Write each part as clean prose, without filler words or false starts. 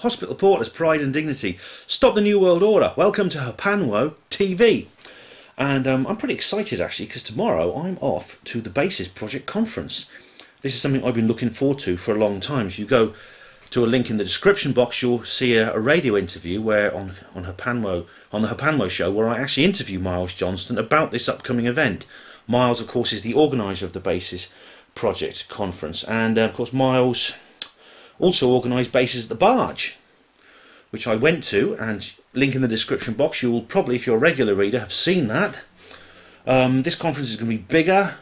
Hospital Porters, Pride and Dignity. Stop the New World Order. Welcome to Hapanwo TV. And I'm pretty excited actually, because tomorrow I'm off to the Basis Project conference. This is something I've been looking forward to for a long time. If you go to a link in the description box, you'll see a radio interview where on the Hapanwo show, where I actually interview Miles Johnston about this upcoming event. Miles, of course, is the organiser of the Basis Project conference, and of course Miles also organised Basis at the Barge, which I went to, and link in the description box. You will probably, if you're a regular reader, have seen that. This conference is going to be bigger,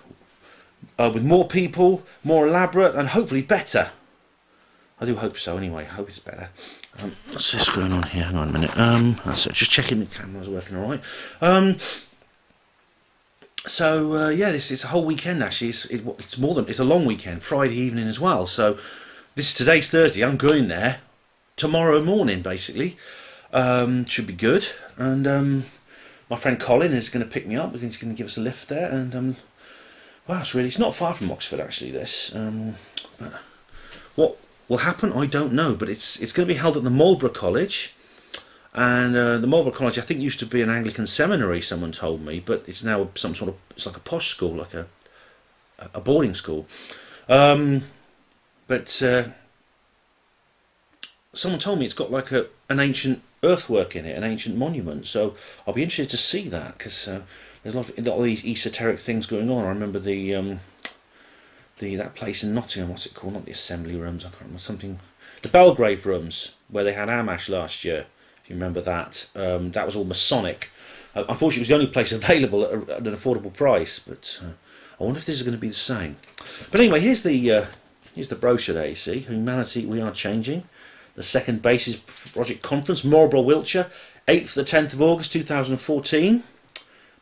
with more people, more elaborate, and hopefully better. I do hope so anyway. I hope it's better. What's this going on here? Hang on a minute. That's it. Just checking the camera's working all right. Yeah, it's a whole weekend actually. It's a long weekend, Friday evening as well. So today's Thursday. I'm going there tomorrow morning, basically. Should be good. And my friend Colin is going to pick me up. He's going to give us a lift there. And wow, it's not far from Oxford actually. This. But what will happen, I don't know. But it's going to be held at the Marlborough College. And the Marlborough College, I think, used to be an Anglican seminary, someone told me, but it's now some sort of, it's like a posh school, like a boarding school. But someone told me it's got like an ancient earthwork in it, an ancient monument, so I'll be interested to see that, because there's a lot of these esoteric things going on. I remember that place in Nottingham, what's it called, not the Assembly Rooms, I can't remember, something, the Belgrave Rooms, where they had Amash last year. If you remember that, that was all Masonic. Unfortunately, it was the only place available at an affordable price. But I wonder if this is going to be the same. But anyway, here's the brochure there. You see, Humanity We Are Changing, the second Basis Project Conference, Marlborough, Wiltshire, 8th to the 10th of August 2014.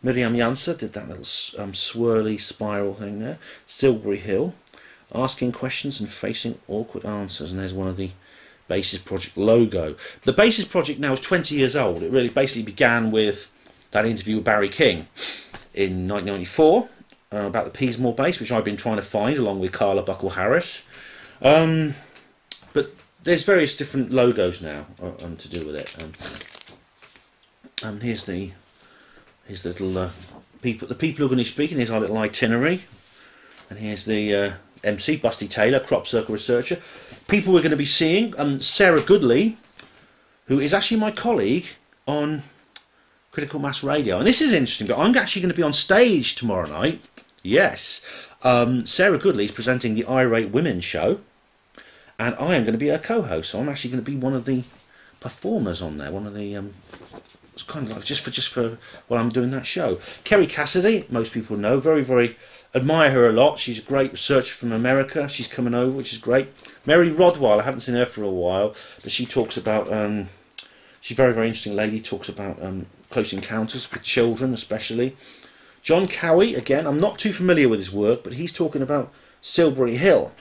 Miriam Janser did that little swirly spiral thing there. Silbury Hill, asking questions and facing awkward answers. And there's one of the Basis Project logo. The Basis Project now is 20 years old. It really basically began with that interview with Barry King in 1994 about the Peasmore base, which I've been trying to find along with Carla Buckle Harris. But there's various different logos now to do with it. Here's the little people. The people who are going to be speaking. Here's our little itinerary, and here's the MC, Busty Taylor, crop circle researcher. People we're going to be seeing, Sarah Goodley, who is actually my colleague on Critical Mass Radio. And this is interesting, but I'm actually going to be on stage tomorrow night. Yes. Sarah Goodley is presenting the Irate Women show, and I am going to be her co-host. So I'm actually going to be one of the performers on there, one of the... it's kind of like just for while I'm doing that show. Kerry Cassidy, most people know, very, very... admire her a lot. She's a great researcher from America. She's coming over, which is great. Mary Rodwell, I haven't seen her for a while, but she talks about, she's a very, very interesting lady, talks about close encounters with children especially. John Cowie, again, I'm not too familiar with his work, but he's talking about Silbury Hill.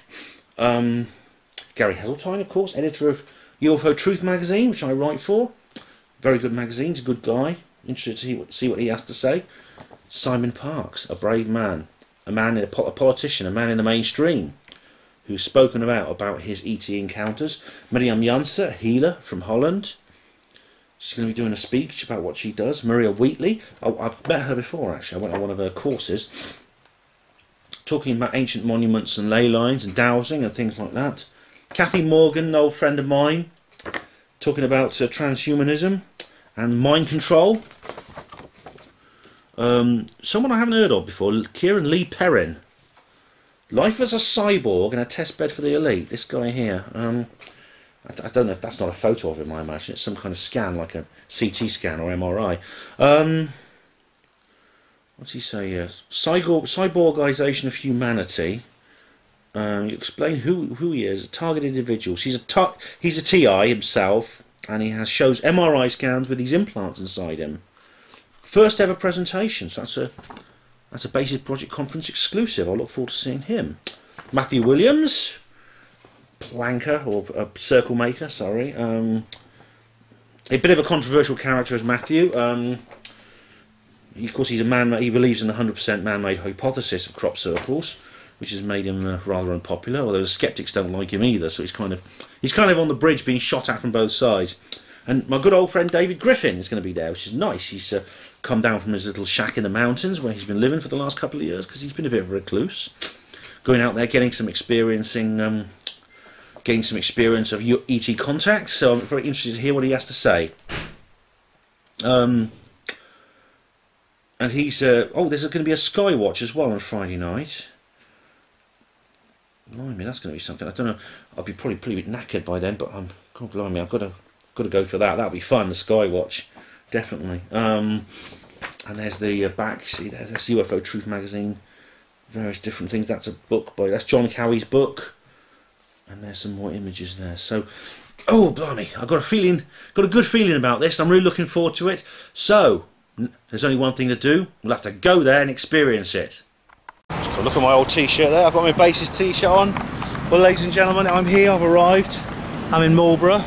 Gary Heseltine, of course, editor of UFO Truth magazine, which I write for. Very good magazine, he's a good guy. Interested to see what he has to say. Simon Parkes, a brave man. A politician, a man in the mainstream, who's spoken about his ET encounters. Miriam Janser, a healer from Holland. She's going to be doing a speech about what she does. Maria Wheatley, I've met her before actually, I went on one of her courses, talking about ancient monuments and ley lines and dowsing and things like that. Kathy Morgan, an old friend of mine, talking about transhumanism and mind control. Someone I haven't heard of before, Kieran Lee Perrin. Life as a cyborg in a test bed for the elite. This guy here. I don't know if that's not a photo of him, I imagine. It's some kind of scan, like a CT scan or MRI. What's he say here? Cyborgization of humanity. You explain who he is. Targeted individuals. He's a TI himself, and he shows MRI scans with these implants inside him. First ever presentation, so that's a Basis Project Conference exclusive. I look forward to seeing him. Matthew Williams, planker or a circle maker. Sorry, a bit of a controversial character as Matthew. Of course, he's a man. He believes in the 100% man-made hypothesis of crop circles. which has made him rather unpopular. Although the skeptics don't like him either, so he's kind of on the bridge, being shot at from both sides. And my good old friend David Griffin is going to be there, which is nice. He's come down from his little shack in the mountains where he's been living for the last couple of years because he's been a bit of a recluse. Going out there, getting some experience of ET contacts. So I'm very interested to hear what he has to say. And he's there's going to be a Skywatch as well on Friday night. Blimey, that's going to be something. I don't know. I'll be probably pretty knackered by then, but God blimey, I've got to go for that. That'll be fun. The Skywatch, definitely. And there's the back. See, there's UFO Truth magazine. Various different things. That's a book that's John Cowie's book. And there's some more images there. So, oh blimey, I've got a good feeling about this. I'm really looking forward to it. So, there's only one thing to do. We'll have to go there and experience it. Look at my old t-shirt there. I've got my basis t-shirt on. Well, ladies and gentlemen, I'm here. I've arrived. I'm in Marlborough.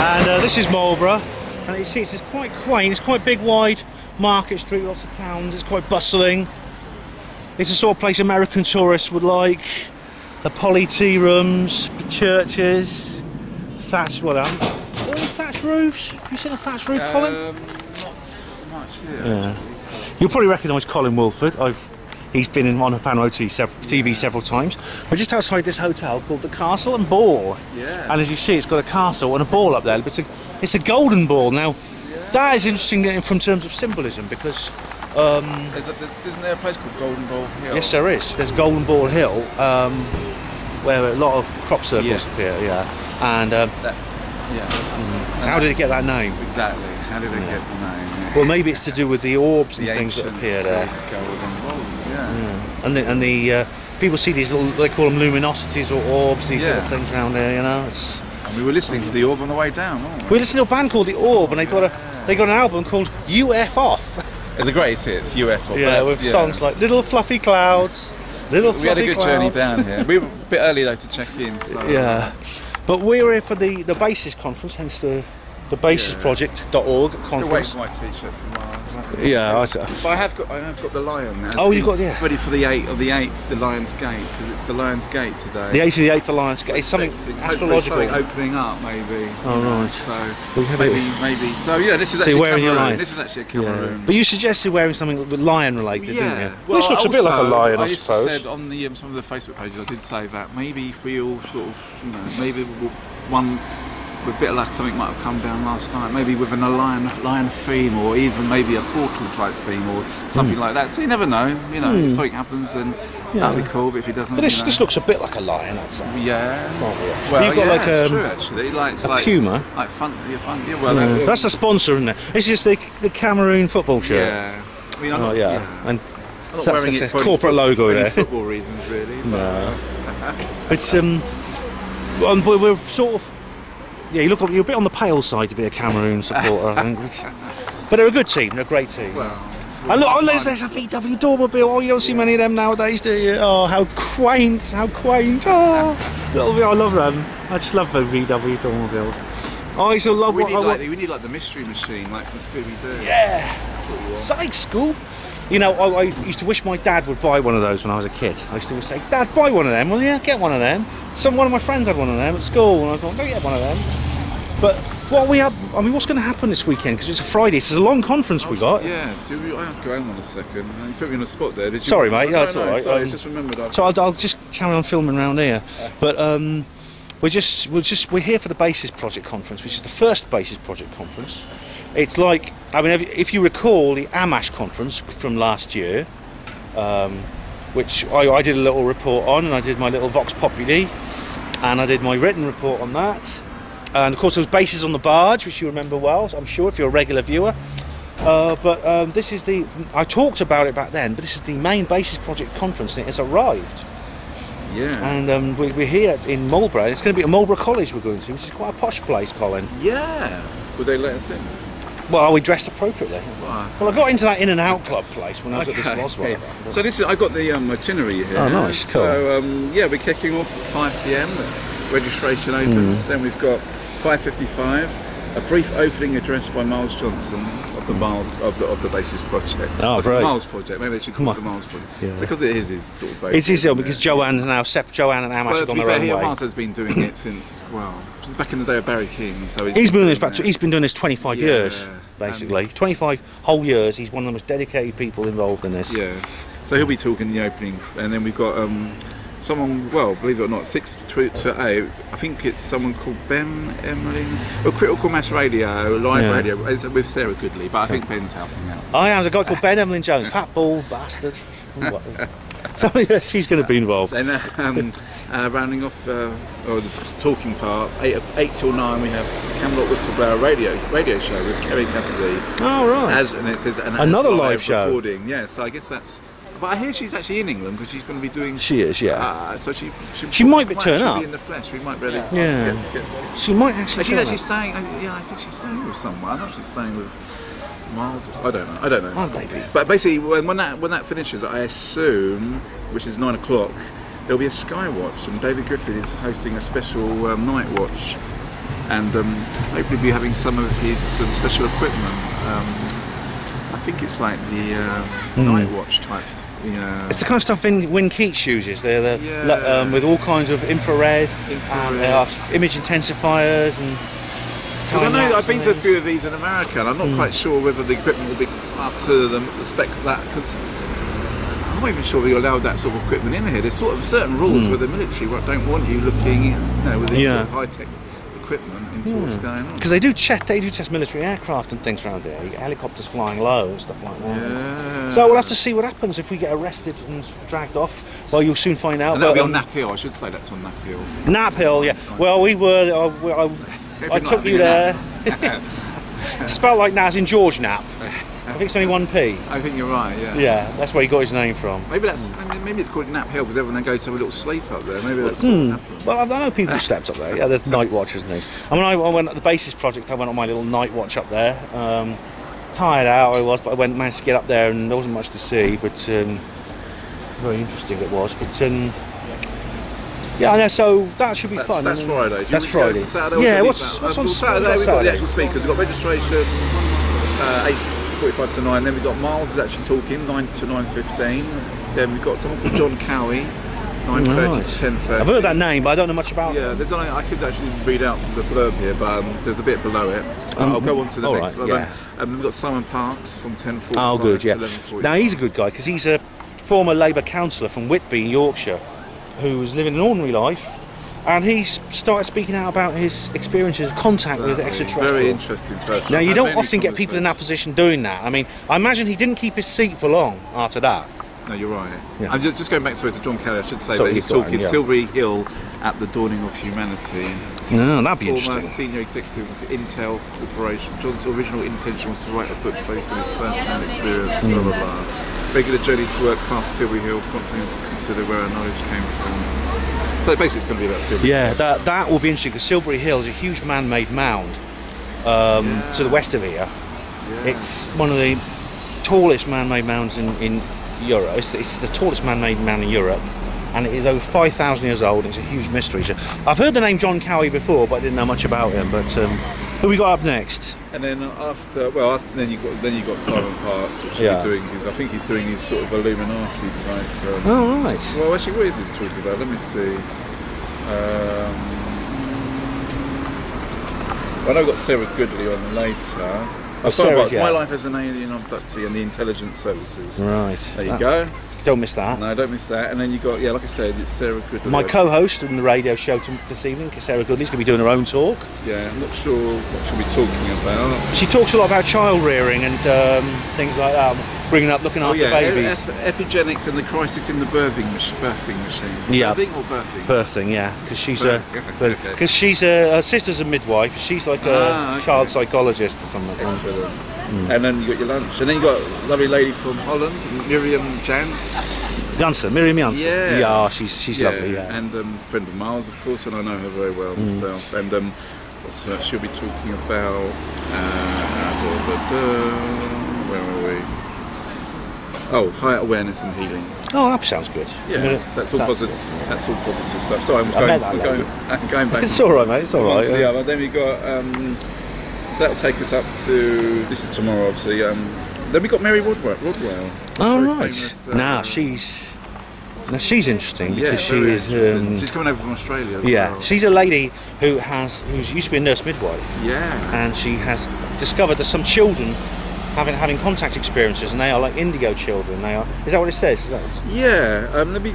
And this is Marlborough. And you see, it's quite quaint. It's quite big, wide market street, lots of towns. It's quite bustling. It's the sort of place American tourists would like. The poly tea rooms, churches, thatched, thatched roofs. Have you seen a thatched roof, Colin? Not so much, yeah. You'll probably recognise Colin Wolford. He's been on Panorama TV several times. We're just outside this hotel called the Castle and Ball. Yeah. And as you see, it's got a castle and a ball up there. But it's a golden ball. Now, that is interesting from terms of symbolism because... isn't there a place called Golden Ball Hill? Yes, there is. There's Golden Ball Hill, where a lot of crop circles appear. Yeah. And how did it get that name? Exactly. How did it get the name? Yeah. Well, maybe it's to do with the orbs and things that appear there. Golden balls. Yeah. And the people see these little, they call them luminosities or orbs. These sort of things around there. You know. And we were listening to the Orb on the way down, weren't we? We were listening to a band called the Orb, and they got an album called UF Off. It's the greatest hits, UFO. Yeah, with songs like Little Fluffy Clouds, We had a good journey down here. We were a bit early though to check in. So, yeah, but we were here for the Basis conference, hence the basisproject.org conference. Still waiting for my t-shirt from Mars. Yeah, but I have got the lion now. Oh, you got ready for the 8th of the 8th, the Lion's Gate, because it's the Lion's Gate today. The 8th of the 8th, the Lion's Gate. It's something astrological. Something opening up, maybe. Oh right. So maybe. So yeah, this is actually Cameroon. This is actually a Cameroon. Yeah. But you suggested wearing something with lion related, didn't you? Well, this looks a bit like a lion, I suppose. I said on the some of the Facebook pages, I did say that maybe if we all sort of, maybe one. With a bit of luck, something might have come down last night. Maybe with a lion theme, or even maybe a portal type theme, or something like that. So you never know. If something happens, then that'll be cool. But if it doesn't, but this looks a bit like a lion, I'd say. Yeah. Well, you've got it's true actually. It's a puma. Like fun. Yeah. Well, that's the sponsor, isn't it? It's just the Cameroon football shirt. Yeah. I mean, And I'm not wearing it for a corporate logo for there. Football reasons, really. No. It's we're sort of. Yeah, you're a bit on the pale side to be a Cameroon supporter, I think. But they're a good team, they're a great team. And look, there's a VW Dormobile. Oh, you don't see many of them nowadays, do you? Oh, how quaint, Oh, I love them. I just love those VW Dormobiles. Oh, I used to love we need like the mystery machine, like from Scooby-Doo. Yeah. Psych, Scoop. I used to wish my dad would buy one of those when I was a kid. I used to say, Dad, buy one of them. Well, yeah, get one of them. One of my friends had one of them at school, and I thought, go get one of them. But what's going to happen this weekend? Because it's a Friday, so it's a long conference we got. Yeah, I have to go home on a second. You put me on the spot there. Sorry, mate. No, it's all right. Sorry, I just remembered. So I'll just carry on filming around here. But we're here for the Basis Project conference, which is the first Basis Project conference. It's like, if you recall the Amash conference from last year, which I did a little report on, and I did my little Vox Populi, and I did my written report on that. And of course there was Basis on the Barge, which you remember well, I'm sure, if you're a regular viewer. But this is I talked about it back then, but this is the main Basis Project conference, and it has arrived. Yeah. And we're here in Marlborough. It's going to be at Marlborough College we're going to, which is quite a posh place, Colin. Yeah. Would they let us in? Well, we dressed appropriately. Wow. Well, I got into that In-N-Out Club place when I was at this Roswell. So I got the itinerary here. Oh, nice, cool. So we're kicking off at 5 PM. Registration opens. Then we've got 5:55. A brief opening address by Miles Johnson of the Basis Project. Oh, the right. Miles Project. Maybe they should call it the Miles Project. Yeah. Because it is his sort of basis. It's his because Joanne and Amash Well, have to gone be their fair, own he and way. Miles has been doing it since back in the day of Barry King. So He's been doing this 25 years, Yeah, basically. 25 whole years. He's one of the most dedicated people involved in this. Yeah. So he'll be talking in the opening, and then we've got someone. Well, believe it or not, 6 to 8. I think it's someone called Ben Merlin. Well, Critical Mass Radio, live radio. It's with Sarah Goodley, but I think Ben's helping out. I am a guy called Ben Evelyn Jones, fat bald bastard. So yes, he's going to be involved. Then rounding off the talking part, 8 till 9 we have Camelot Whistleblower radio show with Kerry Cassidy. Oh right. And it says Another live show. Recording. Yeah, so I guess that's. But I hear she's actually in England because she's going to be doing. She is, yeah. So she might turn up. Be in the flesh. We might really. Yeah. She might actually. She's actually staying. Yeah, I think she's staying with someone. I know she's staying with Miles. I don't know. Oh, baby. But basically, when that finishes, I assume, which is 9 o'clock, there'll be a Skywatch, and David Griffin is hosting a special night watch, and hopefully be having some of his special equipment. I think it's like the night watch types. Yeah. It's the kind of stuff Win Keats uses. They're with all kinds of infrared. And image intensifiers and. I know I've been to a few of these in America, and I'm not quite sure whether the equipment will be up to the spec of that, because I'm not even sure we allowed that sort of equipment in here. There's sort of certain rules where the military don't want you looking, with this sort of high-tech equipment into what's going on. Because they do test military aircraft and things around here. You get helicopters flying low and stuff like that. Yeah. So we'll have to see what happens if we get arrested and dragged off. Well, you'll soon find out. And that'll be on Knapp Hill. I should say that's on Knapp Hill. Knapp Hill, yeah. Well, we were. I took you there. Spelled like Naz in George Knapp. I think it's only 1p. I think you're right. Yeah. Yeah, that's where he got his name from. Maybe it's called Knapp Hill because everyone goes to have a little sleep up there. Maybe that's. Well, I know people who slept up there. Yeah, there's night watchers and things. I mean, I went at the Basis Project. I went on my little night watch up there. Tired out I was, but I managed to get up there, and there wasn't much to see. But very interesting it was. But yeah, no, so that should be fun. That's Friday. That's Friday. Saturday, yeah, what's on Saturday? We've got the actual speakers. We've got registration 8:45 to 9. Then we've got Miles is actually talking 9 to 9:15. Then we've got someone called John Cowie 9:30 to 10:30. I've heard that name, but I don't know much about. Yeah, I could actually read out the blurb here, but there's a bit below it. I'll go on to the next one. Yeah. We've got Simon Parks from 10:45 Oh, good. Yeah. to 11:45. Now he's a good guy because he's a former Labour councillor from Whitby in Yorkshire, who was living an ordinary life, and he's started speaking out about his experiences of contact with extraterrestrials. Very interesting person. Now you don't often get people in that position doing that. I mean, I imagine he didn't keep his seat for long after that. No, you're right. Yeah. I'm just going back to John Kelly. I should say that he's talking Silbury Hill at the dawning of humanity. No, that'd be Former interesting. senior executive of Intel Corporation. John's original intention was to write a book based on his first-hand experience. Blah blah blah. Regular journeys to work past Silbury Hill, prompting him to consider where our knowledge came from. So basically, it's going to be about Silbury. Yeah, that will be interesting because Silbury Hill is a huge man-made mound to the west of here. Yeah. It's one of the tallest man-made mounds in Europe. It's the tallest man-made mound in Europe, and it is over 5,000 years old. It's a huge mystery. So I've heard the name John Cowie before, but I didn't know much about him. But who we got up next? And then then you got Simon Parks, which he's doing his. I think he's doing his sort of Illuminati type. Oh right. Well, actually, what is this talking about? Let me see. I know we've got Sarah Goodley on later. My life as an alien abductee and the intelligence services. Right. There you go. Don't miss that. No, don't miss that. And then you got, like I said, it's Sarah Goodley. My co-host on the radio show this evening, Sarah Goodley's going to be doing her own talk. Yeah, I'm not sure what she'll be talking about. She talks a lot about child rearing and things like that, looking after babies. Epigenetics and the crisis in the birthing machine. Yeah. Birthing or birthing? Birthing, yeah, because she's her sister's a midwife. She's like a child psychologist or something. Excellent. And then you got your lunch, and then you got a lovely lady from Holland, Miriam Miriam Janssen. Yeah, she's lovely. Yeah, and friend of Miles, of course, and I know her very well myself. And she'll be talking about where are we? Oh, higher awareness and healing. Oh, that sounds good. Yeah, that's all positive. Good. That's all positive stuff. Sorry, I'm going back. It's all right, mate. It's all right. Then we got So that'll take us up to, this is tomorrow obviously, then we got Mary Rodwell. Oh right. She's interesting because she is. She's coming over from Australia. Well. She's a lady who's used to be a nurse midwife. Yeah. And she has discovered that some children having contact experiences, and they are like indigo children. Is that what it says? They're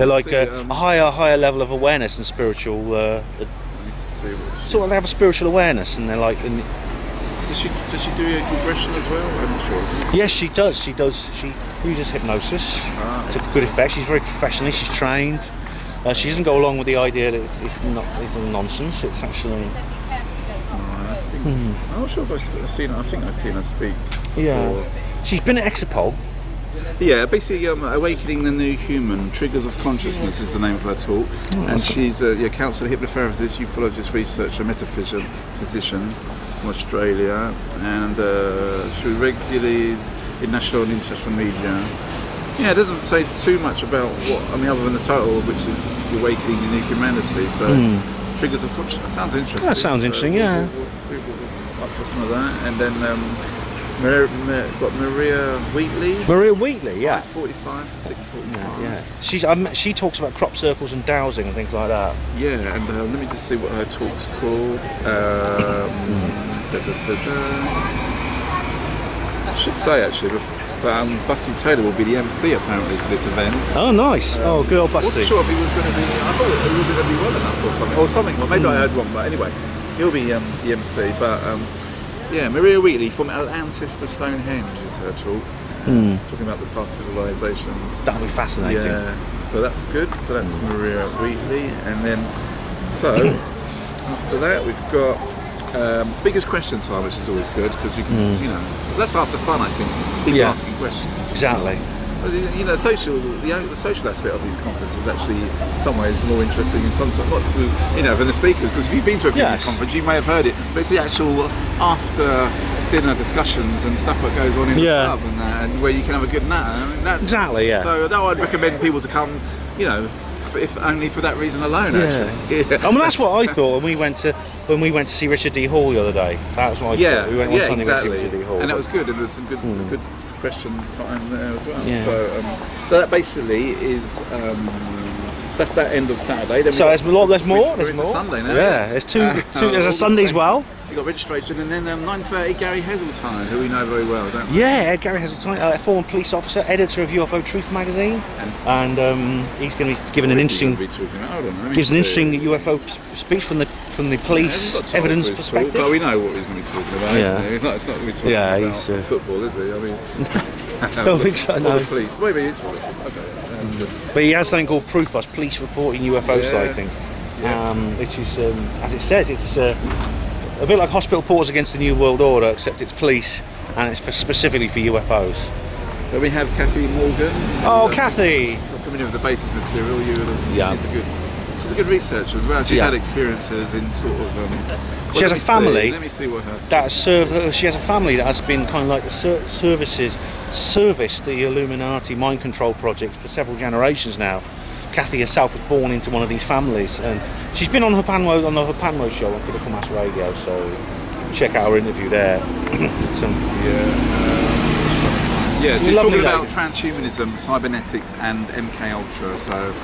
like a higher level of awareness and spiritual. They have a spiritual awareness, and they're like. Does she do a regression as well? I'm not sure. Yes, she does. She uses hypnosis to good effect. She's very professionally. She's trained. She doesn't go along with the idea that it's nonsense. It's actually. I'm not sure if I've seen her. I think I've seen her speak. Yeah. Before. She's been at Exapol. Yeah, basically, Awakening the New Human, Triggers of Consciousness is the name of her talk. And she's a counsellor, hypnotherapist, ufologist, researcher, metaphysician from Australia, and she regularly in national and international media. Yeah, it doesn't say too much about other than the title, which is Awakening the New Humanity. So, Triggers of Consciousness sounds interesting. That sounds interesting, yeah. We'll up for some of that, and then got Maria Wheatley. Maria Wheatley, yeah. 5:45 to 6:45. Yeah. She talks about crop circles and dowsing and things like that. Yeah, and let me just see what her talk's called. I should say actually, but Busty Taylor will be the MC apparently for this event. Oh, nice. Good old Busty. I wasn't sure if he was going to be. I thought he wasn't going to be well enough or something. Well, maybe I heard wrong, but anyway, he'll be the MC. But yeah, Maria Wheatley from Atlantis to Stonehenge is her talk. Talking about the past civilizations. That'll be fascinating. Yeah, so that's good. So that's Maria Wheatley, and then after that we've got speakers' question time, which is always good because you can, that's half the fun, I think. People asking questions. Exactly. The social aspect of these conferences is actually in some ways more interesting and sometimes not through, than the speakers, because if you've been to a fitness conference you may have heard it, but it's the actual after dinner discussions and stuff that goes on in the pub and where you can have a good nat. That's exactly, yeah. So I'd recommend people to come, if only for that reason alone. Actually, that's what I thought when we went to see Richard D. Hall the other day. That's what I thought. We went on Sunday to see Richard D. Hall, and that was good. And there was some good question time there as well. Yeah. So that basically is that's that end of Saturday. Then there's more. There's more. Sunday now. Yeah, there's two. There's a Sunday as well. You got registration, and then 9:30 Gary Heseltine, who we know very well, don't we? Yeah, Gary Heseltine, a former police officer, editor of UFO Truth magazine, and he's going to be giving an interesting UFO speech from the police evidence perspective. But we know what he's going to be talking about. Yeah. Isn't he? It's not going to be talking about football, is he? I mean, don't think so. No. The police. Maybe he's okay. But he has something called Proof Us, police reporting UFO sightings, which is, as it says, it's a bit like Hospital Porters Against the New World Order, except it's police and it's specifically for UFOs. But we have Kathy Morgan. Oh, Kathy! I'm familiar with the basis material. She's a good researcher as well. She's had experiences in sort of. She has a family. Let me see what her. That served. She has a family that has been kind of like the serviced the Illuminati mind control project for several generations now. Kathy herself was born into one of these families, and she's been on her Panmo show on Critical Mass Radio. So check out her interview there. So you're talking about transhumanism, cybernetics, and MK Ultra. So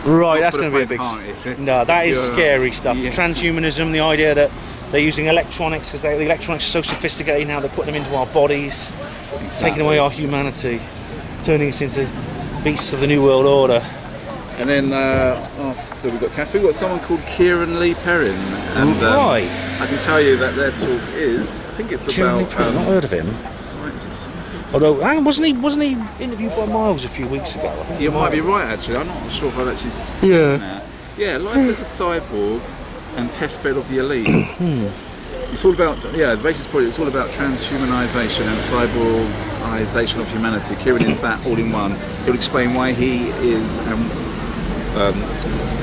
that's going to be a big party. No, that is scary stuff. The transhumanism, the idea that they're using electronics because the electronics are so sophisticated now. They're putting them into our bodies, taking away our humanity, turning us into beasts of the New World Order. And then after we've got Kathy, we've got someone called Kieran Lee Perrin. And I can tell you that their talk is, I think it's Kieran about. Lee Perrin, not heard of him. Although, wasn't he interviewed by Miles a few weeks ago? You might be right, actually. I'm not sure if I've actually seen that. Yeah, Life as a Cyborg and Test Bed of the Elite. It's all about, the basis point, it's all about transhumanization and cyborgization of humanity. Kieran is that all in one. He'll explain why he is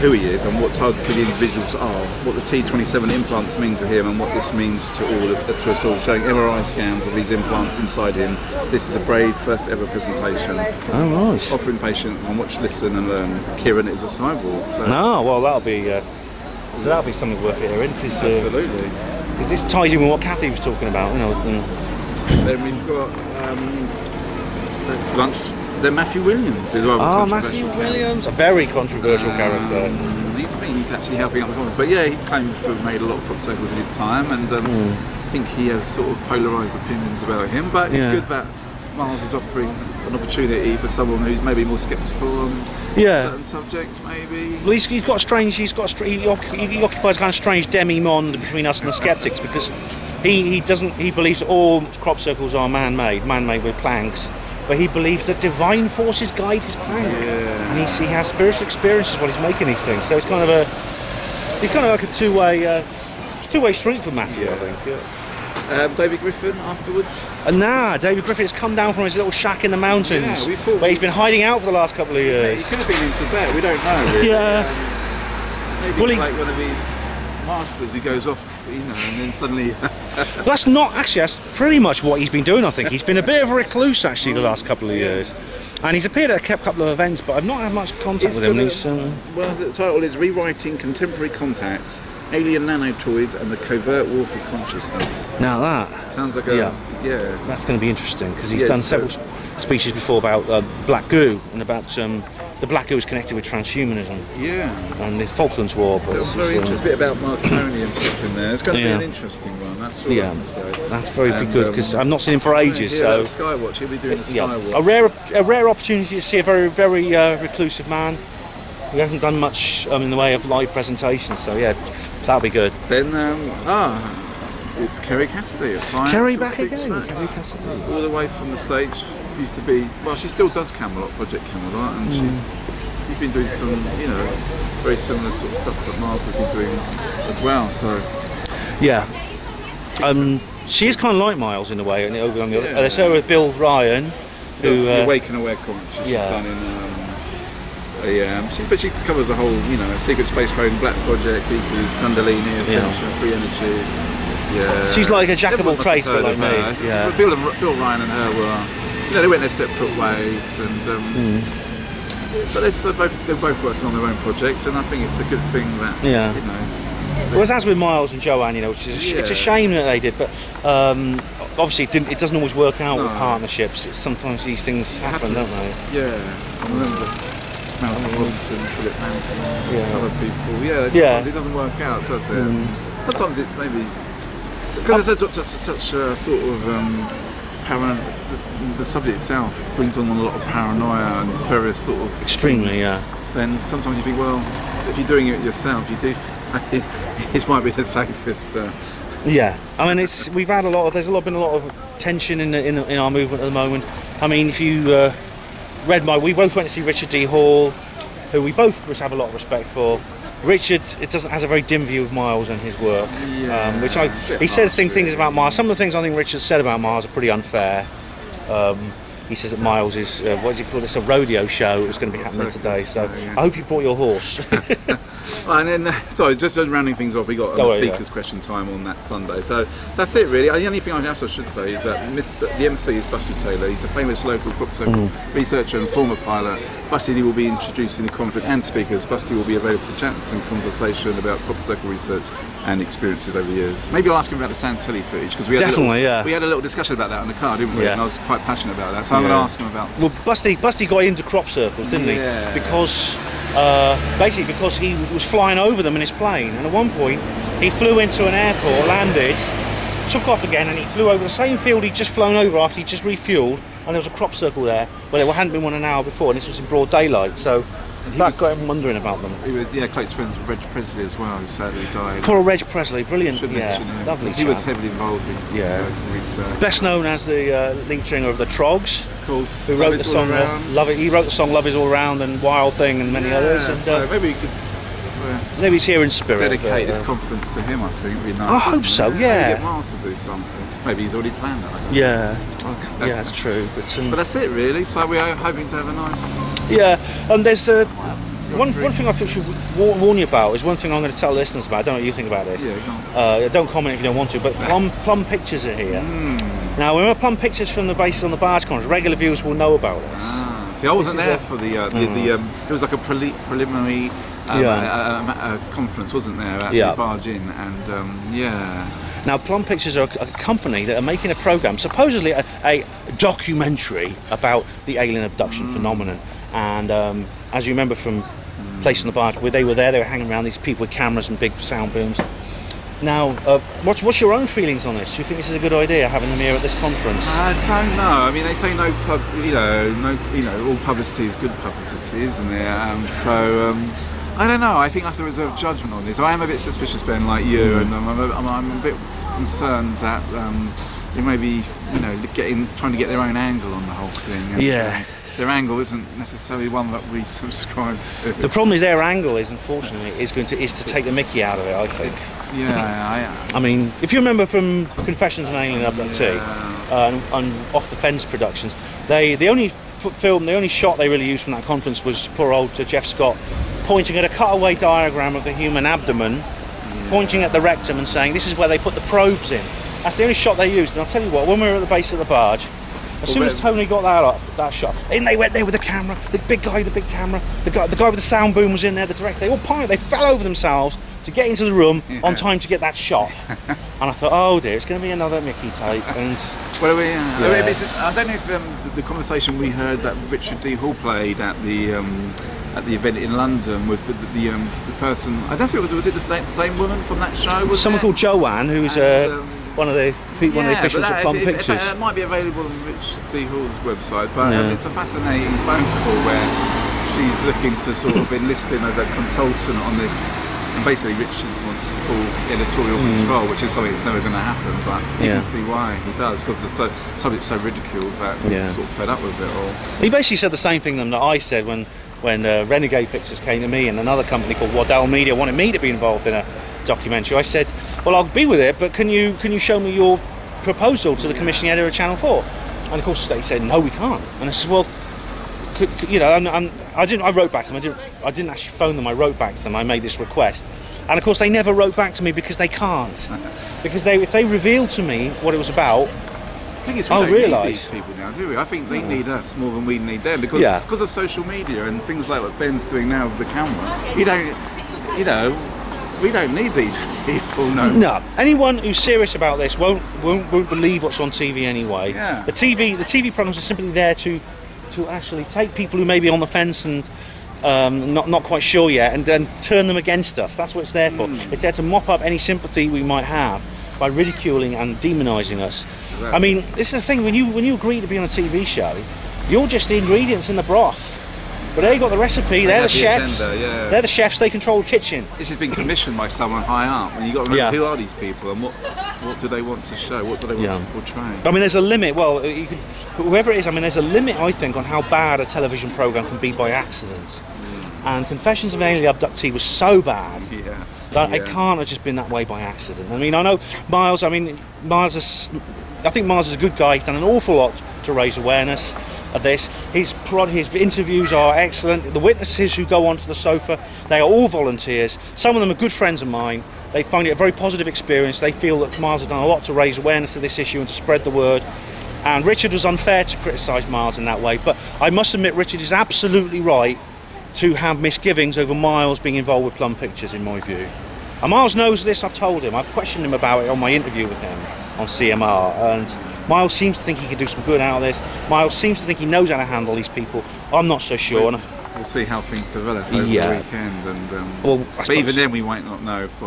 who he is and what targeted individuals are, what the T27 implants mean to him and what this means to us all, showing MRI scans of these implants inside him. This is a brave first ever presentation. Oh, nice. Offering patients and watch, listen and learn. Kieran is a cyborg. So. Well, that'll be something worth hearing. Absolutely. Because this ties in with what Kathy was talking about, you know. Then we've got that's lunch. Then Matthew Williams is well. Matthew Williams, a very controversial character. He's actually helping out the comments, but yeah, he claims to have made a lot of crop circles in his time, and I think he has sort of polarised opinions about him. But it's good that Miles is offering an opportunity for someone who's maybe more sceptical on certain subjects, maybe. Well, he occupies a kind of strange demi-monde between us and the skeptics, because he believes that all crop circles are man-made with planks, but he believes that divine forces guide his plank, and he has spiritual experiences while he's making these things. So it's kind of like a two-way street for Matthew, I think. David Griffin afterwards. David Griffin has come down from his little shack in the mountains, where he's been hiding out for the last couple of years. He could have been in Tibet. We don't know. Really. Maybe like one of these masters who goes off, and then suddenly. That's pretty much what he's been doing. I think he's been a bit of a recluse actually the last couple of years, and he's appeared at a couple of events, but I've not had much contact with him. Well, the title is Rewriting Contemporary Contact, Alien Nanotoys and the Covert War for Consciousness. Now that sounds like that's going to be interesting, because he's done several speeches before about black goo, and about the black goo is connected with transhumanism. And the Falklands War. So it's very interesting. A bit about Marconi and stuff in there. It's going to be an interesting one. That's that's very good, because I've not seen him for ages. So Skywatch, he'll be doing the Skywatch. A rare opportunity to see a very reclusive man who hasn't done much in the way of live presentations. So that'll be good. Then it's Kerry Cassidy. Kerry back again. Kerry Cassidy, all the way from the States. Used to be, she still does Project Camelot, and she's been doing some, very similar sort of stuff that Miles has been doing as well. So she is kind of like Miles in a way. And over on the other, there's her with Bill Ryan, who the Awake and Aware commentary she's done in. But she covers the whole, Secret Space Program, Black Projects, E.T.'s, Kundalini, Ascension, Free Energy. She's like a jack of all trades, but like me. But Bill Ryan and her were. They went their separate ways, and but they're both working on their own projects, and I think it's a good thing that Well, as with Miles and Joanne, it's a shame that they did, but obviously it doesn't always work out with partnerships. Sometimes these things happen, don't they? I remember Malcolm Robinson, Philip Manton, other people. Sometimes it doesn't work out, does it? Sometimes it maybe because it's such a sort of. The subject itself brings on a lot of paranoia and various sort of extremely things. Then sometimes you think, well, if you're doing it yourself, it might be the safest. I mean, there's been a lot of tension in our movement at the moment. I mean, if you we both went to see Richard D. Hall, who we both have a lot of respect for. Richard has a very dim view of Miles and his work, he says things about Miles. Some of the things I think Richard said about Miles are pretty unfair. He says that Miles is what does he call this? A rodeo show. It's going to be happening today. So I hope you brought your horse. And then, sorry, just rounding things off, we got speakers question time on that Sunday. So that's it, really. The only thing I should say is that the MC is Busty Taylor. He's a famous local crop circle researcher and former pilot. Busty will be introducing the conference and speakers. Busty will be available for chats and conversation about crop circle research and experiences over the years. Maybe I'll ask him about the Santelli footage, because we had a little discussion about that in the car, didn't we? And I was quite passionate about that, so I'm going to ask him about. Well, Busty got into crop circles, didn't he? Because basically because he was flying over them in his plane, and at one point he flew into an airport, landed, took off again, and he flew over the same field he'd just flown over after he just refueled, and there was a crop circle there where there hadn't been one an hour before, and this was in broad daylight. So that got him wondering about them. He was close friends with Reg Presley as well, who sadly died. Poor Reg Presley, brilliant. Lovely. He was heavily involved in research. Best known as the lead singer of the Trogs, of course. Who wrote the song Love It. He wrote the song Love Is All Around and Wild Thing and many others. And so maybe we could. Maybe he's here in spirit. Dedicate his conference to him, I think. Would be nice. I hope so. Maybe get Miles to do something. Maybe he's already planned that. That's true. But that's it, really. So we are hoping to have a nice. And there's one thing I think should warn you about is one thing I'm going to tell listeners about. I don't know what you think about this. Don't comment if you don't want to. But Plum Pictures are here. Now, when Plum Pictures from the base on the Barge conference, regular viewers will know about this. See, I wasn't there for the it was like a preliminary conference, wasn't there, at the Barge Inn, and Now, Plum Pictures are a company that are making a program, supposedly a documentary about the alien abduction phenomenon. And as you remember from Place on the Barge, where they were there, they were hanging around these people with cameras and big sound booms. Now, what's your own feelings on this? Do you think this is a good idea, having them here at this conference? I don't know. I mean, they say all publicity is good publicity, isn't it? I don't know. I think I have to reserve judgment on this. I am a bit suspicious, Ben, like you, and I'm a bit concerned that they may be, trying to get their own angle on the whole thing. And, their angle isn't necessarily one that we subscribe to. The problem is their angle is, unfortunately, is to take the mickey out of it, I think. I mean, if you remember from Confessions of an Alien Abductee and Off the Fence Productions, the only shot they really used from that conference was poor old Jeff Scott pointing at a cutaway diagram of the human abdomen, pointing at the rectum and saying, this is where they put the probes in. That's the only shot they used. And I'll tell you what, when we were at the base of the barge, as soon as Tony got that shot, in they went there with the camera, the big guy with the big camera, the guy with the sound boom was in there, the director, they all panicked, they fell over themselves to get into the room on time to get that shot. And I thought, oh dear, it's going to be another Mickey tape. And I don't know if the conversation we heard that Richard D. Hall played at the event in London with the person, I don't know if it was it the same woman from that show? Someone called Joanne, who's one of the officials of Plum Pictures. It might be available on Rich D. Hall's website, but it's a fascinating phone call where she's looking to sort of enlist him as a consultant on this, and basically Richard wants full editorial control, which is something that's never going to happen, but you can see why he does, because the subject's so ridiculed that we're sort of fed up with it all. He basically said the same thing that I said when Renegade Pictures came to me and another company called Waddell Media wanted me to be involved in a documentary. I said, well, I'll be with it, but can you show me your proposal to the commissioning editor of Channel 4? And of course they said, no, we can't. And I said, well, I wrote back to them. I didn't actually phone them. I wrote back to them. I made this request, and of course they never wrote back to me because they can't. Because if they revealed to me what it was about, I think we don't need these people now, do we? I think they need us more than we need them, because of social media and things like what Ben's doing now with the camera. We don't need these people. No. Anyone who's serious about this won't believe what's on TV anyway. Yeah. The TV programs are simply there to actually take people who may be on the fence and not quite sure yet, and then turn them against us. That's what it's there for. It's there to mop up any sympathy we might have by ridiculing and demonising us. Exactly. I mean, this is the thing, when you agree to be on a TV show, you're just the ingredients in the broth. But they got the recipe, they're the chefs. Agenda, they're the chefs, they control the kitchen. This has been commissioned by someone high up, and you've got to remember who are these people and what do they want to show, what do they want to portray. I mean, there's a limit, whoever it is, I mean, there's a limit, I think, on how bad a television programme can be by accident. And Confessions of an Alien Abductee was so bad that it can't have just been that way by accident. I mean, I know Miles, I think Miles is a good guy, he's done an awful lot to raise awareness of this. His interviews are excellent. The witnesses who go onto the sofa, they are all volunteers. Some of them are good friends of mine. They find it a very positive experience. They feel that Miles has done a lot to raise awareness of this issue and to spread the word. And Richard was unfair to criticise Miles in that way, but I must admit Richard is absolutely right to have misgivings over Miles being involved with Plum Pictures, in my view. And Miles knows this, I've told him. I've questioned him about it on my interview with him on CMR, and Miles seems to think he can do some good out of this. Miles seems to think he knows how to handle these people. I'm not so sure. We'll see how things develop over the weekend, and but even then we might not know if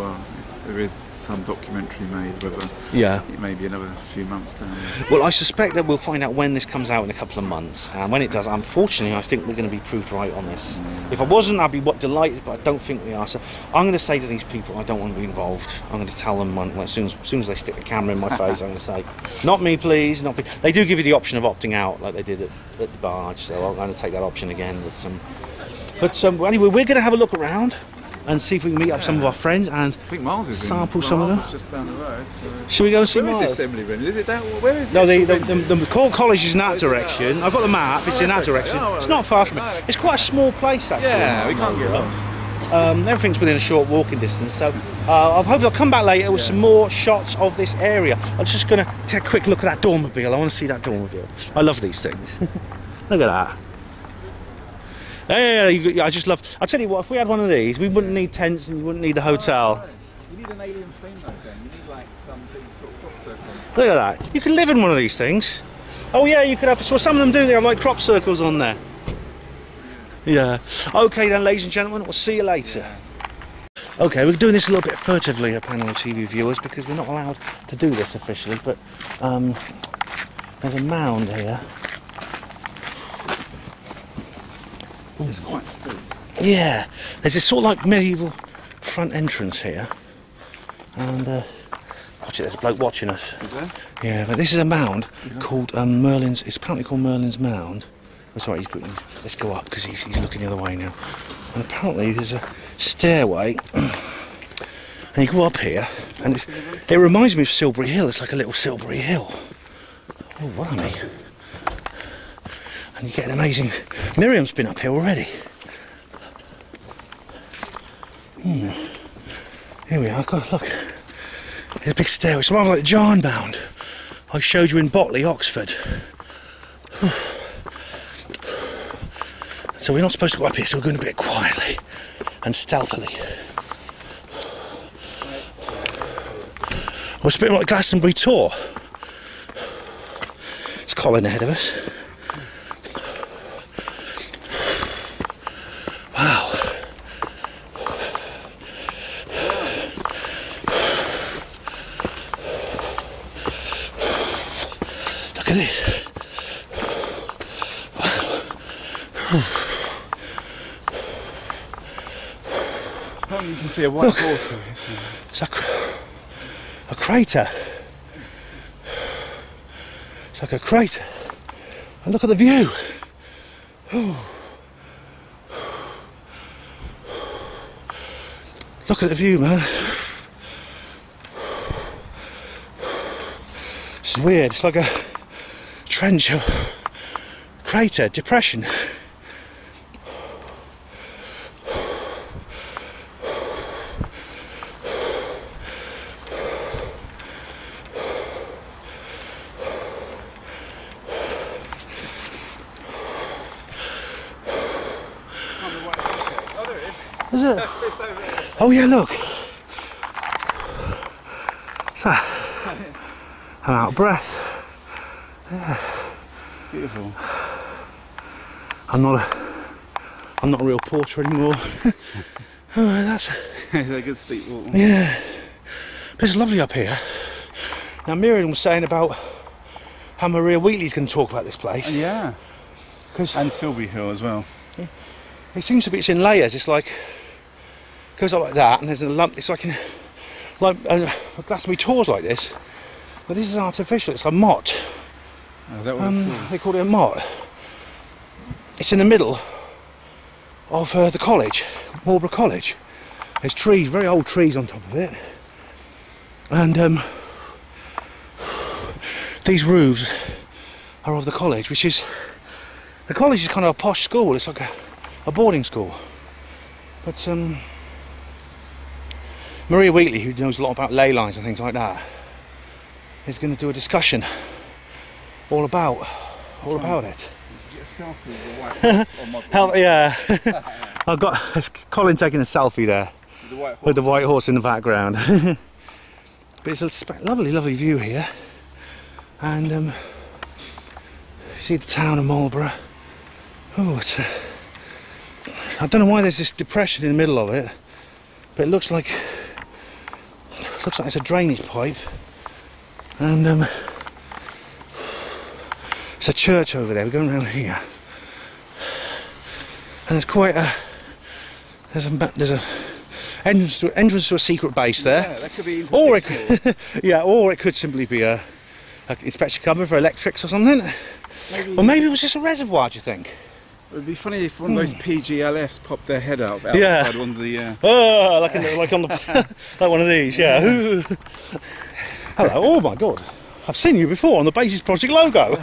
there is some documentary made, whether it may be another few months down. Well, I suspect that we'll find out when this comes out in a couple of months, and when it does, unfortunately, I think we're going to be proved right on this. If I wasn't, I'd be delighted, but I don't think we are. So I'm going to say to these people, I don't want to be involved. I'm going to tell them as soon as they stick the camera in my face, I'm going to say, not me, please, not me. They do give you the option of opting out, like they did at the Barge, so I'm going to take that option again. But anyway, we're going to have a look around and see if we can meet up some of our friends and I think Miles is sample some of them. Just down the road. So. Shall we go and see Miles? Where is this assembly room? Is it that? Where is it? No, the college is in that direction. I've got the map. It's in that direction. It's not far from it. It's quite a small place, actually. Yeah, we can't get lost. Everything's within a short walking distance. So I'll come back later with some more shots of this area. I'm just going to take a quick look at that Dormobile. I want to see that Dormobile. I love these things. Look at that. I just love. I tell you what, if we had one of these, we wouldn't need tents and we wouldn't need the hotel. You need an alien theme though, then. You need like some big sort of crop circles. Look at that. You can live in one of these things. Oh yeah, you could have. Well, some of them do. They have like crop circles on there. Yeah. Okay then, ladies and gentlemen. We'll see you later. Yeah. Okay, we're doing this a little bit furtively, panel of TV viewers, because we're not allowed to do this officially. But there's a mound here. It's quite steep. Yeah. There's this sort of like medieval front entrance here, and watch it. There's a bloke watching us. Is there? Yeah, but this is a mound called Merlin's. It's apparently called Merlin's Mound. That's right. Let's go up because he's looking the other way now. And apparently there's a stairway, and you go up here, and it reminds me of Silbury Hill. It's like a little Silbury Hill. Oh, blimey! And you get an amazing. Miriam's been up here already. Here we are. God, look. There's a big stairway. It's rather like the Jarn Mound I showed you in Botley, Oxford. So we're not supposed to go up here, so we're going a bit quietly and stealthily. We're a bit like Glastonbury tour. It's Colin ahead of us. Wow. Look at this. You can see a white horse here. It's a crater. It's like a crater. And look at the view. Look at the view, man. It's weird. It's like a trench, a crater, depression. Is it? Oh yeah, look. So, I'm out of breath. Yeah. Beautiful. I'm not a real porter anymore. Oh, that's It's a good steep walk. yeah. But it's lovely up here. Now Miriam was saying about how Maria Wheatley's going to talk about this place. Yeah. 'Cause And Silbury Hill as well. it seems to be it's in layers. It's like goes up like that, and there's a lump. It's like Glastonbury tours like this, but this is artificial. It's a motte. Oh, is that what it's called? They call it a motte. It's in the middle of the college, Marlborough College. There's trees, very old trees on top of it, and these roofs are of the college, which is the college is kind of a posh school. It's like a boarding school, but Maria Wheatley, who knows a lot about ley lines and things like that, is going to do a discussion all about it. Get a selfie with the white horse on my Hell yeah! I've got Colin taking a selfie there with the white horse in the background. But it's a lovely, lovely view here, and you see the town of Marlborough. Oh, I don't know why there's this depression in the middle of it, but it looks like it's a drainage pipe, and it's a church over there. We're going around here, and there's quite a there's a entrance to a secret base there. Yeah, that could be. Or it could, yeah, or it could simply be a inspection cover for electrics or something. Or maybe it was just a reservoir. Do you think? It would be funny if one of those PGLFs popped their head up outside one of the. Oh, like on the like one of these, yeah. Hello. Oh my God, I've seen you before on the Basis Project logo.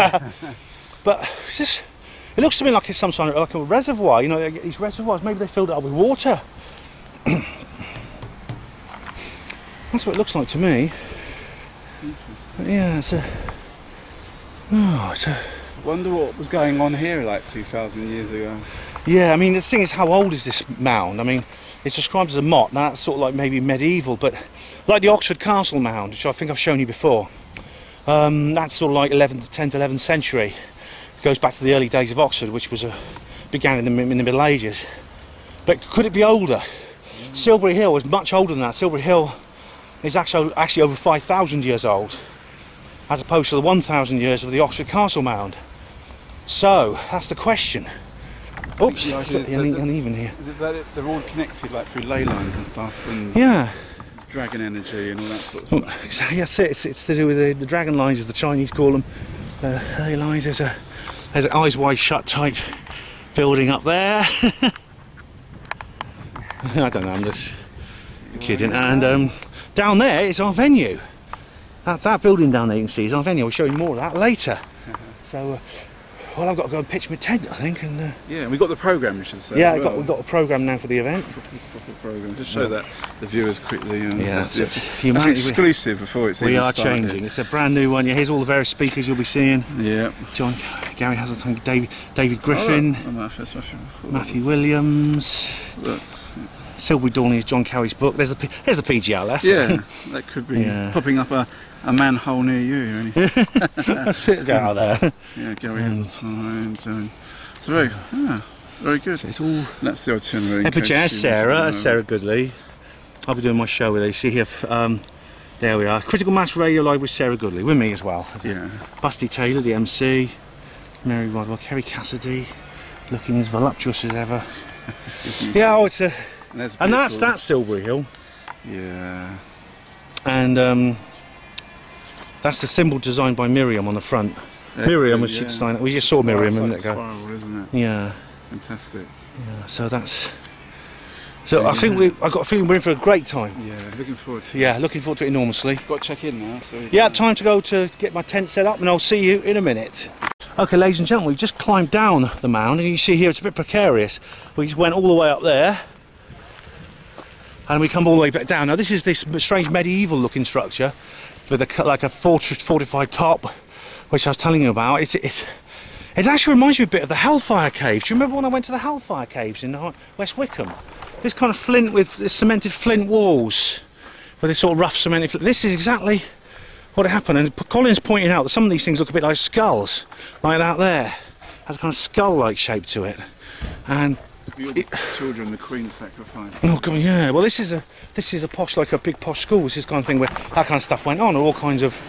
But it's just, it looks to me like it's some sort of like a reservoir. You know, these reservoirs. Maybe they filled it up with water. That's what it looks like to me. But yeah, it's a. Wonder what was going on here like 2,000 years ago. Yeah, I mean the thing is, how old is this mound? I mean, It's described as a motte. Now that's sort of like maybe medieval, but like the Oxford Castle Mound, which I think I've shown you before. That's sort of like 10th, 11th century. It goes back to the early days of Oxford, which was began in the Middle Ages. But could it be older? Silbury Hill is much older than that. Silbury Hill is actually over 5,000 years old, as opposed to the 1,000 years of the Oxford Castle Mound. So that's the question. Oops, uneven here. Is it that they're all connected like through ley lines and stuff, and yeah, dragon energy and all that sort of stuff? Exactly, that's it. It's to do with the dragon lines, as the Chinese call them. Ley lines. There's an eyes wide shut type building up there. I don't know. I'm just kidding. And down there is our venue. That building down there you can see is our venue. I'll show you more of that later. So. Well, I've got to go and pitch my tent, I think, and yeah, we've got the programme, you should say. Yeah, we've got a programme now for the event. Proper programme. Just show that the viewers quickly. Yeah, that's it. That's exclusive before it's even started. We are changing. It's a brand new one. Yeah, here's all the various speakers you'll be seeing. Yeah. Gary Hazelton, David Griffin, Matthew Williams. Look. Silbury Dawning is John Cowy's book. There's the PGLF. Yeah, that could be popping up a manhole near you. That's it out there. Yeah, Gary Hazelton. So very good. So it's all. That's the itinerary. Epigenetics, Sarah Goodley. I'll be doing my show with her. You see here. There we are. Critical Mass Radio Live with Sarah Goodley, with me as well. Yeah. Busty Taylor, the MC. Mary Rodwell, Kerry Cassidy, looking as voluptuous as ever. Yeah, oh, it's a. And that's Silbury Hill. Yeah. And that's the symbol designed by Miriam on the front. Miriam was designed. We just saw Miriam a minute ago. Spiral, isn't it? Yeah. Fantastic. Yeah. So that's. So I think I've got a feeling we're in for a great time. Yeah, looking forward to it. Yeah, looking forward to it enormously. Got to check in now. So yeah, time to go to get my tent set up, and I'll see you in a minute. Okay, ladies and gentlemen, we've just climbed down the mound, and you see here it's a bit precarious. We just went all the way up there. And we come all the way back down. Now this is this strange medieval looking structure with like a fortified top, which I was telling you about. It actually reminds me a bit of the Hellfire Caves. Do you remember when I went to the Hellfire Caves in West Wickham? This kind of flint with this cemented flint walls, with this sort of rough cemented flint. This is exactly what happened. And Colin's pointing out that some of these things look a bit like skulls, like that there. Has a kind of skull-like shape to it. And children, the Queen sacrifice. Oh god, yeah. Well, this is a posh, like a big posh school. This is the kind of thing where that kind of stuff went on, all kinds of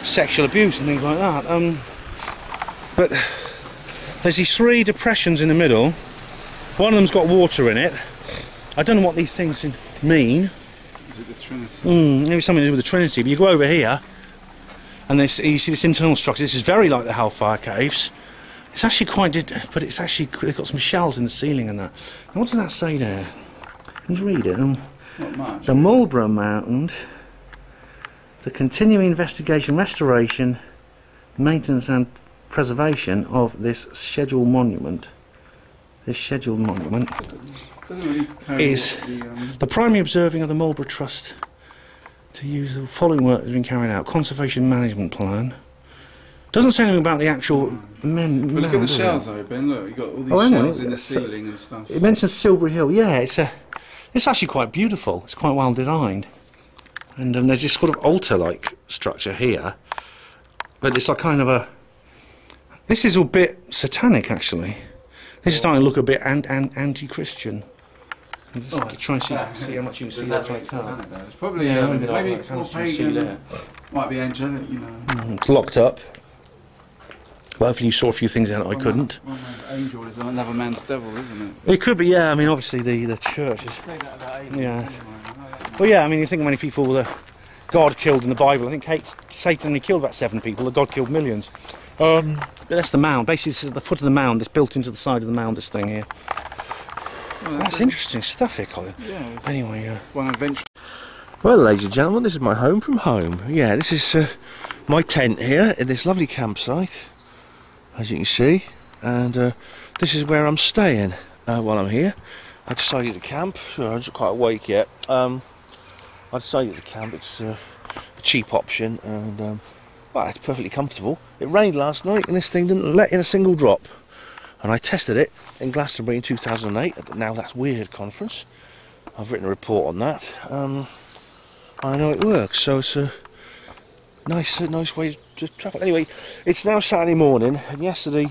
sexual abuse and things like that. But there's these three depressions in the middle. One of them's got water in it. I don't know what these things mean. Is it the Trinity? Maybe something to do with the Trinity. But you go over here, and you see this internal structure. This is very like the Hellfire Caves. It's actually quite, but it's actually, they've got some shells in the ceiling and that. Now, what does that say there? Can you read it? Not much. The Marlborough Mound, the continuing investigation, restoration, maintenance and preservation of this scheduled monument. This scheduled monument is the primary observing of the Marlborough Trust to use the following work has been carried out. Conservation management plan. Doesn't say anything about the actual men. But look at the shells though, Ben. Look, you've got all these shells in the ceiling and stuff. It mentions Silbury Hill. Yeah, it's actually quite beautiful. It's quite well designed. And there's this sort of altar-like structure here, but it's like kind of a. This is a bit satanic, actually. This is starting to look a bit anti-Christian. Try and see how much you can see that right now. It's probably maybe more pagan. Might be angelic, you know. It's locked up. Well, hopefully you saw a few things out that I couldn't. One man's angel is another man's devil, isn't it? It could be, yeah. I mean, obviously the church is. Yeah. Well, yeah. I mean, you think how many people God killed in the Bible. I think Satan only killed about 7 people. God killed millions. But that's the mound. Basically, this is the foot of the mound. It's built into the side of the mound. This thing here. Well, that's interesting stuff here, Colin. Yeah. Anyway, one adventure. Well, ladies and gentlemen, this is my home from home. Yeah, this is my tent here in this lovely campsite, as you can see, and this is where I'm staying while I'm here. I decided to camp. I'm not quite awake yet. I decided to camp. It's a cheap option, and well, it's perfectly comfortable. It rained last night, and this thing didn't let in a single drop. And I tested it in Glastonbury in 2008 at the Now That's Weird conference. I've written a report on that. I know it works, so it's a nice way to travel. Anyway, it's now Saturday morning, and yesterday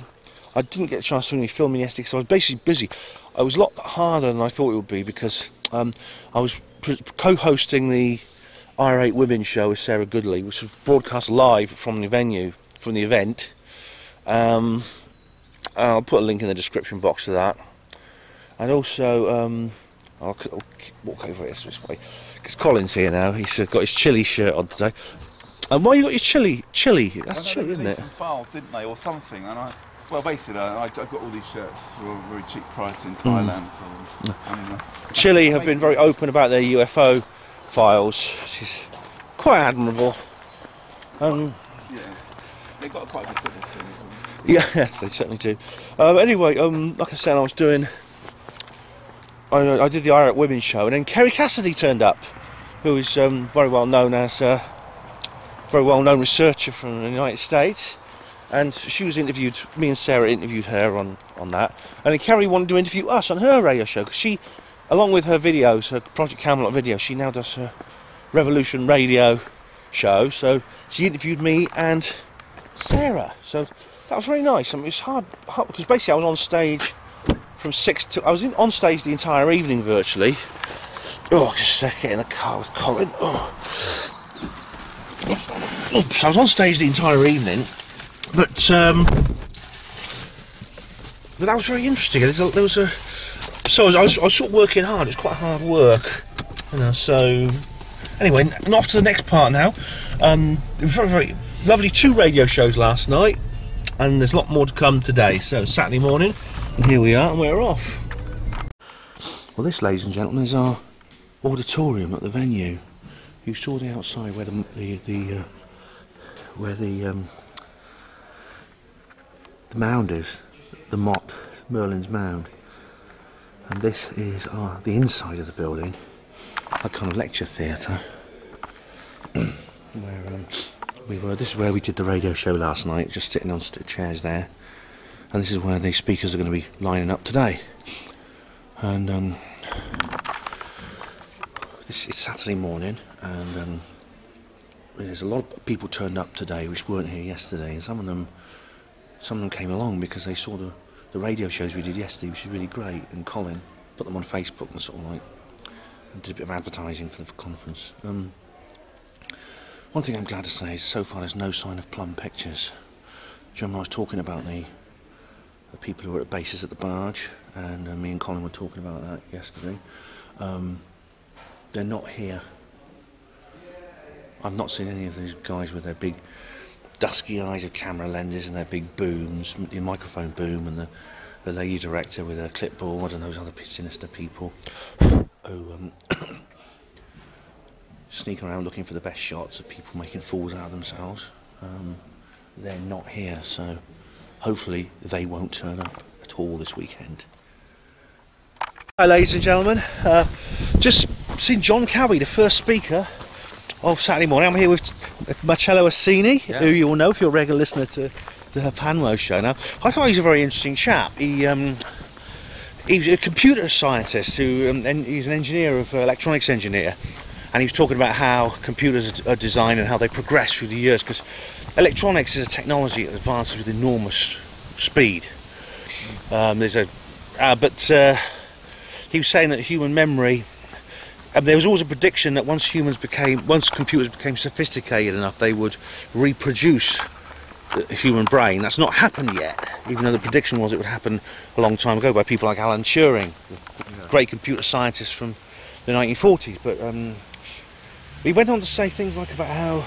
I didn't get a chance to really film yesterday because I was basically busy. It was a lot harder than I thought it would be because I was co-hosting the IR8 Women show with Sarah Goodley, which was broadcast live from the venue, from the event. I'll put a link in the description box to that. And also, I'll walk over this way, because Colin's here now. He's got his chili shirt on today. And why you got your chili? Chili? That's chili, isn't it? Some files, didn't they, or something? And well, basically, I got all these shirts for a very cheap price in Thailand. So, Chile have been very open about their UFO files, which is quite admirable. Yeah, they got quite a good fitness thing. Yes, they certainly do. Anyway, like I said, I did the IR8 Women show, and then Kerry Cassidy turned up, who is very well known as very well known researcher from the United States, and she was interviewed. Me and Sarah interviewed her on that, and then Kerry wanted to interview us on her radio show because she, along with her videos, her Project Camelot video, she now does her Revolution radio show. So she interviewed me and Sarah. So that was very nice. I mean, it was hard because basically I was on stage from 6 to... I was on stage the entire evening virtually. Oh, just a sec, get in the car with Colin. Oops, I was on stage the entire evening, but that was very interesting. So I was sort of working hard. It was quite hard work, you know. So anyway, and off to the next part now. It was very, very lovely. 2 radio shows last night, and there's a lot more to come today. So Saturday morning, and here we are, and we're off. Well, this, ladies and gentlemen, is our auditorium at the venue. You saw the outside where the mound is, the Mott, Merlin's Mound, and this is the inside of the building, a kind of lecture theatre. Where this is where we did the radio show last night, just sitting on chairs there, and this is where the speakers are going to be lining up today. And it's Saturday morning, and there's a lot of people turned up today which weren't here yesterday, and some of them came along because they saw the radio shows we did yesterday, which is really great, and Colin put them on Facebook and sort of like did a bit of advertising for the conference. One thing I'm glad to say is so far there's no sign of Plum Pictures. Do you remember I was talking about the people who were at bases at the Barge, and me and Colin were talking about that yesterday. They're not here. I've not seen any of these guys with their big dusky eyes of camera lenses and their big booms, the microphone boom, and the lady director with her clipboard, and those other sinister people who sneak around looking for the best shots of people making fools out of themselves. They're not here, so hopefully they won't turn up at all this weekend. Hi, ladies and gentlemen. Just seen John Cabby, the first speaker of Saturday morning. I'm here with Marcello Assini, who you will know if you're a regular listener to the Panwo show. Now, I thought he's a very interesting chap. He's a computer scientist and he's an engineer of electronics engineer, and he was talking about how computers are designed and how they progress through the years, because electronics is a technology that advances with enormous speed. He was saying that human memory, there was always a prediction that once computers became sophisticated enough, they would reproduce the human brain. That's not happened yet, even though the prediction was it would happen a long time ago by people like Alan Turing, great computer scientist from the 1940s. But he went on to say things like about how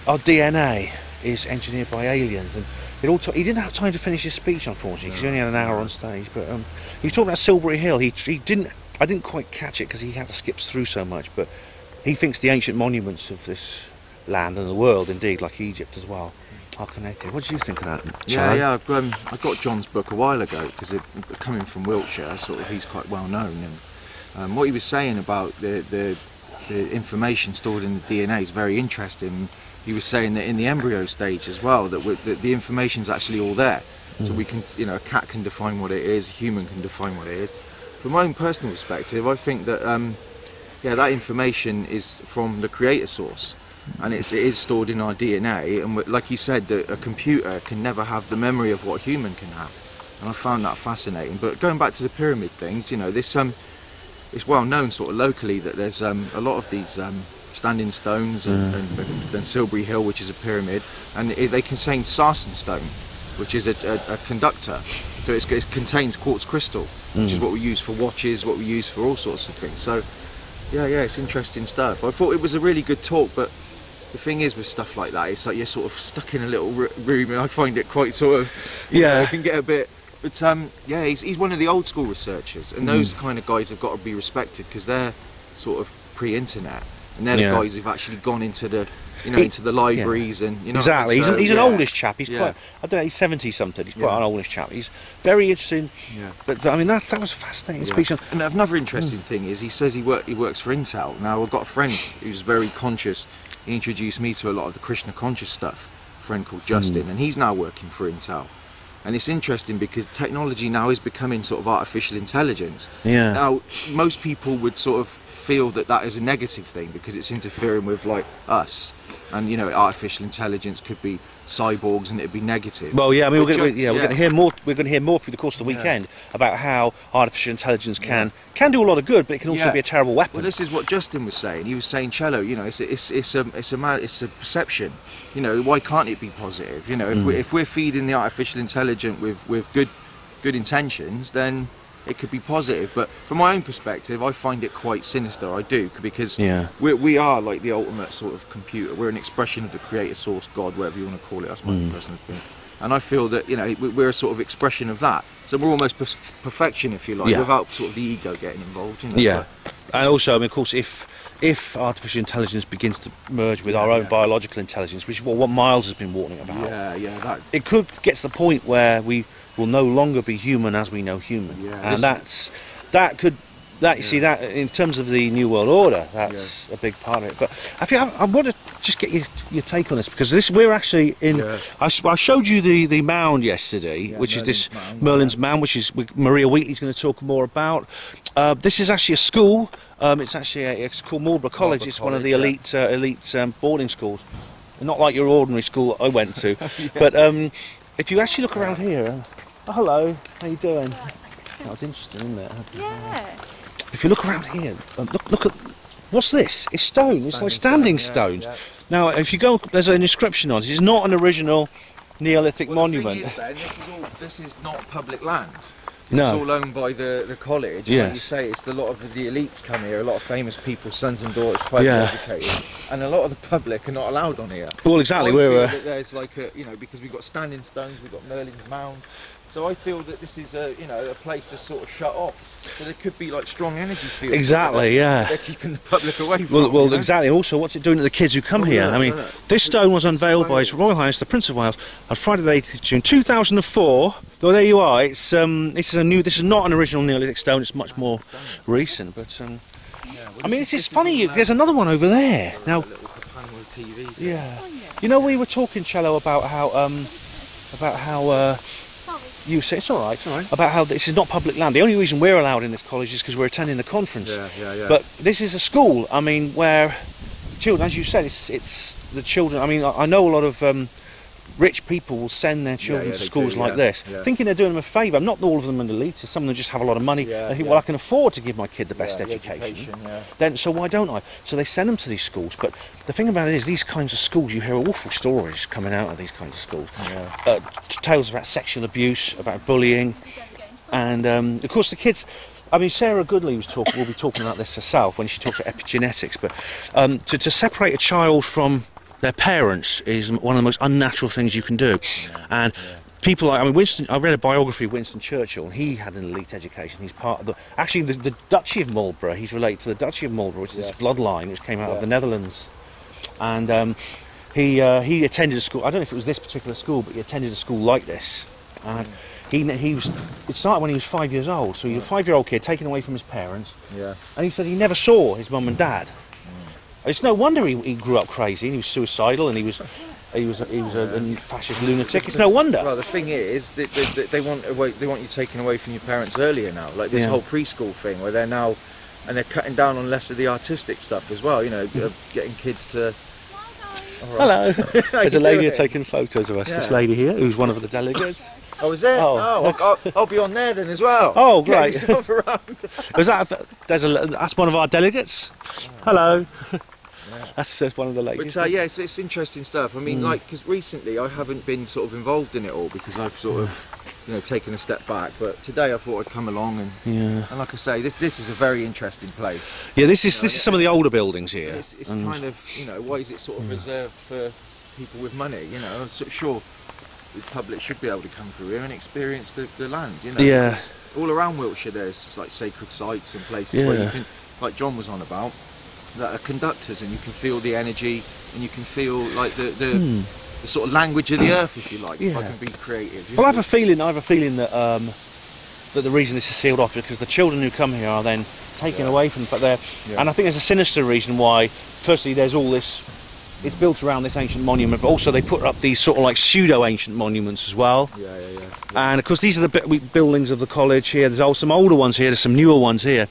our DNA is engineered by aliens, and he didn't have time to finish his speech, unfortunately, because he only had an hour on stage. But he was talking about Silbury Hill. I didn't quite catch it because he had to skip through so much, but he thinks the ancient monuments of this land and the world, indeed, like Egypt as well, are connected. What do you think of that, Chad? Yeah, I got John's book a while ago, because coming from Wiltshire, sort of, he's quite well known, and what he was saying about the information stored in the DNA is very interesting. He was saying that in the embryo stage as well, that the information's actually all there. So we can, a cat can define what it is, a human can define what it is. from my own personal perspective, I think that yeah, that information is from the creator source, and it is stored in our DNA. And like you said, that a computer can never have the memory of what a human can have, and I found that fascinating. But going back to the pyramid things, you know, this it's well known sort of locally that there's a lot of these standing stones and Silbury Hill, which is a pyramid, and they contain sarsenstone, which is a conductor. So it contains quartz crystal, which is what we use for watches, what we use for all sorts of things. So yeah, it's interesting stuff. I thought it was a really good talk, but the thing is with stuff like that, it's like you're sort of stuck in a little room, and I find it quite sort of, you know, it can get a bit. But yeah, he's one of the old school researchers, and those kind of guys have got to be respected because they're sort of pre-internet, and they're the guys who've actually gone into the, you know, into the libraries and, you know. Exactly. He's an oldish chap. He's quite, I don't know, he's 70 something. He's quite an oldish chap. He's very interesting. Yeah. But I mean, that was a fascinating speech. And another interesting thing is he says he works for Intel. Now I've got a friend who's very conscious. He introduced me to a lot of the Krishna conscious stuff. A friend called Justin, and he's now working for Intel. And it's interesting because technology now is becoming sort of artificial intelligence. Yeah. Now, most people would sort of feel that that is a negative thing because it's interfering with like us, and you know, artificial intelligence could be cyborgs and it'd be negative. Well, yeah, I mean, we're going to hear more. We're going to hear more through the course of the weekend about how artificial intelligence can do a lot of good, but it can also be a terrible weapon. Well, this is what Justin was saying. He was saying, Cello, you know, it's a perception. You know, why can't it be positive? You know, if we're feeding the artificial intelligence with good intentions, then it could be positive. But from my own perspective, I find it quite sinister. I do, because we are like the ultimate sort of computer. We're an expression of the creator source, God, whatever you want to call it. That's my personal opinion. And I feel that, you know, we're a sort of expression of that. So we're almost perfection, if you like, without sort of the ego getting involved. You know, yeah. And also, I mean, of course, if artificial intelligence begins to merge with our own biological intelligence, which is what Miles has been warning about, it could get to the point where we will no longer be human as we know human, and you see that in terms of the New World Order, that's a big part of it. But I want to just get your take on this, because we're actually in. I showed you the Mound yesterday, which is this Merlin's Mound, which is Maria Wheatley's going to talk more about. This is actually a school. It's called Marlborough College. It's one of the elite boarding schools, not like your ordinary school I went to. But if you actually look around here, hello, how you doing? That was interesting, isn't it? Yeah. If you look around here, look at what's this? It's stone. It's like standing stones. Now, if you go, there's an inscription on it. It's not an original Neolithic monument. The thing is, Ben, this is not public land. It's all owned by the college. And like you say, it's a lot of the elites come here. A lot of famous people, sons and daughters, privately educated, and a lot of the public are not allowed on here. Well, exactly. There's like because we've got standing stones, we've got Merlin's Mound. So I feel that this is a place to sort of shut off. So there could be like strong energy fields. Exactly, they're keeping the public away from. Well, exactly. Also, what's it doing to the kids who come here? I mean, this stone was unveiled by His Royal Highness the Prince of Wales on Friday the 8th of June 2004. Well, there you are. This is not an original Neolithic stone. It's much more recent. But I mean, it's funny. There's another one over there now. You know, we were talking, Cello, about how. You say it's all right. About how this is not public land. The only reason we're allowed in this college is because we're attending the conference. But this is a school. I mean, where children, as you said, it's the children. I mean, I know a lot of rich people will send their children to schools like this, thinking they're doing them a favour. Not all of them are elitist. Some of them just have a lot of money. They think, well, I can afford to give my kid the best education. Then, so why don't I? So they send them to these schools. But the thing about it is, these kinds of schools, you hear awful stories coming out of these kinds of schools. Tales about sexual abuse, about bullying, and of course the kids. I mean, Sarah Goodley will be talking about this herself when she talks about epigenetics. But to separate a child from their parents is one of the most unnatural things you can do. People like, I mean, Winston. I read a biography of Winston Churchill, and he had an elite education. He's part of the Duchy of Marlborough. He's related to the Duchy of Marlborough, which is this bloodline which came out of the Netherlands. And he attended a school. I don't know if it was this particular school, but he attended a school like this. And it started when he was 5 years old. So he was a 5-year-old kid taken away from his parents. And he said he never saw his mum and dad. It's no wonder he grew up crazy, and he was suicidal, and he was he was a fascist lunatic. It's no wonder. Well, the thing is, they want you taken away from your parents earlier now. Like this whole preschool thing, where they're now, and they're cutting down on less of the artistic stuff as well. You know, getting kids to. Hello. There's a lady here taking photos of us. This lady here, who's one of the delegates. Oh, is there? I'll be on there then as well. Oh, great. Was that's one of our delegates. Hello. That's one of the ladies. But it's interesting stuff. I mean, like, because recently I haven't been sort of involved in it all because I've sort of, taken a step back. But today I thought I'd come along and like I say, this is a very interesting place. Yeah, this is some of the older buildings here. It's kind of, why is it sort of reserved for people with money? I'm sure the public should be able to come through here and experience the land. Yeah. All around Wiltshire there's like sacred sites and places where you can, like John was on about, that are conductors, and you can feel the energy and you can feel like the sort of language of the earth, if you like. If I can be creative. Well, I have a feeling that that the reason this is sealed off is because the children who come here are then taken away from there, and I think there's a sinister reason why. Firstly, there's all this. It's built around this ancient monument, but also they put up these sort of like pseudo-ancient monuments as well. Yeah. And of course, these are the buildings of the college here. There's some older ones here. There's some newer ones here.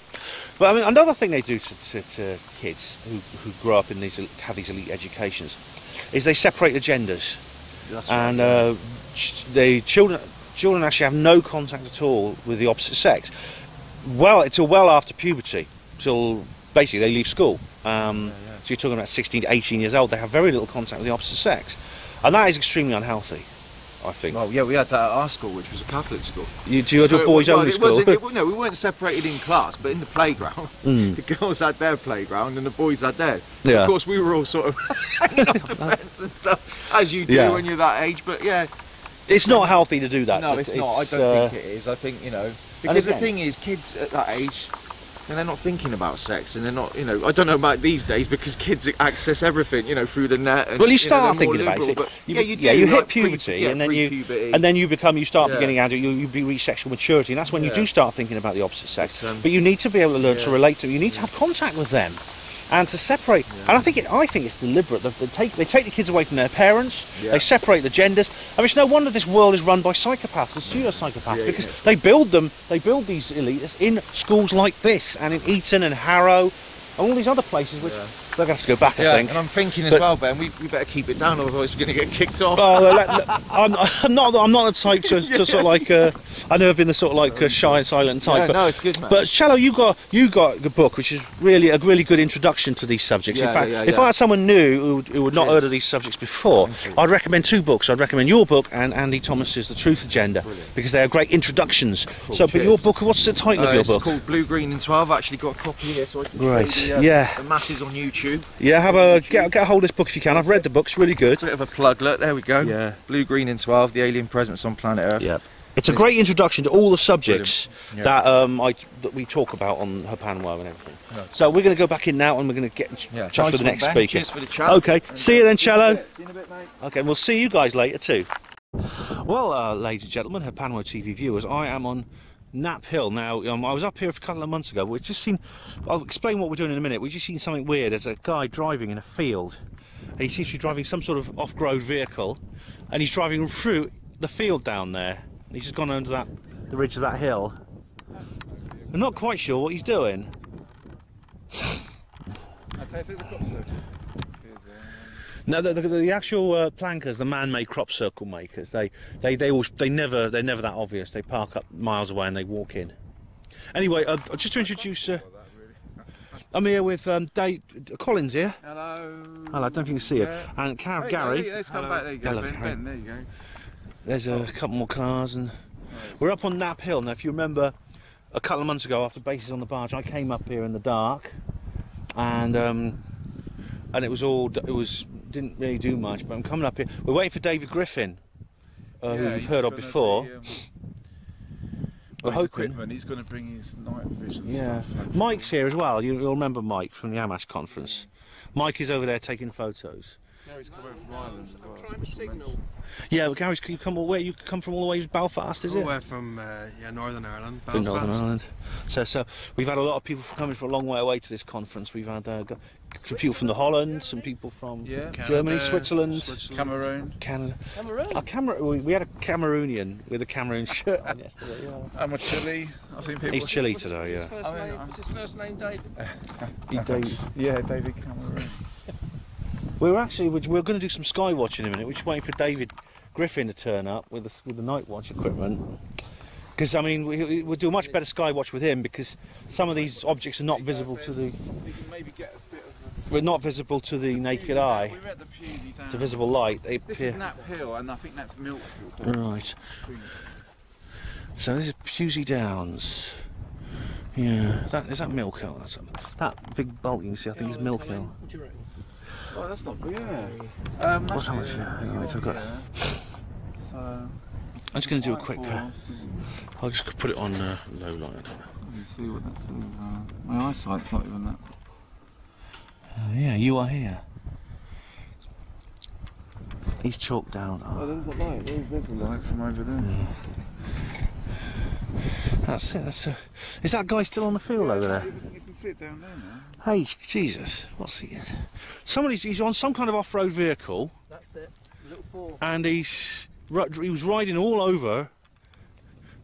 But I mean, another thing they do to kids who grow up in have these elite educations is they separate the genders. That's right. And the children actually have no contact at all with the opposite sex. Until well after puberty, till basically they leave school. So you're talking about 16 to 18 years old. They have very little contact with the opposite sex, and that is extremely unhealthy, I think. Well, yeah, we had that at our school, which was a Catholic school. Do you do a boys-only school? No, we weren't separated in class, but in the playground, the girls had their playground and the boys had theirs. Yeah. Of course, we were all sort of hanging off the fence and stuff, as you do when you're that age. But yeah, it's not healthy to do that. No, it's not. I don't think it is. I think because the thing is, kids at that age. And they're not thinking about sex, and they're not, I don't know about these days because kids access everything, through the net. And, well, you start thinking about it. You hit puberty, and then you start beginning adult. You reach sexual maturity, and that's when you do start thinking about the opposite sex. But you need to be able to learn to relate to. You need to have contact with them, and to separate. And I think it's deliberate. They take the kids away from their parents. They separate the genders. I mean, it's no wonder this world is run by psychopaths and pseudo-psychopaths because they build these elites in schools like this, and in Eton and Harrow, and all these other places which they're going to have to go back. I think. And I'm thinking as well, Ben, we better keep it down, otherwise we're going to get kicked off. I'm not the type to sort of like. I've never been the sort of like shy and silent type. No, it's good, man. But Shallow, you got a book which is really a really good introduction to these subjects. In fact, if I had someone new who had not heard of these subjects before, I'd recommend two books. I'd recommend your book and Andy Thomas's The Truth Agenda, because they are great introductions. Cool, but your book, what's the title of your book? It's called Blue, Green and 12. I've actually got a copy here, so I can the masses on YouTube. Yeah, get a hold of this book if you can. I've read the book; it's really good. Bit of a plug. Look, there we go. Yeah, Blue, Green and 12: The Alien Presence on Planet Earth. Yeah, it's a great introduction to all the subjects that we talk about on Hapanwa and everything. No. So we're going to go back in now, and we're going to get in touch with the next speaker. Cheers for the chat. Okay, see you then, Cello. See you in a bit, mate. Okay, and we'll see you guys later too. Well, ladies and gentlemen, Hapanwa TV viewers, I am on Knapp Hill. Now, I was up here a couple of months ago. We've just seen, I'll explain what we're doing in a minute. We've just seen something weird. There's a guy driving in a field. And he seems to be driving some sort of off-road vehicle, and he's driving through the field down there. He's just gone under the ridge of that hill. I'm not quite sure what he's doing. No, the actual plankers, the man-made crop circle makers, they're never that obvious. They park up miles away and they walk in. Anyway, just to introduce, I'm here with Dave Collins here. Hello. Hello, I don't think you can see her. And Gary. Let's come back. There you go. Ben, there you go. There's a couple more cars, and we're up on Knapp Hill. Now, if you remember, a couple of months ago, after Bases on the Barge, I came up here in the dark, and didn't really do much. But I'm coming up here. We're waiting for David Griffin, who you've heard of before. We're hoping he's going to bring his night vision stuff. Mike's here as well. You'll remember Mike from the Amash conference. Mike is over there taking photos. Gary's coming from Ireland as well. I'm trying to signal. Yeah, but Gary's, you come from all the way from Belfast, is it? All the way from Northern Ireland. From Northern Ireland. So we've had a lot of people coming from a long way away to this conference. We've had some people from the Holland, some people from Yeah, Germany, Canada, Switzerland, Cameroon. Canada. Cameroon? We had a Cameroonian with a Cameroon shirt on yesterday. Yeah. I'm a Chile. I've seen people. He's Chile today, yeah. What's his first name, David? Yeah, David Cameroon. We're going to do some Skywatch in a minute. We're just waiting for David Griffin to turn up with the night watch equipment. Because I mean, we'll do a much better Skywatch with him because some of these objects are not visible to the. You can maybe get a bit of We're not visible to the naked eye. We're at the Pusey Down. To visible light. They This appear. is Nap Hill, and I think that's Milk Hill. Right. So this is Pusey Downs. Yeah. Is that Milk Hill? That big bulk you can see. I think is Milk Hill. What do you reckon? Oh, that's not good. Yeah. What's how much? Hang on, I've got. So, I'm just going to do a quick. I'll just put it on low light. you see what that says. My eyesight's not even that. Yeah, you are here. He's chalked down. Oh, there's a light. There's a light from over there. That's it. Is that guy still on the field over there? You can see it down there now. Hey, Jesus, what's he? He's on some kind of off-road vehicle, That's it. Little four. and he was riding all over.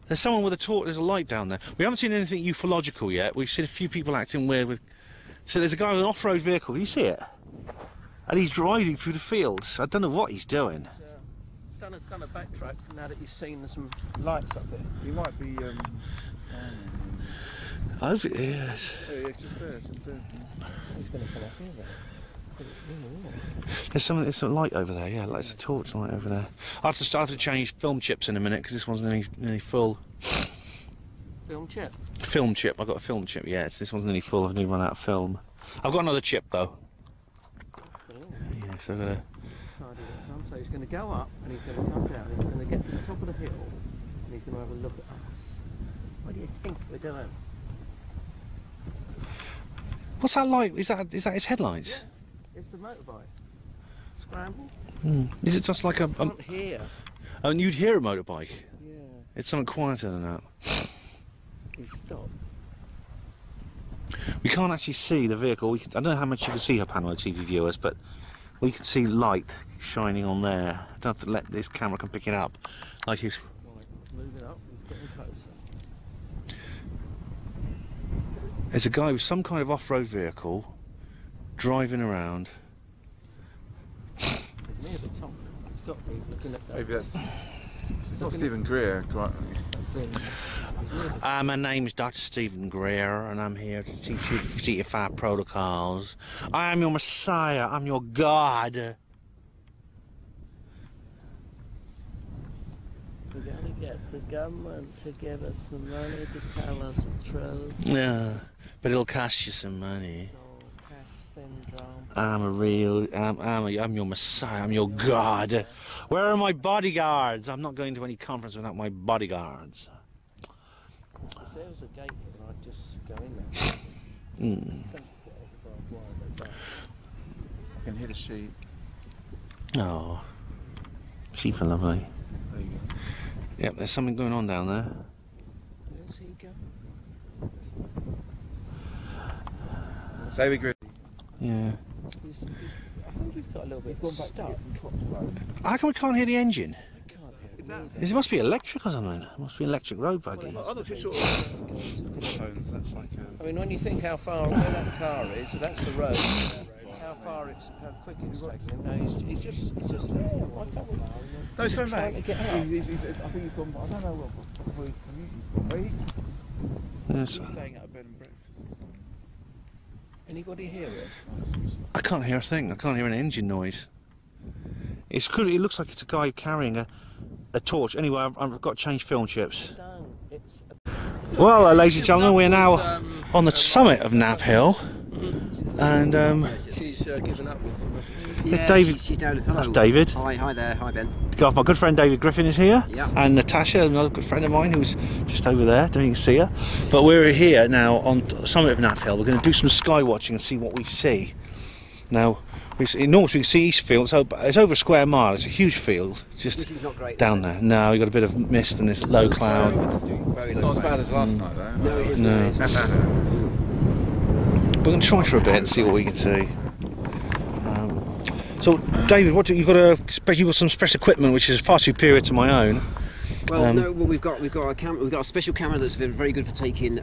There's someone with a torch. There's a light down there. We haven't seen anything ufological yet. We've seen a few people acting weird with. So there's a guy with an off-road vehicle. Can you see it? And he's driving through the fields. I don't know what he's doing. He's done a kind of backtrack now that he's seen some lights up there. He might be. I hope it is. Oh, yeah, it's just there. It's just there. He's going to come up here then. There's some light over there. Yeah, there's a torch light over there. I have to change film chips in a minute because this one's nearly full. Film chip. Film chip. I've got a film chip. Yeah, this one's nearly full. I've nearly run out of film. I've got another chip though. Yeah, so I've got to. So he's going to go up and he's going to come down and he's going to get to the top of the hill and he's going to have a look at us. What do you think we're doing? What's that light? Is that his headlights? Yeah, it's the motorbike. Scramble. Is it just like a? Can't hear. Oh, and you'd hear a motorbike. Yeah. It's something quieter than that. He stopped. We can't actually see the vehicle. I don't know how much you can see her panel, TV viewers, but we can see light shining on there. I don't have to let this camera can pick it up. Like he's. Right, move it up. He's getting closer. There's a guy with some kind of off-road vehicle driving around. He's near the top. He's got me looking at that. Maybe that's. It's not Stephen Greer. Quite. My name's Dr. Stephen Greer, and I'm here to teach you CT5 protocols. I am your Messiah. I'm your God. We're going to get the government to give us the money to tell us the truth. Yeah, but it'll cost you some money. So, cash syndrome. I'm your Messiah. I'm your God. Where are my bodyguards? I'm not going to any conference without my bodyguards. If there was a gate here, I'd just go in there. I can hear the sheep. Oh, sheep are lovely. There you go. Yep, there's something going on down there. Where's he going? David Greer. Yeah. I think he's got a little bit of stuff. How come we can't hear the engine? I can't hear it. It must be electric or something. It must be electric road buggy. I'm not too sure. Tones. That's like. I mean, when you think how far away that car is, so that's the road. How quick it's taking him. No, he's just there. Why can't we? No, he's coming back. Trying to get out. I think he's gone. I don't know where he's commuting from. Yes. He's staying at a bed and breakfast. Anybody hear it? I can't hear a thing. I can't hear an engine noise. It's good. It looks like it's a guy carrying a torch. Anyway, I've got to change film chips. It's Well, ladies and gentlemen, we're now on the summit of Nap Hill, and she's given up with him. Yeah, David. she's down. Hello. That's David. Hi there. Hi, Ben. My good friend David Griffin is here, Yeah. and Natasha, another good friend of mine, who's just over there. Don't even see her. But we're here now on the summit of Nap Hill. We're going to do some sky watching and see what we see. Now, normally we can see Eastfield. It's over a square mile. It's a huge field. It's just This is not great. down there. No, you've got a bit of mist and this low cloud. Very low. Not as bad as last night, though. No, it isn't. No. It isn't. we're going to try for a bit and see what we can see. So, David, you've got some special equipment which is far superior to my own. Well, no. Well, we've got a special camera that's very good for taking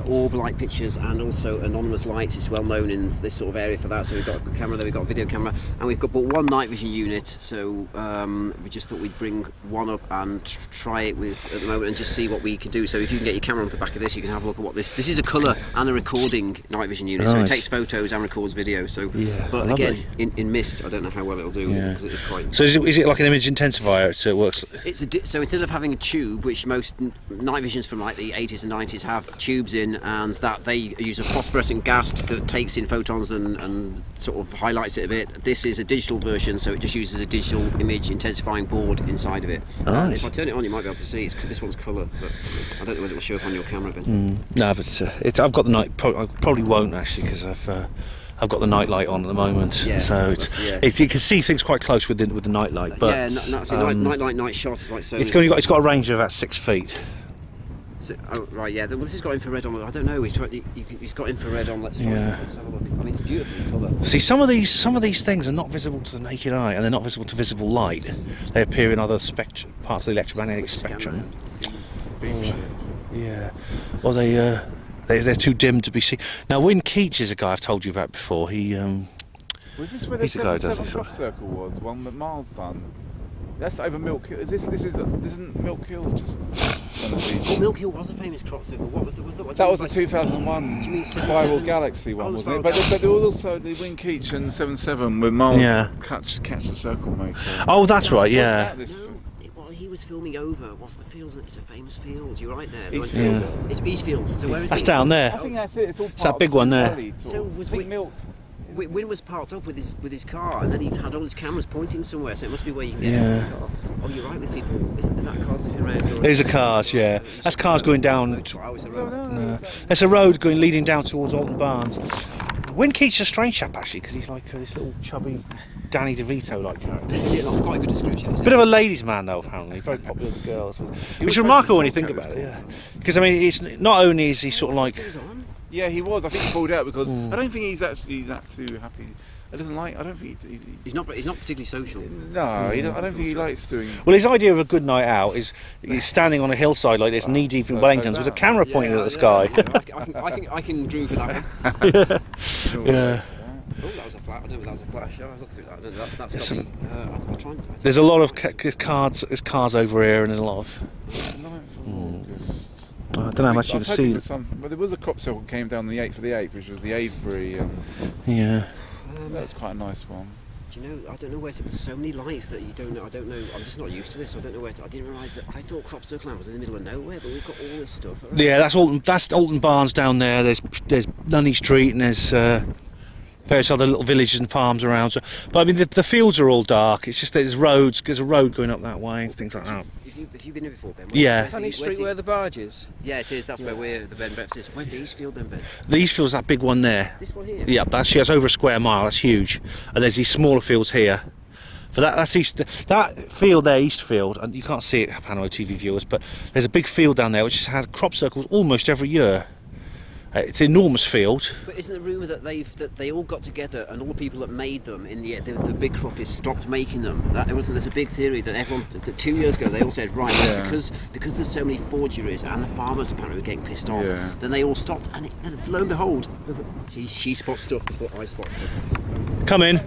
orb light pictures and also anonymous lights. It's well known in this sort of area for that. So we've got a camera there, we've got a video camera, and we've got but one night vision unit. So we just thought we'd bring one up and try it with at the moment and just see what we can do. So if you can get your camera on the back of this, you can have a look at what this is a colour and a recording night vision unit. Nice. So it takes photos and records video. So, yeah, but lovely. Again, in mist, I don't know how well it'll do because it is quite. So is it like an image intensifier? So it works. So instead of having a tube, which most night visions from like the 80s and 90s have tubes in, and that they use a phosphorescent gas that takes in photons and sort of highlights it a bit. This is a digital version, so it just uses a digital image intensifying board inside of it. Nice. If I turn it on, you might be able to see this one's colour, but I don't know whether it will show up on your camera. Ben. No, but I've got the night. I probably won't actually because I've got the night light on at the moment, yeah, so you can see things quite close with the night light. But night light, night shot is like so. It's got a range of about 6 feet. So, right, yeah. Well, this has got infrared on. I don't know. He's got infrared on. Let's have a look. I mean, it's beautiful colour. See, some of these things are not visible to the naked eye, and they're not visible to visible light. They appear in other parts of the electromagnetic spectrum. Yeah. Well, they're too dim to be seen. Now, Wynne Keach is a guy I've told you about before. He was this where the 7 crop circle was? One that Miles done. That's over Milk Hill. Isn't Milk Hill just one of these? Well, Milk Hill was a famous crop circle. What was that was the 2001 Spiral Galaxy one, wasn't it? But there was also the Wynne Keach and 7 with Miles catch the circle maker. Oh, that's right. Yeah. He was filming over. What's the field? It's a famous field. You're right there. It's Eastfield. So where is that's down there. I think that's it. It's all that big one there. So was Milk? Wynne was parked up with his car, and then he had all his cameras pointing somewhere. So it must be where you can get the car. Oh, you're right with people. Is that car sitting around? There's a cars, yeah. That's cars going down. There's a road leading down towards Alton Barnes. Wynne Keach's a strange chap actually, because he's like this little chubby Danny DeVito like character. Yeah, that's quite a good description. Bit of a ladies' man though, apparently. Very popular with the girls. Which is remarkable when you think about it. Yeah. Because I mean, it's not only is he sort of like. Yeah, he was. I think he pulled out because I don't think he's actually that too happy. I don't think he's not particularly social. No, I don't think he likes doing. Well, his idea of a good night out is he's standing on a hillside like this, knee deep in Wellingtons, with a camera pointing at the sky. I can agree with that one. Yeah. Oh, that was a flash. I don't know if that was a flash. I'll look through that. I don't know, that's got me. There's a lot of cars over here, and there's a lot of. 9th of August. I don't know how much you've seen. But there was a crop circle came down the 8th for the 8th, which was the Avebury. Yeah. That was quite a nice one. Do you know? I don't know where to. There's so many lights that you don't know. I don't know. I'm just not used to this. I don't know where to. I didn't realise that. I thought Crop Circle was in the middle of nowhere, but we've got all this stuff. Right? Yeah, that's Alton Barnes down there. There's Nunney Street and there's various other little villages and farms around. So, but I mean, the fields are all dark. It's just there's roads. There's a road going up that way and things like that. Have you been here before, Ben? Yeah. Nunney Street where the Barge is? Yeah, it is. That's where the bed and breakfast is. Where's the Eastfield then, Ben? The Eastfield's that big one there. This one here? Yeah, that's over a square mile. That's huge. And there's these smaller fields here. For that's that field there, Eastfield, and you can't see it, Pano TV viewers, but there's a big field down there which has crop circles almost every year. It's an enormous field. But isn't the rumour that they all got together and all the people that made them in the big crop is stopped making them? There's a big theory that everyone that 2 years ago they all said because there's so many forgeries and the farmers apparently were getting pissed off. Yeah. Then they all stopped and lo and behold, she spots stuff before I spot stuff. Come in.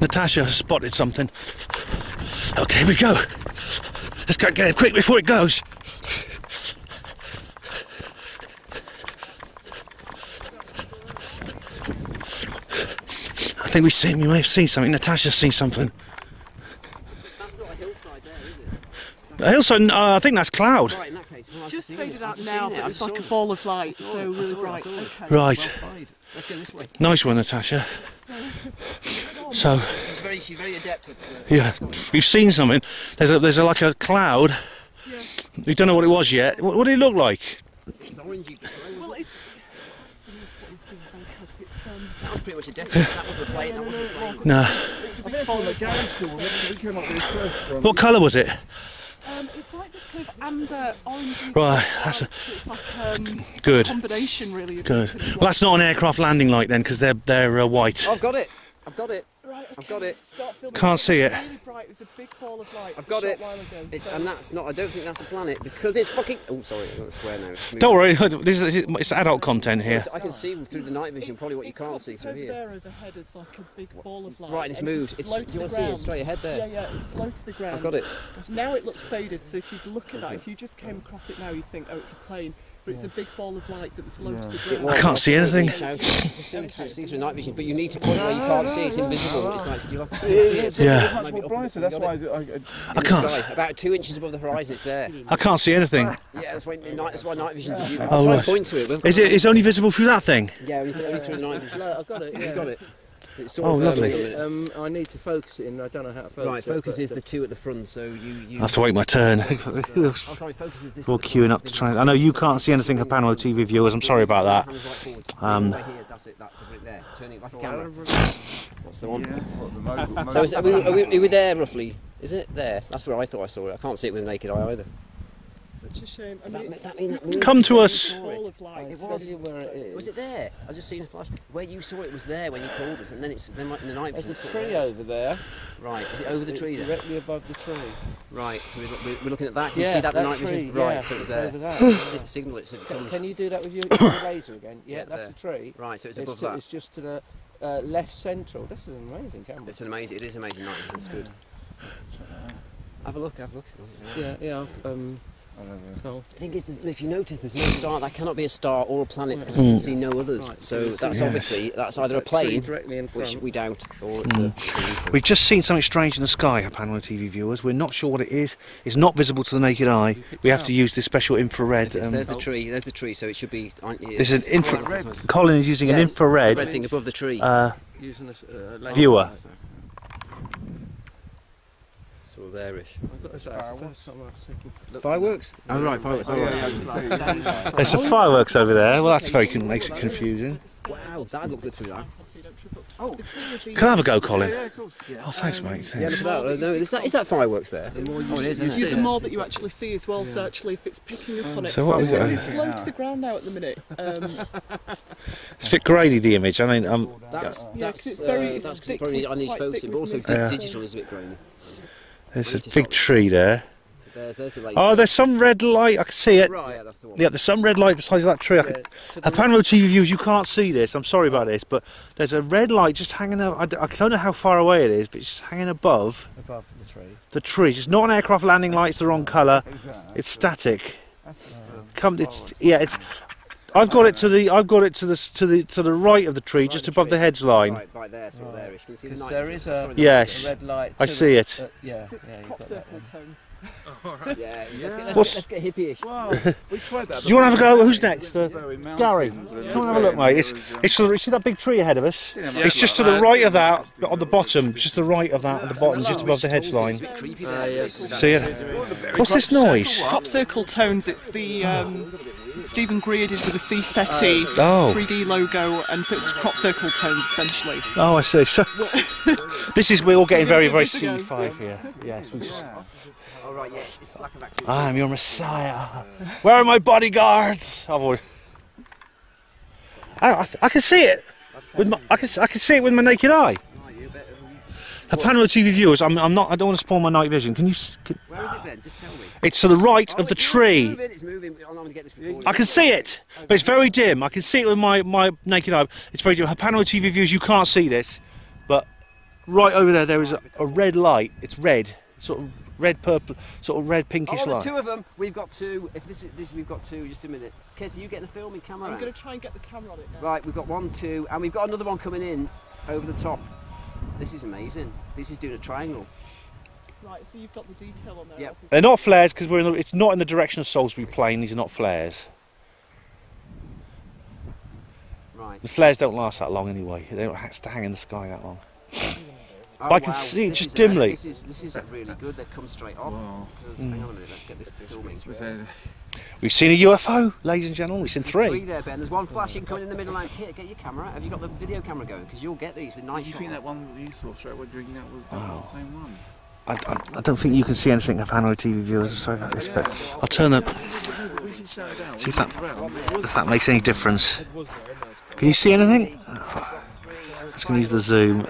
Natasha has spotted something. Okay, here we go. Let's go get it quick before it goes. I think we may have seen something. Natasha's seen something. That's not a hillside there, is it? A hillside? I think that's cloud. Right, in that case. Well, just faded out now, but it's like a ball of light, so really bright. Okay. Right. Let's go this way. Nice one, Natasha. So. She's very adept at. Yeah, you've seen something. There's like a cloud. Yeah. We don't know what it was yet. What did it look like? It's orangey. Well, it's. That was pretty much a definite. That wasn't the plane. That wasn't the plane. No. It's a big ball of gas. What colour was it? It's like this kind of amber, orange. Right, that's It's like good. combination, really. Good. Well, that's not an aircraft landing light then, because they're white. I've got it. I've got it. Right, okay. I've got it. Start filming. Can't see it. It's really bright. It was a big ball of light. I've got a it. short while ago, It's, so- and that's not. I don't think that's a planet because it's fucking. Oh, sorry. I'm going to swear now. Don't worry, it's adult content here. I can see through the night vision probably what you can't see through Over here. there overhead is like a big ball of light. Right, and it's and moved. It's, low do to you the want to see it ground. straight ahead there? Yeah, it's low to the ground. I've got it. Now it looks faded, so if you look at that, if you just came across it now, you'd think, oh, it's a plane. But it's a big ball of light that was low to the ground. I can't see anything. See through night vision, but you need to point where you can't see. It's invisible. It's like you'll have to see it. Yeah. Maybe up- brighter, that's why I can't. sky, about 2 inches above the horizon. It's there. I can't see anything. Yeah, that's why night vision. You Oh, try and right. point to it. Is it? It's only visible through that thing. Yeah, only through the night vision. Look, I've got it. You've got it. It's sort Oh, of, lovely. I need to focus it in. I don't know how to focus Right, it. focus but is the two at the front, so you. I have to wait my turn. Oh, sorry, focus is this. We're all queuing up to try. I know you can't see anything, Panama TV viewers. I'm sorry about that. Hands right forward. Um, Right here, that's it. That's it there. Turning it like a camera. That's the one. Yeah. So are we there roughly? Is it there? That's where I thought I saw it. I can't see it with the naked eye either. Such a shame. I mean, Does it's that mean that moved? Come to us. a ball of light. It was. where it is. Was it there? I just seen a flash. Where you saw it was there when you called us, and then it's then in the night. There's a vision, tree over there. Right. Is it over the It's tree there? directly above the tree. Right. So we're looking at that. Can you Yeah, see that in the that night vision? tree, Right. yeah, So it's it's there. over there. Signal it so it comes. Can you do that with your laser again? Yeah, Yeah, that's there. a tree. Right. So it's above to- that. It's just to the left central. This is an amazing camera. It's an amazing. It is amazing night vision. It's good. Have a look. Have a look. Yeah. So The thing is, if you notice, there's no star. That cannot be a star or a planet because we can see no others. So that's obviously that's either a tree plane, directly in front. which we doubt, or it's a. We've just seen something strange in the sky, Panama TV viewers. We're not sure what it is. It's not visible to the naked eye. We have to use this special infrared. There's the tree. There's the tree. So it should be. This is an infrared. Colin is using an infrared red thing above the tree. using a laser. viewer. Sort of there-ish. That's the first time I've seen. Fireworks? Oh right, fireworks. Oh, right. There's some fireworks over there. Well, that's makes it confusing. Wow, that'd look good through that. Can I have a go, Colin? Oh, thanks, mate. Yeah, Thanks. look at that. No, is that fireworks there? Oh, it is, isn't it? The more that you actually see as well, so actually if it's picking up on it. So what have we got? It's low to the ground now at the minute. It's a bit grainy, the image. I mean, That's Yeah, 'cause it's very- it's that's thick probably with- on these quite photos, thick but with also mixed- digital is a bit grainy. there's a big tree there. So there's the light. Oh, there's some red light. I can see it. Right, yeah, that's the one. Yeah, there's some red light beside that tree. Panama TV viewers, you can't see this. I'm sorry about this, but there's a red light just hanging up. I don't know how far away it is, but it's just hanging above Above the tree. the trees. It's not an aircraft landing light. It's the wrong colour. It's static. It's. I've got it to the right of the tree, just above the hedge line. Right there, sort of there-ish. Can you see the Because night there vision? is a Sorry, the Yes. red light. I to see the- it. Yeah, Crop you got that. circle tones. Yeah, What's- let's get hippie-ish. Well, we tried that. Do you want to have a go? Who's next? Very mountains Gary, and come and have a look, mate. It's see that big tree ahead of us. Yeah, It's just to the right of that, on the bottom, just to the right of that, at the bottom, just above the hedge line. It's a bit creepy there. See it? What's this noise? Crop circle tones, it's the Stephen Greer did with the C-SETI Oh. 3D logo, and so it's crop circle tones essentially. Oh, I see. So we're all getting very, very Video. C5 here. Yes. Oh, right, yeah, it's black and back to I'm your messiah. Where are my bodyguards? I can see it. I can see it with my naked eye. Panama TV viewers, I don't want to spoil my night vision. Can you? Where is it then? Just tell me. It's to the right of the tree. It's moving. I'm going to get this recorded. I can see it, but it's very dim. I can see it with my naked eye. It's very dim. Panama TV viewers, you can't see this, but right over there is a red light. It's red, sort of red purple, sort of red pinkish Oh, there's light. two of them. We've got two. If this is we've got two. Just a minute. Katie, you getting a filming camera? I'm going to try and get the camera on it now. Right, we've got 1, 2, and we've got another one coming in over the top. This is amazing. This is doing a triangle. Right, so you've got the detail on there. Yep. obviously. They're not flares because it's not in the direction of Salisbury Plain. These are not flares. Right. The flares don't last that long anyway. They don't have to hang in the sky that long. Oh, I can see it This just is amazing. dimly. This is really good. They've come straight off. Wow. Because, hang on a minute. Let's get this filming. We've seen a UFO, ladies and gentlemen. We've seen Three three. there, Ben. There's one flashing coming in the middle. And Kit, get your camera. Have you got the video camera going? Because you'll get these with night You shot. think that one you saw straight away doing that was the same one? I don't think you can see anything of Hanoi TV viewers. I'm sorry about this, but I'll turn the. See if that makes any difference. Can you see anything? I'm just going to use the zoom.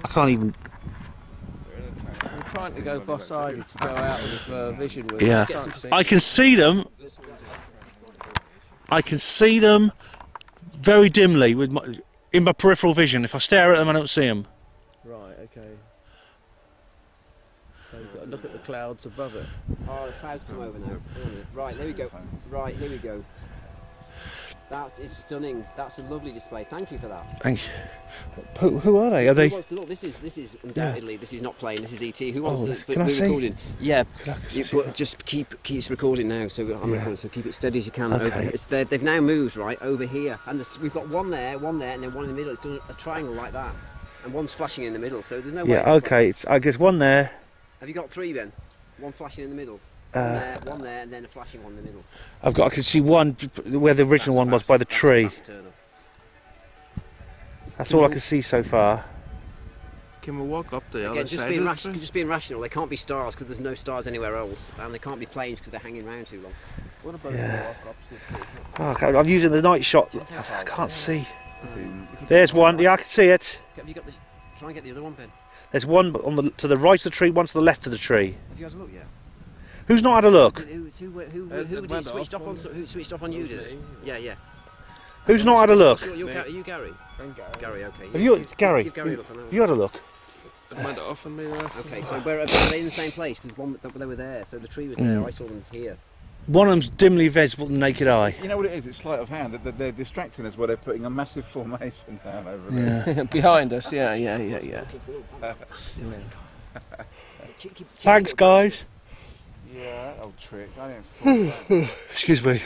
I can't even. I'm trying to go boss-sided to go out of vision with. Yeah, I can see them. I can see them very dimly with in my peripheral vision. If I stare at them, I don't see them. Right. Okay. So you've got to look at the clouds above it. Oh, the clouds come over now. Right, there we go. Right, here we go. That is stunning. That's a lovely display. Thank you for that. Thank you. Who are they? Are they? Who wants to look? This is undoubtedly this is not plain. This is ET. Who wants to? Can I see? Recording? Yeah. See But just keeps recording now. So I'm recording. So keep it steady as you can. Okay. They've now moved right over here, and we've got one there, and then one in the middle. It's done a triangle like that, and one's flashing in the middle. So there's no way. Yeah. Okay. I guess one there. Have you got three then? One flashing in the middle. One there, and then a flashing one in the middle. I can see one where the original one was by the tree. That's all I can see so far. Can we walk up the Again, other side? just being rational. They can't be stars because there's no stars anywhere else, and they can't be planes because they're hanging around too long. What about Oh, okay, I'm using the night shot. I can't see. There's one. Yeah, I can see it. Have you got this? Try and get the other one, Ben. There's one to the right of the tree, one to the left of the tree. Have you had a look yet? Who's not had a look? Who did it switched off on? Who switched off on you? Did it? Yeah. Who's not had a look? Are you Gary? I'm Gary. Gary, okay. Have you, Gary? Give Gary a look on that Have one. you had a look? Went off on me there. Okay, so are they in the same place? Because they were there, so the tree was there. I saw them here. One of them's dimly visible to the naked eye. You know what it is? It's sleight of hand. They're distracting us while they're putting a massive formation down over there. Yeah. Behind us. Yeah. Thanks, guys. Yeah, that old trick. I didn't fall. Excuse me.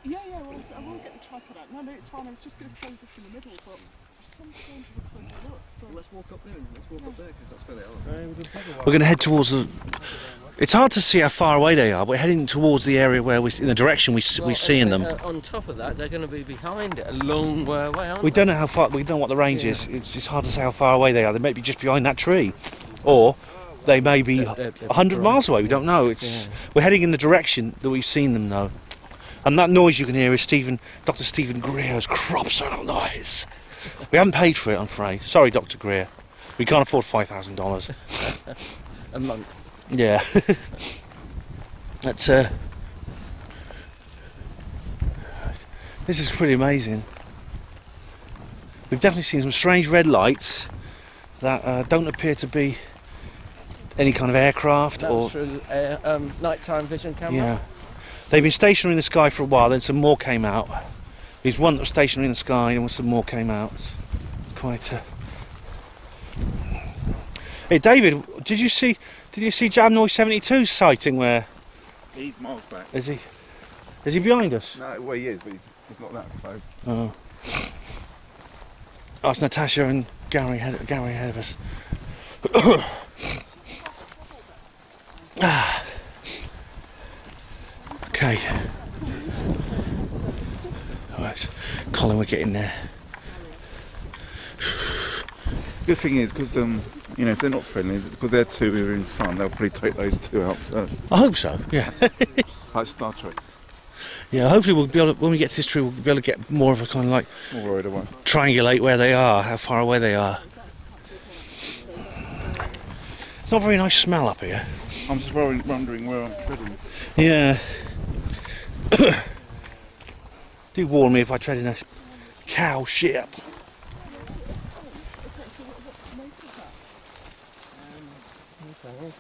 Yeah, well, I will get the tripod out. No, it's fine. I was just going to close this in the middle, but I just want to go into a closer look. So Let's walk up there because that's where they are. We're going to head towards the. It's hard to see how far away they are. We're heading towards the area where in the direction we see in them. On top of that, they're going to be behind it a long way away, aren't We don't know how far. We don't know what the range is. It's hard to say how far away they are. They may be just behind that tree, or they may be 100 miles away. We don't know. We're heading in the direction that we've seen them, though. And that noise you can hear is Dr. Stephen Greer's crop circle noise. We haven't paid for it, I'm afraid. Sorry, Dr. Greer. We can't afford $5,000 a month. Yeah. That's this is pretty amazing. We've definitely seen some strange red lights that don't appear to be any kind of aircraft or through nighttime vision camera. Yeah. They've been stationary in the sky for a while, then some more came out. There's one that was stationary in the sky, and some more came out. It's quite. Hey, David, did you see Jam Noise 72's sighting where? He's miles back. Is he? Is he behind us? No, well he is, but he's not that close. Oh. Oh, it's Natasha and Gary ahead of us. Okay. Alright, Colin, we're getting there. Good thing is, because if they're not friendly, because they're two who are in front, they'll probably take those two out first. I hope so. Yeah. Like Star Trek. Yeah. Hopefully, we'll be able to, when we get to this tree, we'll be able to get more of a kind of like More worried away. triangulate where they are, how far away they are. It's not a very nice smell up here. I'm just wondering where I'm treading. Yeah. Do warn me if I tread in a cow shit.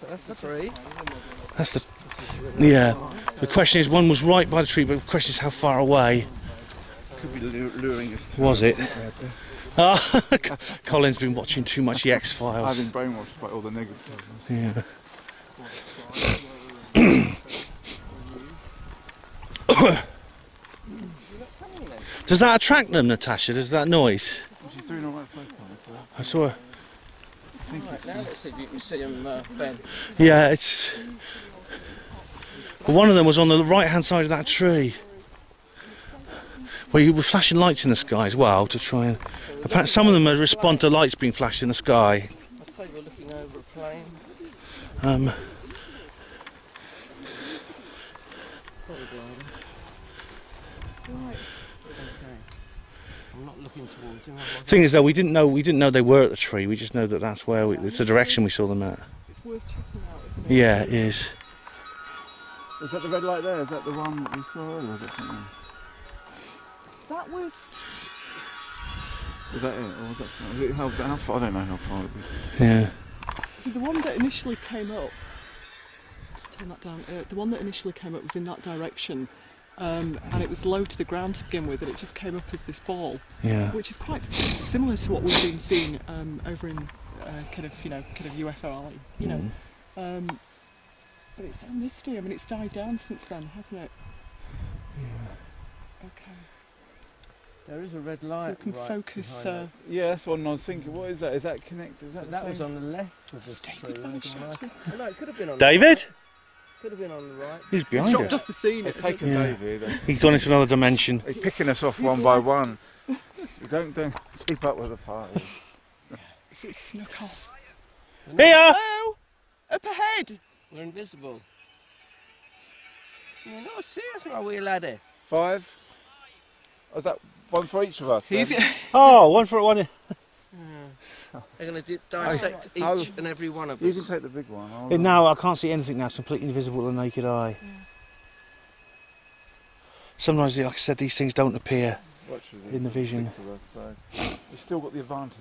That's the tree. That's the. Yeah. The question is, one was right by the tree, but the question is how far away. Could be luring us to. Was it? Colin's been watching too much The X-Files. I've been brainwashed by all the negatives. Yeah. Does that attract them, Natasha? Does that noise? She's doing all that so far. I saw her. Right, now let's see if you can see them, Ben. Yeah, it's. Well, one of them was on the right-hand side of that tree. Well, you were flashing lights in the sky as well to try and. Apparently, some of them respond to lights being flashed in the sky. I'd say we're looking over a plane. Right. Okay. I'm not looking towards him. Thing is, though, we didn't know they were at the tree. We just know that that's where it's the direction we saw them at. It's worth checking out, isn't it? Yeah, it is. Is that the red light there? Is that the one that we saw earlier? Is that something? That was... Is that it? Or was that something? How far? I don't know how far it was. Yeah. So the one that initially came up... Just turn that down. The one that initially came up was in that direction. And it was low to the ground to begin with, and it just came up as this ball, Yeah. which is quite similar to what we've been seeing over in kind of UFO Alley, you know. But it's so misty. I mean, it's died down since then, hasn't it? Yeah. Okay. There is a red light. So we can right focus. behind Yeah, that's what I was thinking. What is that? Is that connected? Is that it. the That same? was on the left of the It's David tree. very looking like- shouty. Oh, no, it could have been on. David? Could have been on the right. He's He's behind dropped us. off the scene. They've taken Yeah. David. He's gone into another dimension. They're picking us off one by one. Don't keep up with the party. So it snuck off. Here! Oh! Up ahead! We're invisible. You're not serious, are we, laddie? 5? Was that one for each of us? He's, then? Oh, one for one. They're going to dissect each Oh. and every one of You us. can take the big one. Now I can't see anything now. It's completely invisible to the naked eye. Sometimes, like I said, these things don't appear Watch with in the these vision. 6 of us, so we've still got the advantage.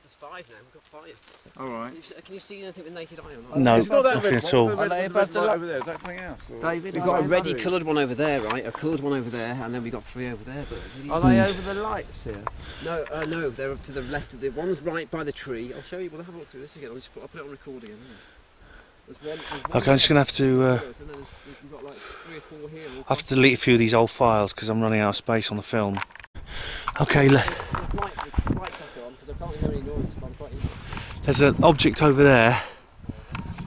There's 5 now, we've got 5. Alright. Can you see anything with naked eye or not? No, It's not that nothing red at one. all. The red, Are they the above red the light li- over there. Is that something else? Or? David, We've are got a they- ready coloured one over there, right? A coloured one over there, and then we've got 3 over there. But Are they over the lights here? no, they're up to the left of the one's right by the tree. I'll show you. We'll have a look through this again. I'll put it on record again. There's one Okay, I'm just going to have to and then we've got like 3 or 4 here. and we'll have to delete a few of these old files because I'm running out of space on the film. Okay, There's light tracker on because I can't hear any noise, but I'm quite interested. there's an object over there.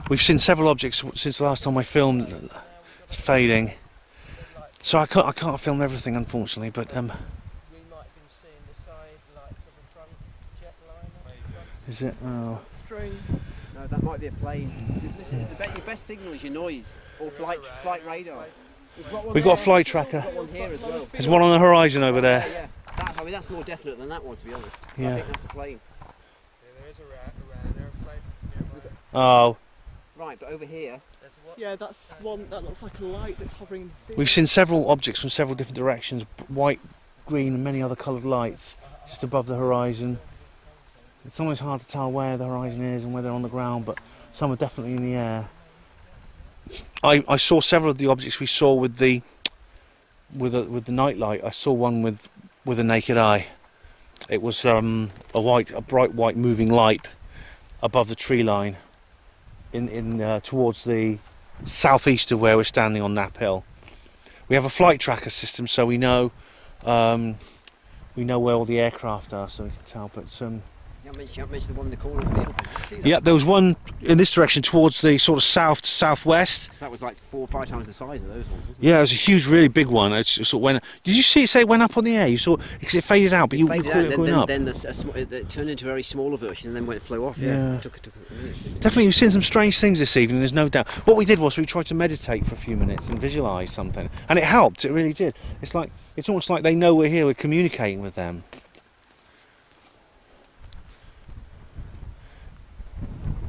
We've seen several objects since the last time I filmed. It's fading, so I can't film everything, unfortunately. But We might have been seeing the side lights of the front jet liner. is it? Oh, String. No, that might be a plane. Listen, your best signal is your noise or flight radar. we've got a flight tracker. We've got one here as well. There's one on the horizon over there. Yeah. That's more definite than that one, to be honest. Yeah. I think that's a plane. There is a airplane nearby. Oh, Right, but over here, There's what? Yeah, that's one that looks like a light that's hovering in the field. we've seen several objects from several different directions: white, green, and many other coloured lights just above the horizon. It's almost hard to tell where the horizon is and where they're on the ground, but some are definitely in the air. I saw several of the objects we saw with the night light. I saw one with a naked eye. It was a bright white moving light above the tree line, in towards the southeast of where we're standing on Knapp Hill. We have a flight tracker system, so we know where all the aircraft are, so we can tell. But you haven't mentioned the one in the corner of the field. Did you see that? yeah, there was one in this direction towards the sort of south to southwest. So that was like 4 or 5 times the size of those ones, wasn't it? Yeah, it was a huge, really big one. It sort of went. Did you see it say it went up on the air? You saw because it faded out, but you Faded recorded out, it going up. then it turned into a very smaller version and then flew off. Yeah, Yeah. It took a minute. Definitely, we've seen some strange things this evening. There's no doubt. What we did was we tried to meditate for a few minutes and visualise something, and it helped. It really did. It's almost like they know we're here. We're communicating with them.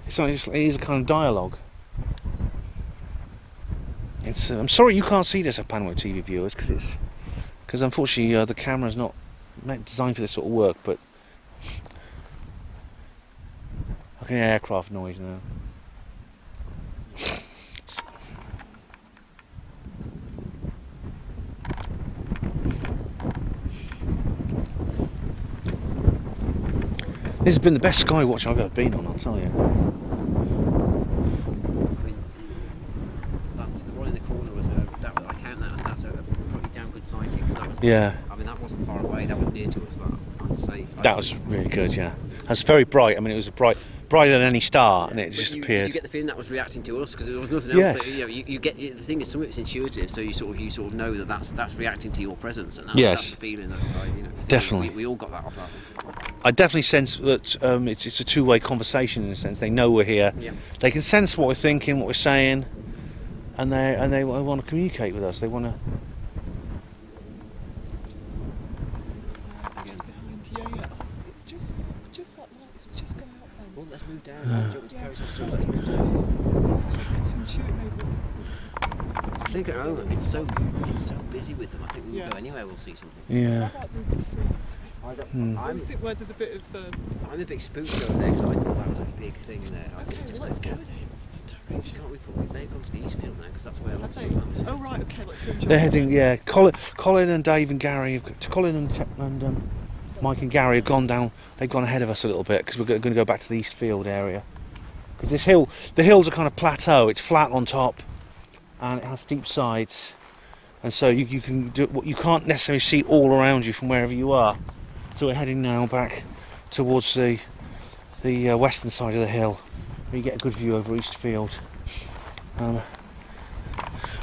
It is a kind of dialogue. I'm sorry you can't see this, Panoramic TV viewers, because unfortunately the camera's not designed for this sort of work. But I can hear aircraft noise now. This has been the best Skywatch I've ever been on, I'll tell you. I mean, that's the one in the corner was I count that's a pretty damn good sighting. 'Cause that was, Yeah. I mean, that wasn't far away. That was near to us. I'd say. That was really good, yeah. It's very bright. I mean, it was brighter than any star, and it just Did appeared. you get the feeling that was reacting to us? Because there was nothing else. Yes. That, you get the thing is, some of it's intuitive, so you sort of know that that's reacting to your presence, and that's the feeling that Definitely. we all got that off that. I definitely sense that it's a two-way conversation in a sense. They know we're here. Yeah. They can sense what we're thinking, what we're saying, and they want to communicate with us. They want to. Just behind, yeah. It's just like that. It's just gone out then. Well, let's move down. Do you want me to carry some stuff? Let's move down. It's to intuit maybe. I think at the moment it's so busy with them. I think we'll go anywhere. We'll see something. Yeah. How about these trees? I'm Where there's a bit of. I'm a bit spooked going there because I thought that was a big thing there. I think Okay, just well, let's go go. there. Can't we? They've gone to the Eastfield now because that's where a lot of stuff happens. Oh right, okay, let's go. Enjoy They're heading. Yeah. Colin and Dave and Gary. Colin and Mike and Gary have gone down. They've gone ahead of us a little bit because we're going to go back to the Eastfield area. Because this hill, the hills are kind of plateau. It's flat on top, and it has steep sides, and so you can do what you can't necessarily see all around you from wherever you are. So we're heading now back towards the western side of the hill, where you get a good view over Eastfield. What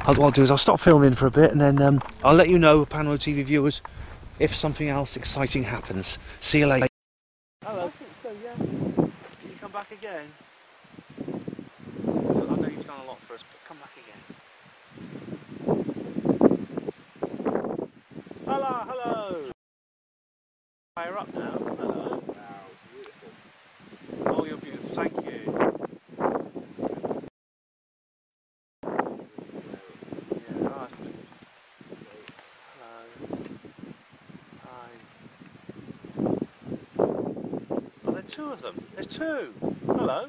I'll do is I'll stop filming for a bit, and then I'll let you know, Panorama TV viewers, if something else exciting happens. See you later. Hello. I think so, yeah. Can you come back again? So I know you've done a lot for us, but come back again. Hello. Higher up now. Hello. Wow, beautiful. Oh, you're beautiful. Thank you. Yeah. Hi. Hello. Hi. Oh, there are two of them. There's two. Hello.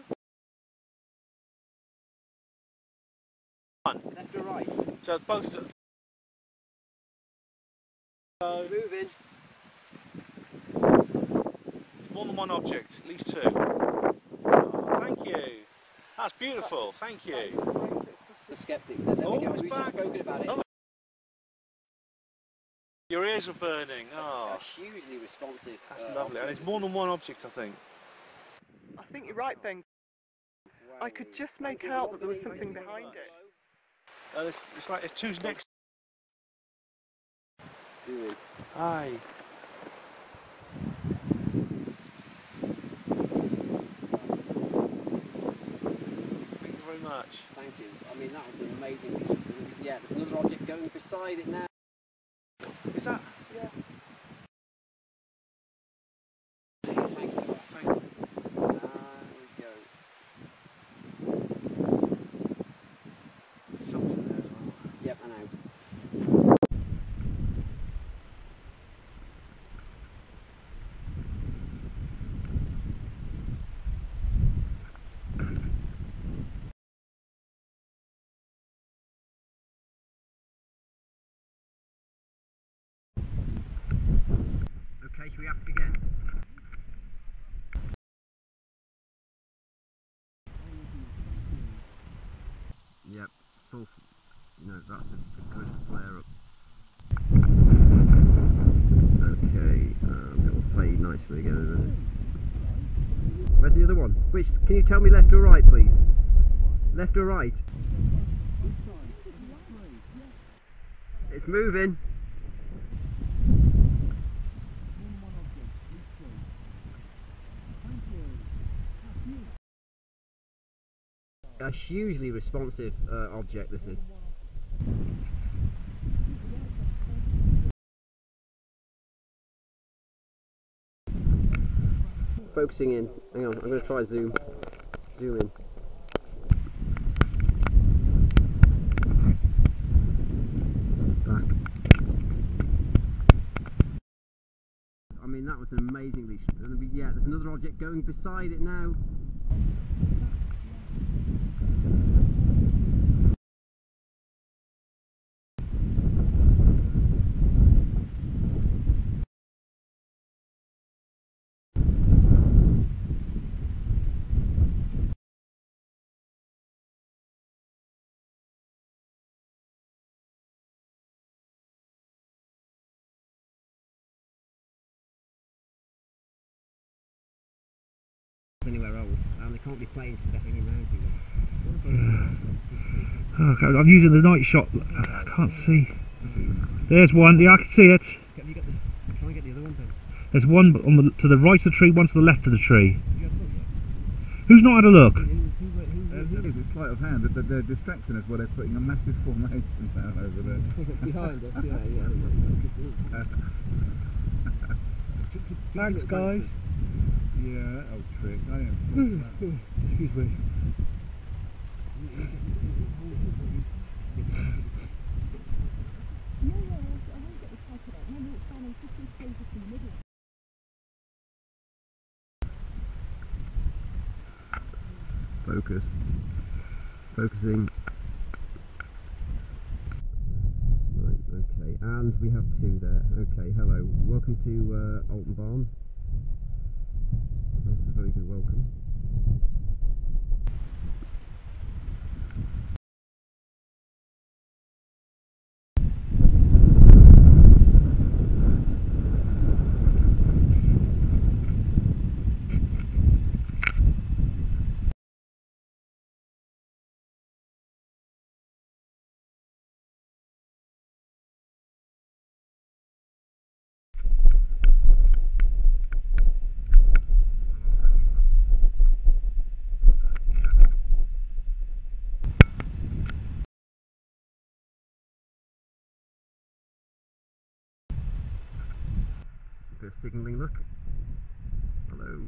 One. Left or right? So both. Hello. Moving. More than one object, at least two. Oh, thank you. That's beautiful. Thank you. The skeptics. There we go. it's We've back. just spoken about it. Oh. Your ears were burning. Oh, Hugely responsive. that's lovely. And it's more than one object, I think. I think you're right, Ben. I could just make out that there was something behind it. It's like it's two next. Doing. Hi. Thank you very much. Thank you. I mean, that was an amazing. Yeah, there's another object going beside it now. Is that? Yeah. Thank you. Thank you. We go. There's something there as well. Yep, and out. Okay, should we ask again? Yep, full. No, that's a good flare up. Okay, it'll fade nicely again, isn't it? Where's the other one? Which? Can you tell me left or right, please? Left or right? It's moving. A hugely responsive object, this is. Focusing in. Hang on, I'm going to try zoom in. Back. I mean, that was an amazingly. Yeah, there's another object going beside it now. can't be playing stuff hanging around too much. Oh, I'm using the night shot. I can't see. There's one. Yeah, I can see it. Have you got the, try and get the other one then. There's one on the, to the right of the tree, one to the left of the tree. Who's not had a look? It's sleight of hand. They're distracting us while they're putting a massive formation down over there. Behind us, yeah. Thanks, guys. Yeah, that old trick. I am. Excuse me. Focus. Focusing. Right, okay, and we have two there. Okay, hello. Welcome to Alton Barn. That's a very good welcome. Bit of signalling, look. Hello.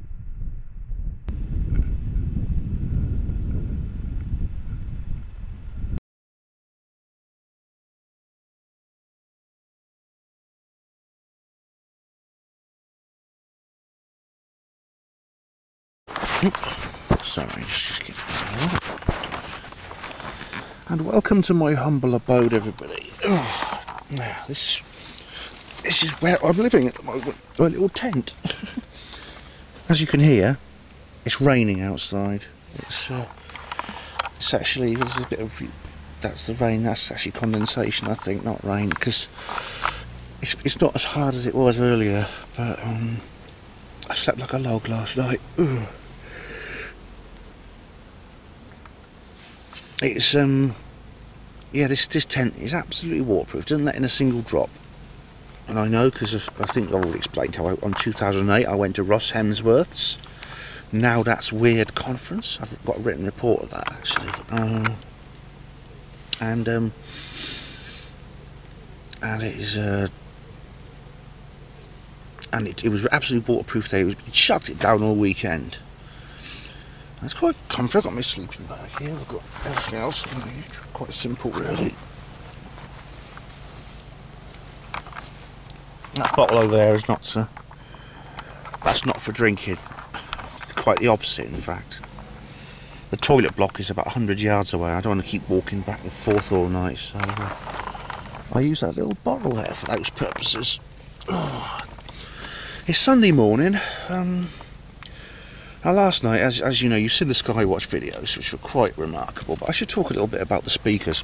Sorry, just get that. And welcome to my humble abode, everybody. Oh, now this is where I'm living at the moment, a little tent. As you can hear, it's raining outside. It's actually, there's a bit of, that's the rain, that's actually condensation, I think, not rain, because it's not as hard as it was earlier, but I slept like a log last night. Ugh. It's yeah, this tent is absolutely waterproof, doesn't let in a single drop. And I know because I think I've already explained how on 2008 I went to Ross Hemsworth's. Now That's Weird conference. I've got a written report of that actually. And it is and it was absolutely waterproof there. It chucked it down all weekend. It's quite comfy. I've got my sleeping bag here. I've got everything else. Quite simple, really. That bottle over there is not. That's not for drinking. Quite the opposite, in fact. The toilet block is about 100 yards away. I don't want to keep walking back and forth all night, so I use that little bottle there for those purposes. Oh. It's Sunday morning. Now last night, as you know, you've seen the Skywatch videos, which were quite remarkable, but I should talk a little bit about the speakers.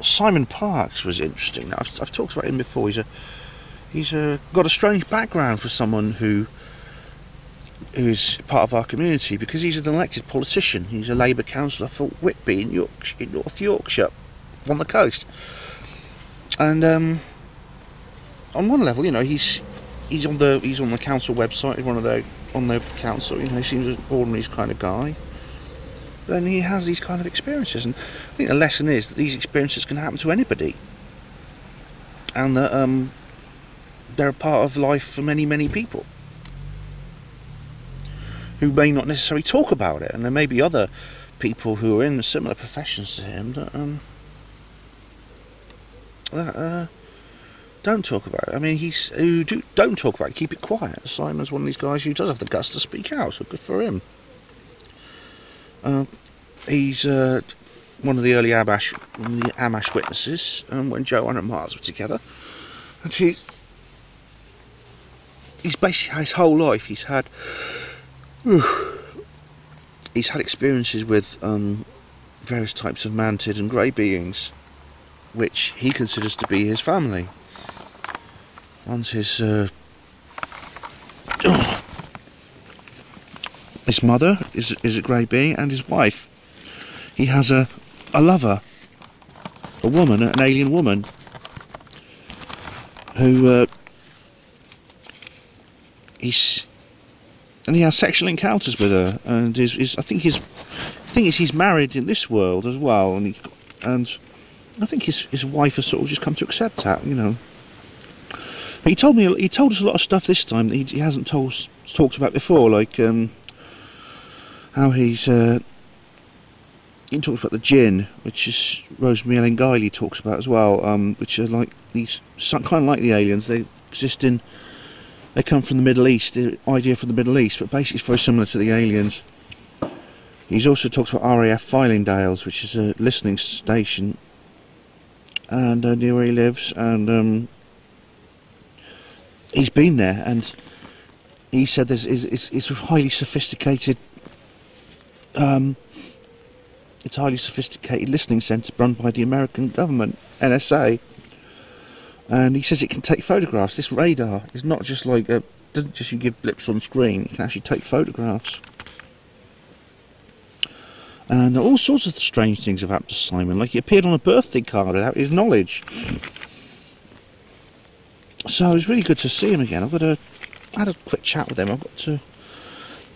Simon Parkes was interesting. Now, I've talked about him before. He's got a strange background for someone who is part of our community, because he's an elected politician. He's a Labour councillor for Whitby in North Yorkshire, on the coast. And on one level, you know, he's on the council website. He's on the council. You know, he seems an ordinary kind of guy. Then he has these kind of experiences, and I think the lesson is that these experiences can happen to anybody, and that they're a part of life for many, many people who may not necessarily talk about it. And there may be other people who are in similar professions to him that don't talk about it. I mean, don't talk about it, keep it quiet. Simon's one of these guys who does have the guts to speak out, so good for him. He's one of the early Amash witnesses when Joanne and Mars were together, and he's basically his whole life he's had experiences with various types of mantid and grey beings, which he considers to be his family. Once his his mother is a grey being, and his wife. He has a lover, a woman, an alien woman, who he has sexual encounters with her, and I think he's married in this world as well, and I think his wife has sort of just come to accept that, you know. But he told us a lot of stuff this time that he hasn't talked about before, like how he talks about the jinn, which is Rosemary Ellen Guiley talks about as well, which are like these kind of like the aliens. They come from the Middle East, the idea from the Middle East, but basically it's very similar to the aliens. He's also talked about RAF Fylingdales, which is a listening station, and near where he lives, and he's been there, and he said it's a highly sophisticated. It's a highly sophisticated listening centre run by the American government, NSA, and he says it can take photographs. This radar is not just like doesn't just you give blips on screen. It can actually take photographs, and all sorts of strange things have happened to Simon. Like he appeared on a birthday card without his knowledge. So it was really good to see him again. I had a quick chat with him. I've got to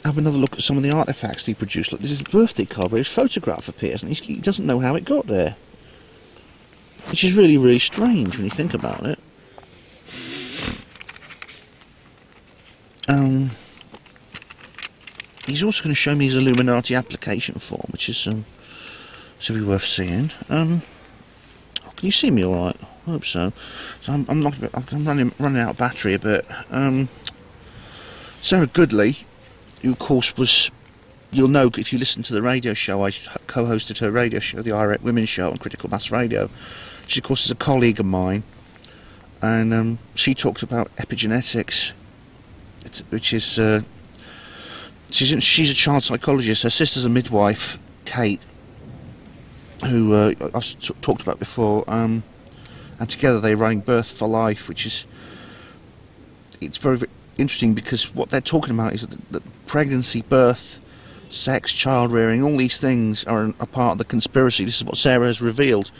have another look at some of the artefacts he produced. Look, this is a birthday card where his photograph appears, and he doesn't know how it got there, which is really, really strange when you think about it. He's also going to show me his Illuminati application form, which is should be worth seeing. Can you see me all right? I hope so. So I'm running out of battery a bit. Sarah Goodley, who of course was, you'll know if you listen to the radio show, I co-hosted her radio show, the Irate Women's Show on Critical Mass Radio. She of course is a colleague of mine, and she talks about epigenetics, which is she's a child psychologist. Her sister's a midwife, Kate, who I've talked about before, and together they're running Birth for Life, which is, it's very, very interesting because what they're talking about is that pregnancy, birth, sex, child rearing, all these things are a part of the conspiracy. This is what Sarah has revealed,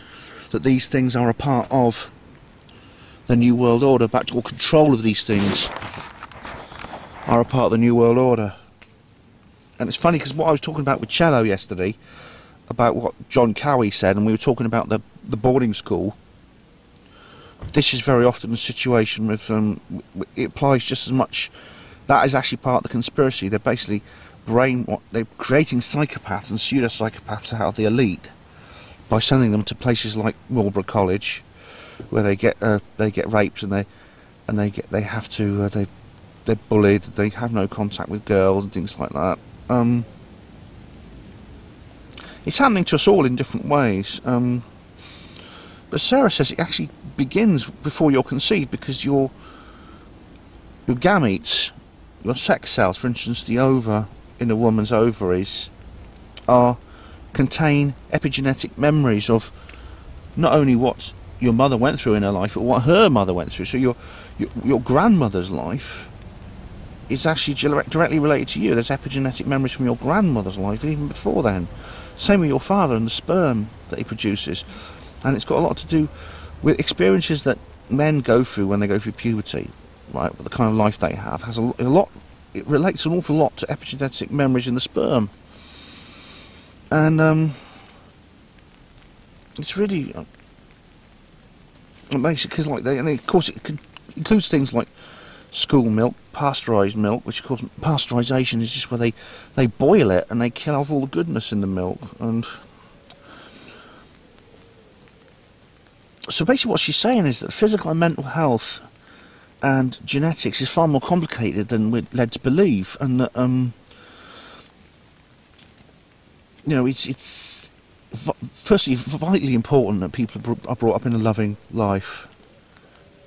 that these things are a part of the New World Order. Back to all control of these things are a part of the New World Order. And it's funny because what I was talking about with Cello yesterday, about what John Cowie said, and we were talking about the boarding school. This is very often a situation with it applies just as much. That is actually part of the conspiracy. They're basically they're creating psychopaths and pseudo psychopaths out of the elite by sending them to places like Marlborough College, where they get raped and they're bullied. They have no contact with girls and things like that. It's happening to us all in different ways. But Sarah says it actually begins before you're conceived, because your gametes, your sex cells, for instance, the ova in a woman's ovaries, contain epigenetic memories of not only what your mother went through in her life, but what her mother went through. So your grandmother's life is actually directly related to you. There's epigenetic memories from your grandmother's life, and even before then. Same with your father and the sperm that he produces. And it's got a lot to do with experiences that men go through when they go through puberty, right? The kind of life they have has a lot. It relates an awful lot to epigenetic memories in the sperm, and it's really amazing because, like, and of course, it includes things like school milk, pasteurised milk, which of course pasteurisation is just where they boil it and they kill off all the goodness in the milk. And so basically what she's saying is that physical and mental health and genetics is far more complicated than we're led to believe, and that you know, it's firstly vitally important that people are brought up in a loving life,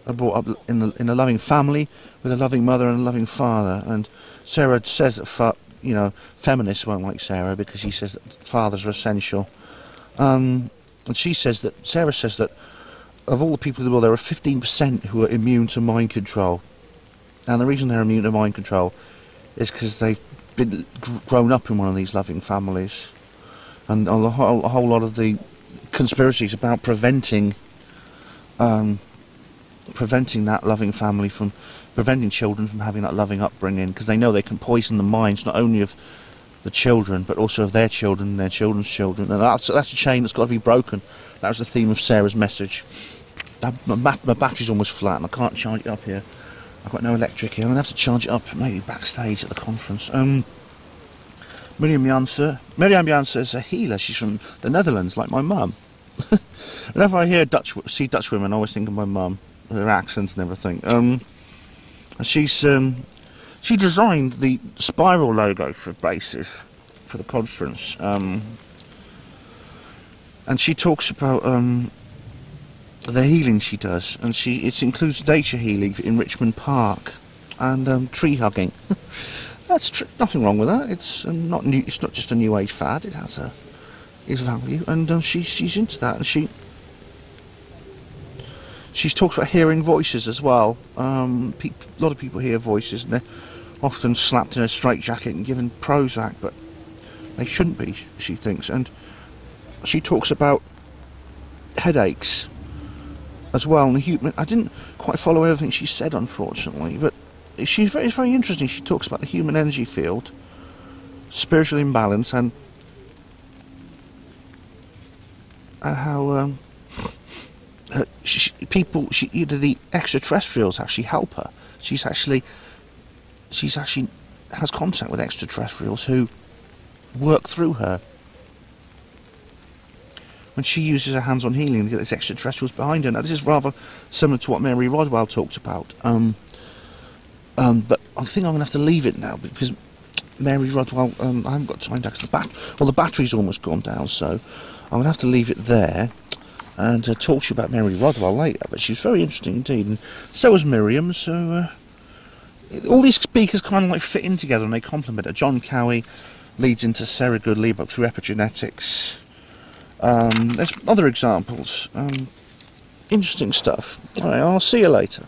are brought up in a loving family with a loving mother and a loving father. And Sarah says that feminists won't like Sarah because she says that fathers are essential, and Sarah says that of all the people in the world, there are 15% who are immune to mind control, and the reason they're immune to mind control is because they've been grown up in one of these loving families, and a whole lot of the conspiracies about preventing that loving family from preventing children from having that loving upbringing, because they know they can poison the minds not only of the children but also of their children and their children's children, and that's a chain that's got to be broken. That was the theme of Sarah's message. My battery's almost flat and I can't charge it up here. I've got no electric here. I'm going to have to charge it up maybe backstage at the conference. Miriam Janse is a healer. She's from the Netherlands, like my mum. Whenever I see Dutch women, I always think of my mum, her accent and everything. She designed the spiral logo for braces for the conference, and she talks about the healing she does, and it includes nature healing in Richmond Park and tree hugging. That's nothing wrong with that. It's not new. It's not just a new age fad. It has its value, and she's into that, and she talks about hearing voices as well. A lot of people hear voices, and they're often slapped in a straitjacket and given Prozac, but they shouldn't be, she thinks. And she talks about headaches as well. And I didn't quite follow everything she said, unfortunately, but it's very interesting. She talks about the human energy field, spiritual imbalance, and how the extraterrestrials actually help her. She's actually has contact with extraterrestrials who work through her. When she uses her hands-on healing, to get these extraterrestrials behind her. Now, this is rather similar to what Mary Rodwell talked about. But I think I'm going to have to leave it now, because Mary Rodwell, I haven't got time to the battery's almost gone down, so I'm going to have to leave it there and talk to you about Mary Rodwell later. But she's very interesting indeed, and so was Miriam. So all these speakers kind of like fit in together and they complement her. John Cowie leads into Sarah Goodley, but through epigenetics. There's other examples. Interesting stuff. Alright, I'll see you later.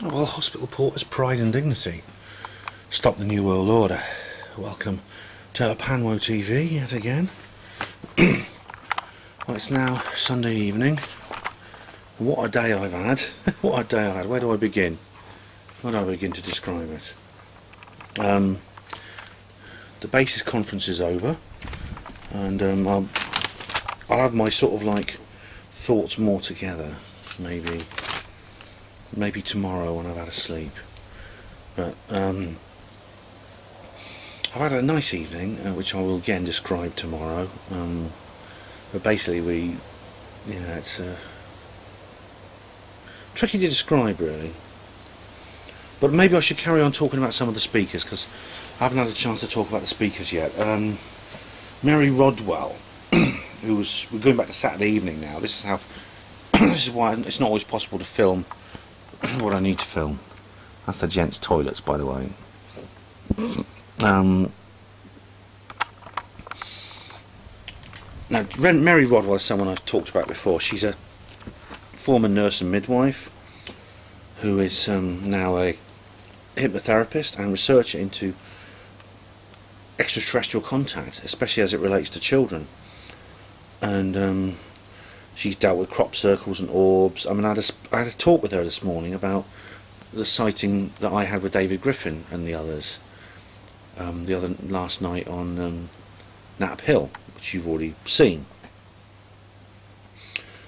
Well, hospital porters, pride and dignity. Stop the New World Order. Welcome to Panwo TV yet again. Well, it's now Sunday evening. What a day I've had. What a day I had. Where do I begin? Where do I begin to describe it? The basis conference is over, and I'll have my sort of like thoughts more together, maybe tomorrow when I've had a sleep. But I've had a nice evening, which I will again describe tomorrow. But basically, it's tricky to describe really. But maybe I should carry on talking about some of the speakers, because I haven't had a chance to talk about the speakers yet. Mary Rodwell, we're going back to Saturday evening now. This is why it's not always possible to film what I need to film. That's the gents' toilets, by the way. Now, Mary Rodwell is someone I've talked about before. She's a former nurse and midwife who is now a hypnotherapist and researcher into extraterrestrial contact, especially as it relates to children. And she's dealt with crop circles and orbs. I mean, I had a talk with her this morning about the sighting that I had with David Griffin and the others last night on Knapp Hill, which you've already seen.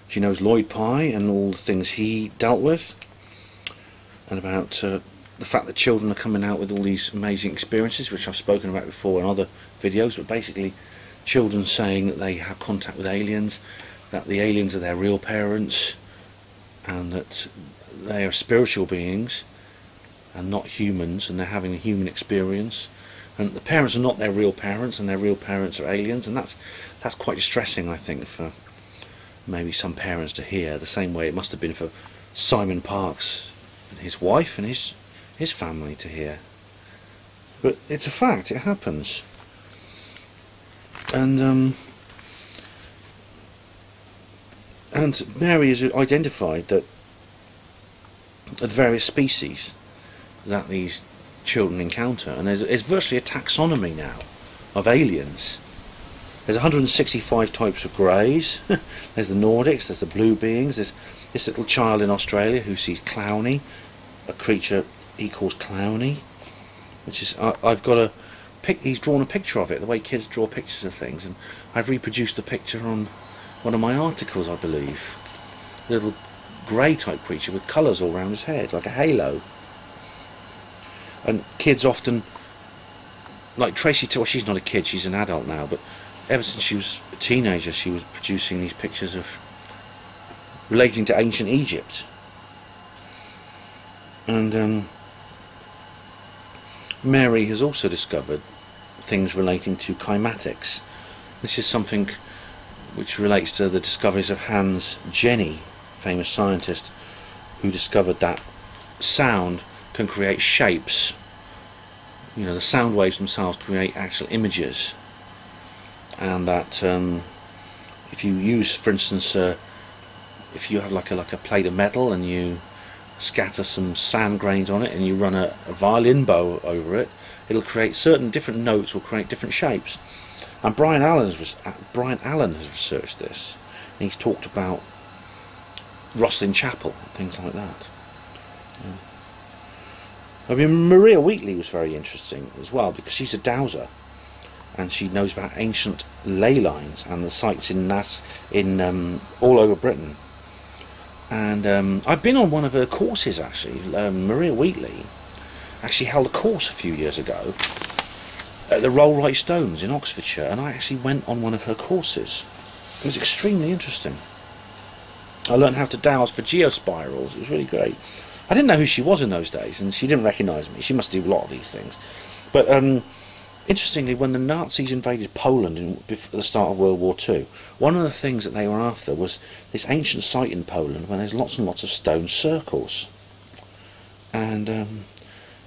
She knows Lloyd Pye and all the things he dealt with, and about the fact that children are coming out with all these amazing experiences, which I've spoken about before in other videos. But basically, children saying that they have contact with aliens, that the aliens are their real parents, and that they are spiritual beings and not humans, and they're having a human experience, and the parents are not their real parents, and their real parents are aliens. And that's quite distressing, I think, for maybe some parents to hear, the same way it must have been for Simon Parkes and his wife and his family to hear. But it's a fact, it happens. And And Mary has identified that the various species that these children encounter, and there's virtually a taxonomy now of aliens. There's 165 types of greys. There's the Nordics, there's the blue beings, there's this little child in Australia who sees Clowny, a creature he calls Clowny, which is, I've got a he's drawn a picture of it, the way kids draw pictures of things, and I've reproduced the picture on one of my articles, I believe. A little grey type creature with colours all around his head, like a halo. And kids often, like Tracy, well, she's not a kid, she's an adult now, but ever since she was a teenager she was producing these pictures of relating to ancient Egypt. And Mary has also discovered things relating to kymatics. This is something which relates to the discoveries of Hans Jenny, famous scientist, who discovered that sound can create shapes. You know, the sound waves themselves create actual images, and that if you use, for instance, if you have like a plate of metal and you scatter some sand grains on it and you run a violin bow over it, it'll create certain different notes, will create different shapes. And Brian Allen has researched this, and he's talked about Rosslyn Chapel, things like that. Yeah. I mean, Maria Wheatley was very interesting as well, because she's a dowser and she knows about ancient ley lines and the sites in all over Britain. And I've been on one of her courses actually. Maria Wheatley actually held a course a few years ago at the Rollright Stones in Oxfordshire, and I actually went on one of her courses. It was extremely interesting. I learned how to dowse for geospirals. It was really great. I didn't know who she was in those days, and she didn't recognise me. She must do a lot of these things. But interestingly, when the Nazis invaded Poland at the start of World War II, one of the things that they were after was this ancient site in Poland where there's lots and lots of stone circles. And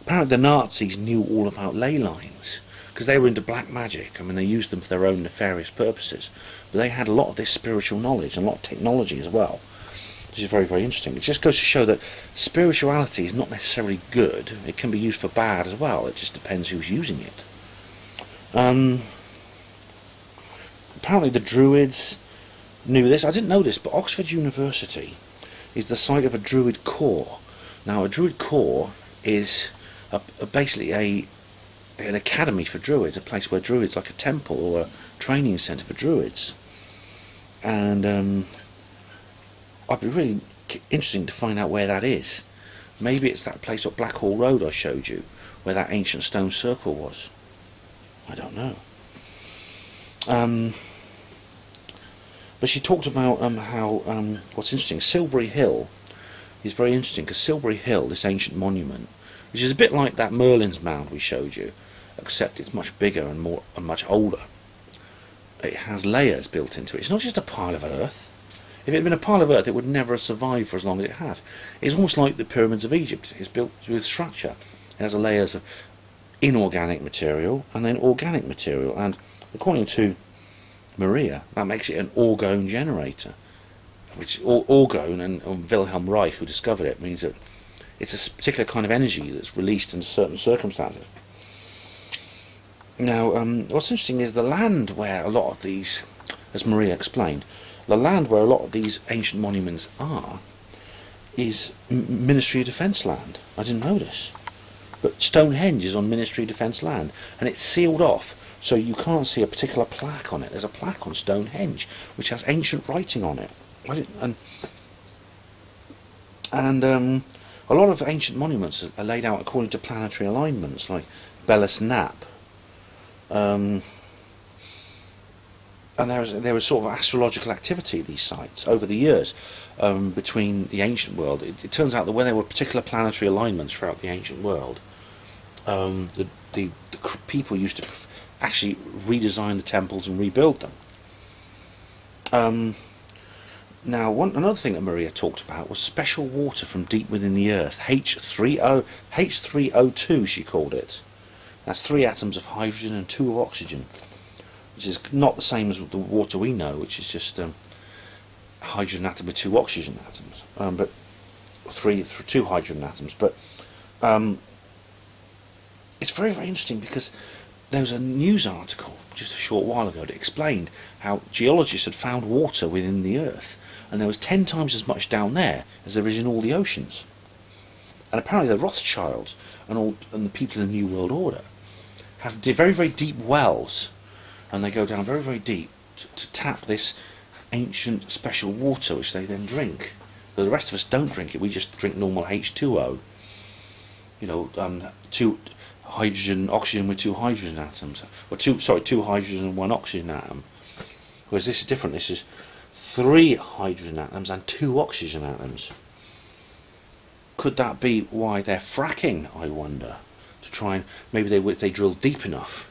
apparently the Nazis knew all about ley lines, because they were into black magic. I mean, they used them for their own nefarious purposes. But they had a lot of this spiritual knowledge and a lot of technology as well, which is very, very interesting. It just goes to show that spirituality is not necessarily good. It can be used for bad as well. It just depends who's using it. Apparently the Druids knew this. I didn't know this, but Oxford University is the site of a Druid corps. Now, a Druid corps is basically an academy for Druids, a place where Druids, like a temple or a training centre for Druids. And I'd be really interesting to find out where that is. Maybe it's that place at Blackhall Road I showed you, where that ancient stone circle was. I don't know. But she talked about how what's interesting, Silbury Hill is very interesting, because Silbury Hill, this ancient monument, which is a bit like that Merlin's Mound we showed you, except it's much bigger and much older. It has layers built into it. It's not just a pile of earth. If it had been a pile of earth, it would never have survived for as long as it has. It's almost like the pyramids of Egypt. It's built with structure. It has layers of inorganic material and then organic material, and according to Maria, that makes it an orgone generator, which orgone, and Wilhelm Reich, who discovered it, means that it's a particular kind of energy that's released in certain circumstances. Now, what's interesting is the land where a lot of these, as Maria explained, the land where a lot of these ancient monuments are is Ministry of Defence land. I didn't know this. But Stonehenge is on Ministry of Defence land, and it's sealed off, so you can't see a particular plaque on it. There's a plaque on Stonehenge which has ancient writing on it. And a lot of ancient monuments are laid out according to planetary alignments, like Belus Nap. And there was sort of astrological activity at these sites over the years between the ancient world. It turns out that when there were particular planetary alignments throughout the ancient world, the people used to actually redesign the temples and rebuild them. Now, another thing that Maria talked about was special water from deep within the earth, H3O2 she called it. That's 3 atoms of hydrogen and 2 of oxygen, which is not the same as the water we know, which is just hydrogen atom with 2 oxygen atoms, but two hydrogen atoms. But it's very, very interesting because there was a news article just a short while ago that explained how geologists had found water within the Earth, and there was 10 times as much down there as there is in all the oceans. And apparently the Rothschilds and the people in the New World Order have very, very deep wells, and they go down very, very deep to tap this ancient special water which they then drink. So the rest of us don't drink it, we just drink normal H2O. You know, 2 hydrogen, oxygen with 2 hydrogen atoms, or 2 hydrogen and 1 oxygen atom. Whereas this is different, this is 3 hydrogen atoms and 2 oxygen atoms. Could that be why they're fracking, I wonder? To try and, maybe if they drill deep enough,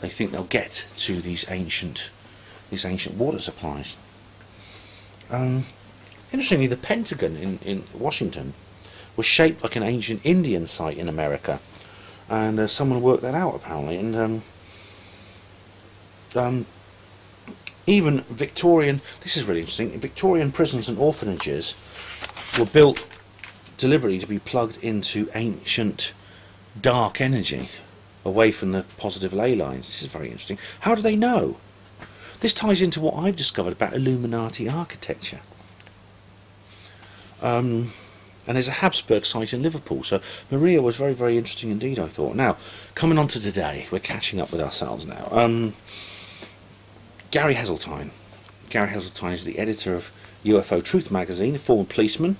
they think they'll get to these ancient water supplies. Interestingly, the Pentagon in Washington was shaped like an ancient Indian site in America, and someone worked that out apparently. And even Victorian, this is really interesting, Victorian prisons and orphanages were built deliberately to be plugged into ancient dark energy away from the positive ley lines. This is very interesting. How do they know? This ties into what I've discovered about Illuminati architecture. And there's a Habsburg site in Liverpool, so Maria was very, very interesting indeed, I thought. Now, coming on to today, we're catching up with ourselves now. Gary Heseltine. Gary Heseltine is the editor of UFO Truth magazine, a former policeman.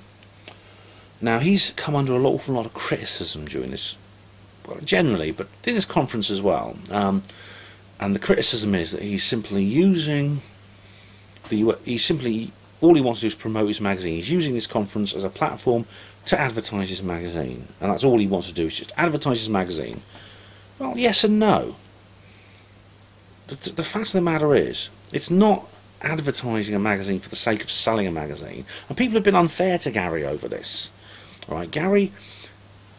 Now, he's come under an awful lot of criticism during this, well, generally, but in this conference as well. And the criticism is that he's simply using all he wants to do is promote his magazine. He's using this conference as a platform to advertise his magazine, and that's all he wants to do, is just advertise his magazine. Well, yes and no. The fact of the matter is, it's not advertising a magazine for the sake of selling a magazine, and people have been unfair to Gary over this. All right, Gary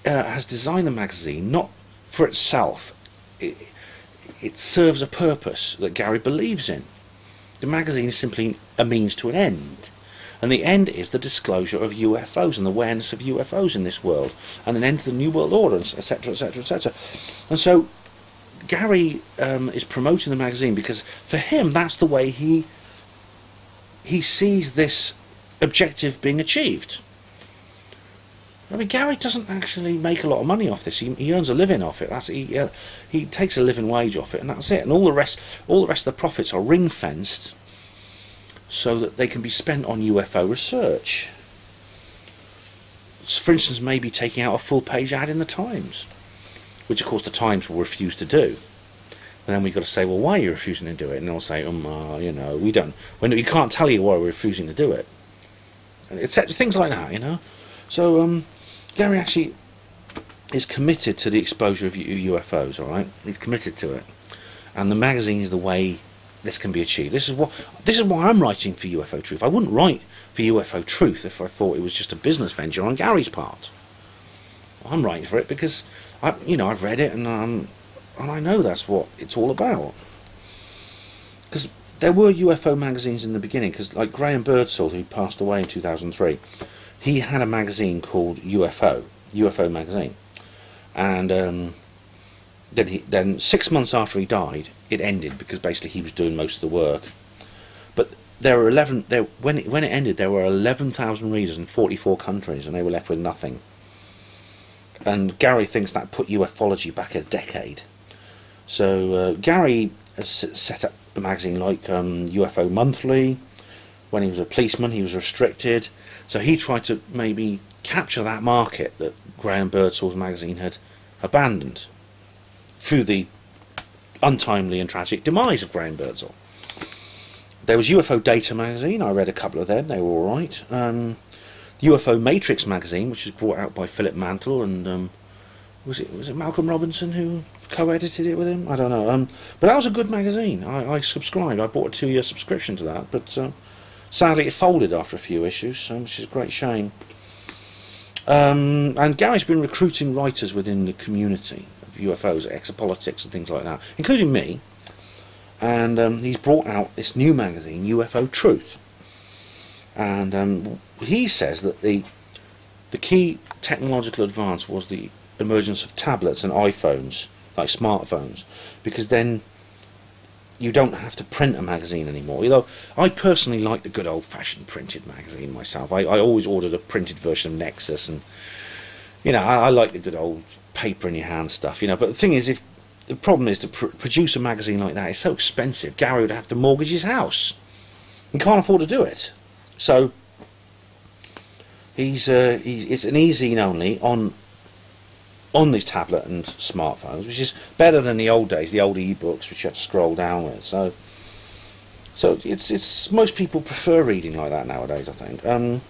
has designed a magazine not for itself. It serves a purpose that Gary believes in. The magazine is simply a means to an end, and the end is the disclosure of UFOs and the awareness of UFOs in this world, and an end to the New World Order, etc., etc., etc. And so Gary is promoting the magazine because for him that's the way he sees this objective being achieved. I mean, Gary doesn't actually make a lot of money off this. He earns a living off it. He takes a living wage off it, and that's it. And all the rest of the profits are ring fenced so that they can be spent on UFO research. For instance, maybe taking out a full page ad in the Times, which of course the Times will refuse to do. And then we've got to say, well, why are you refusing to do it? And they'll say, you know, we don't. We can't tell you why we're refusing to do it. And etc. Things like that, you know. So Gary actually is committed to the exposure of UFOs. All right, he's committed to it, and the magazine is the way this can be achieved. This is why I'm writing for UFO Truth. I wouldn't write for UFO Truth if I thought it was just a business venture on Gary's part. I'm writing for it because I've read it, and I know that's what it's all about. Because there were UFO magazines in the beginning. Because like Graham Birdsall, who passed away in 2003. He had a magazine called UFO magazine, and then 6 months after he died, it ended because basically he was doing most of the work. But there were when it ended, there were 11,000 readers in 44 countries, and they were left with nothing. And Gary thinks that put ufology back a decade. So Gary has set up a magazine like UFO Monthly. When he was a policeman, he was restricted. So he tried to maybe capture that market that Graham Birdsall's magazine had abandoned through the untimely and tragic demise of Graham Birdsall. There was UFO Data magazine. I read a couple of them. They were all right. UFO Matrix magazine, which was brought out by Philip Mantle, and was it Malcolm Robinson who co-edited it with him? I don't know. But that was a good magazine. I subscribed. I bought a 2-year subscription to that, but sadly it folded after a few issues, which is a great shame. And Gary's been recruiting writers within the community of UFOs, exopolitics and things like that, including me. And he's brought out this new magazine, UFO Truth. And he says that the key technological advance was the emergence of tablets and iPhones, like smartphones, because then you don't have to print a magazine anymore. Although I personally like the good old-fashioned printed magazine myself. I always ordered a printed version of Nexus, and I like the good old paper in your hand stuff. But the thing is, if the problem is to produce a magazine like that, it's so expensive. Gary would have to mortgage his house. He can't afford to do it. So it's an e-zine only on this tablet and smartphones, which is better than the old days, the old e-books, which you had to scroll down with. So it's most people prefer reading like that nowadays, I think. So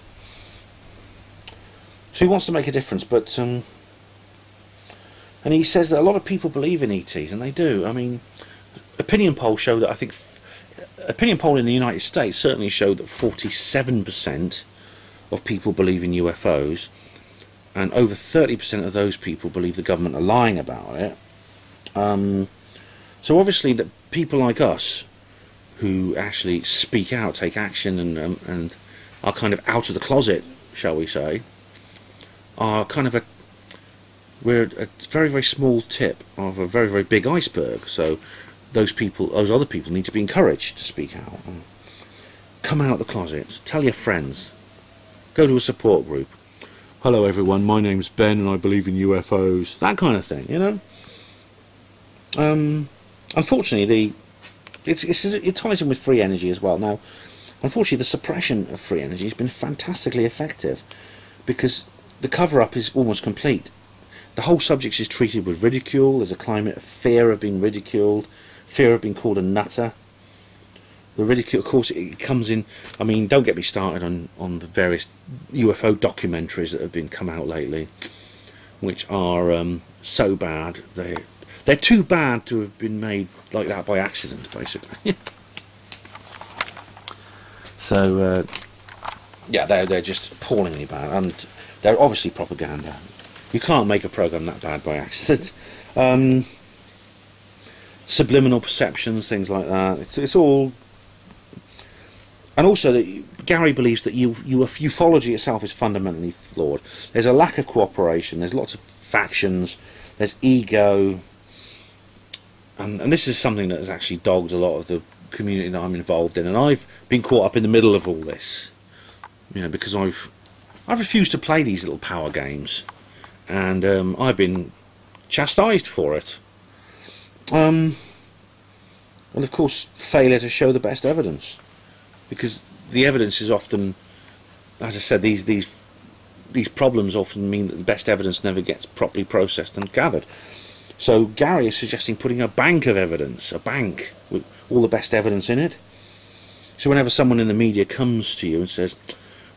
he wants to make a difference, but and he says that a lot of people believe in ETs, and they do. I mean, opinion polls show that, I think, opinion poll in the United States certainly showed that 47% of people believe in UFOs, and over 30% of those people believe the government are lying about it. So obviously that people like us, who actually speak out, take action, and are kind of out of the closet, shall we say, are kind of we're a very, very small tip of a very, very big iceberg. So those other people need to be encouraged to speak out. Come out of the closet, tell your friends, go to a support group. Hello everyone, my name's Ben and I believe in UFOs. That kind of thing, Unfortunately, it ties in with free energy as well. Now, unfortunately, the suppression of free energy has been fantastically effective, because the cover-up is almost complete. The whole subject is treated with ridicule. There's a climate of fear of being ridiculed, fear of being called a nutter. The ridicule, of course, it comes in. I mean, don't get me started on the various UFO documentaries that have been come out lately, which are so bad. They're too bad to have been made like that by accident, basically. So yeah, they're just appallingly bad, and they're obviously propaganda. You can't make a program that bad by accident. Subliminal perceptions, things like that. It's all. And also, that Gary believes that ufology itself is fundamentally flawed. There's a lack of cooperation. There's lots of factions. There's ego, and this is something that has actually dogged a lot of the community that I'm involved in. And I've been caught up in the middle of all this, because I've refused to play these little power games, and I've been chastised for it. And of course, failure to show the best evidence. Because the evidence is often, as I said, these problems often mean that the best evidence never gets properly processed and gathered. So Gary is suggesting putting a bank of evidence, a bank with all the best evidence in it. So whenever someone in the media comes to you and says,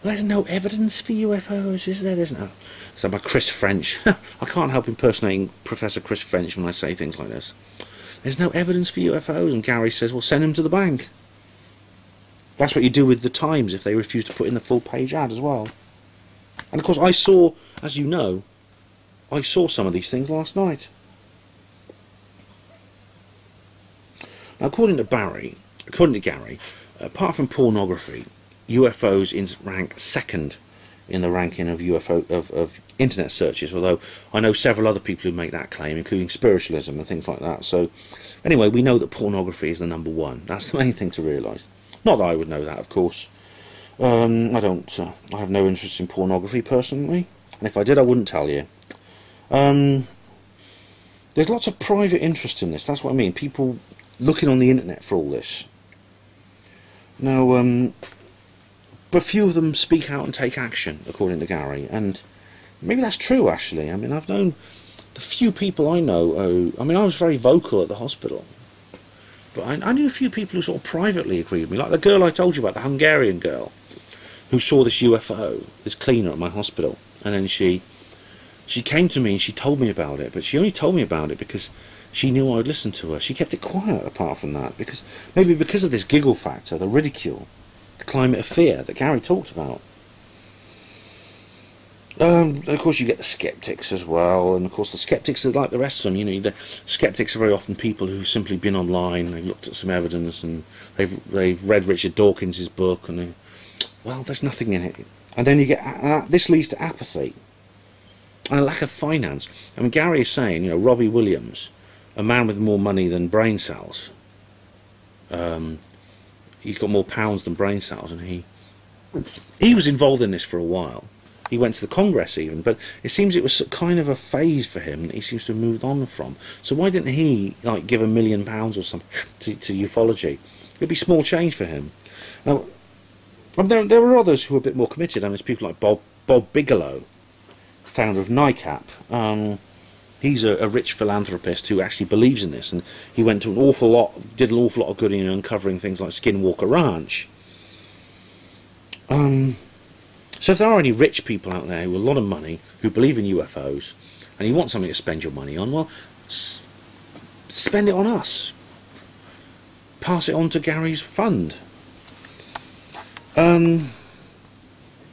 well, there's no evidence for UFOs, is there? There's no. So by Chris French, I can't help impersonating Professor Chris French when I say things like this. There's no evidence for UFOs, and Gary says, well, send them to the bank. That's what you do with the Times if they refuse to put in the full page ad as well. And of course I saw, as you know, I saw some of these things last night. Now according to Gary, apart from pornography, UFOs rank second in the ranking of of internet searches, although I know several other people who make that claim, including spiritualism and things like that. So anyway, we know that pornography is the number one. That's the main thing to realise. Not that I would know that, of course. I have no interest in pornography personally, and if I did, I wouldn't tell you. There's lots of private interest in this. That's what I mean. People looking on the internet for all this. Now, but few of them speak out and take action, according to Gary, and maybe that's true. Actually, I mean, I've known the few people I know. I mean, I was very vocal at the hospital. But I knew a few people who sort of privately agreed with me, like the girl I told you about, the Hungarian girl, who saw this UFO, this cleaner at my hospital, and then she came to me and she told me about it, but she only told me about it because she knew I would listen to her. She kept it quiet apart from that, because of this giggle factor, the ridicule, the climate of fear that Gary talked about. And of course you get the skeptics as well, and of course the skeptics are like the rest of them. The skeptics are very often people who've simply been online, they've looked at some evidence, and they've read Richard Dawkins' book, and well, there's nothing in it. And then you get this leads to apathy and a lack of finance. I mean, Gary is saying, you know, Robbie Williams, a man with more money than brain cells, he's got more pounds than brain cells, and he was involved in this for a while. He went to the Congress even, but it seems it was kind of a phase for him that he seems to have moved on from. So why didn't he like give £1 million or something to ufology? It'd be small change for him. Now, there are others who are a bit more committed. I mean, there's people like Bob Bigelow, founder of NICAP. He's a rich philanthropist who actually believes in this, and he went to did an awful lot of good in uncovering things like Skinwalker Ranch. So if there are any rich people out there who have a lot of money, who believe in UFOs, and you want something to spend your money on, well, spend it on us. Pass it on to Gary's fund. And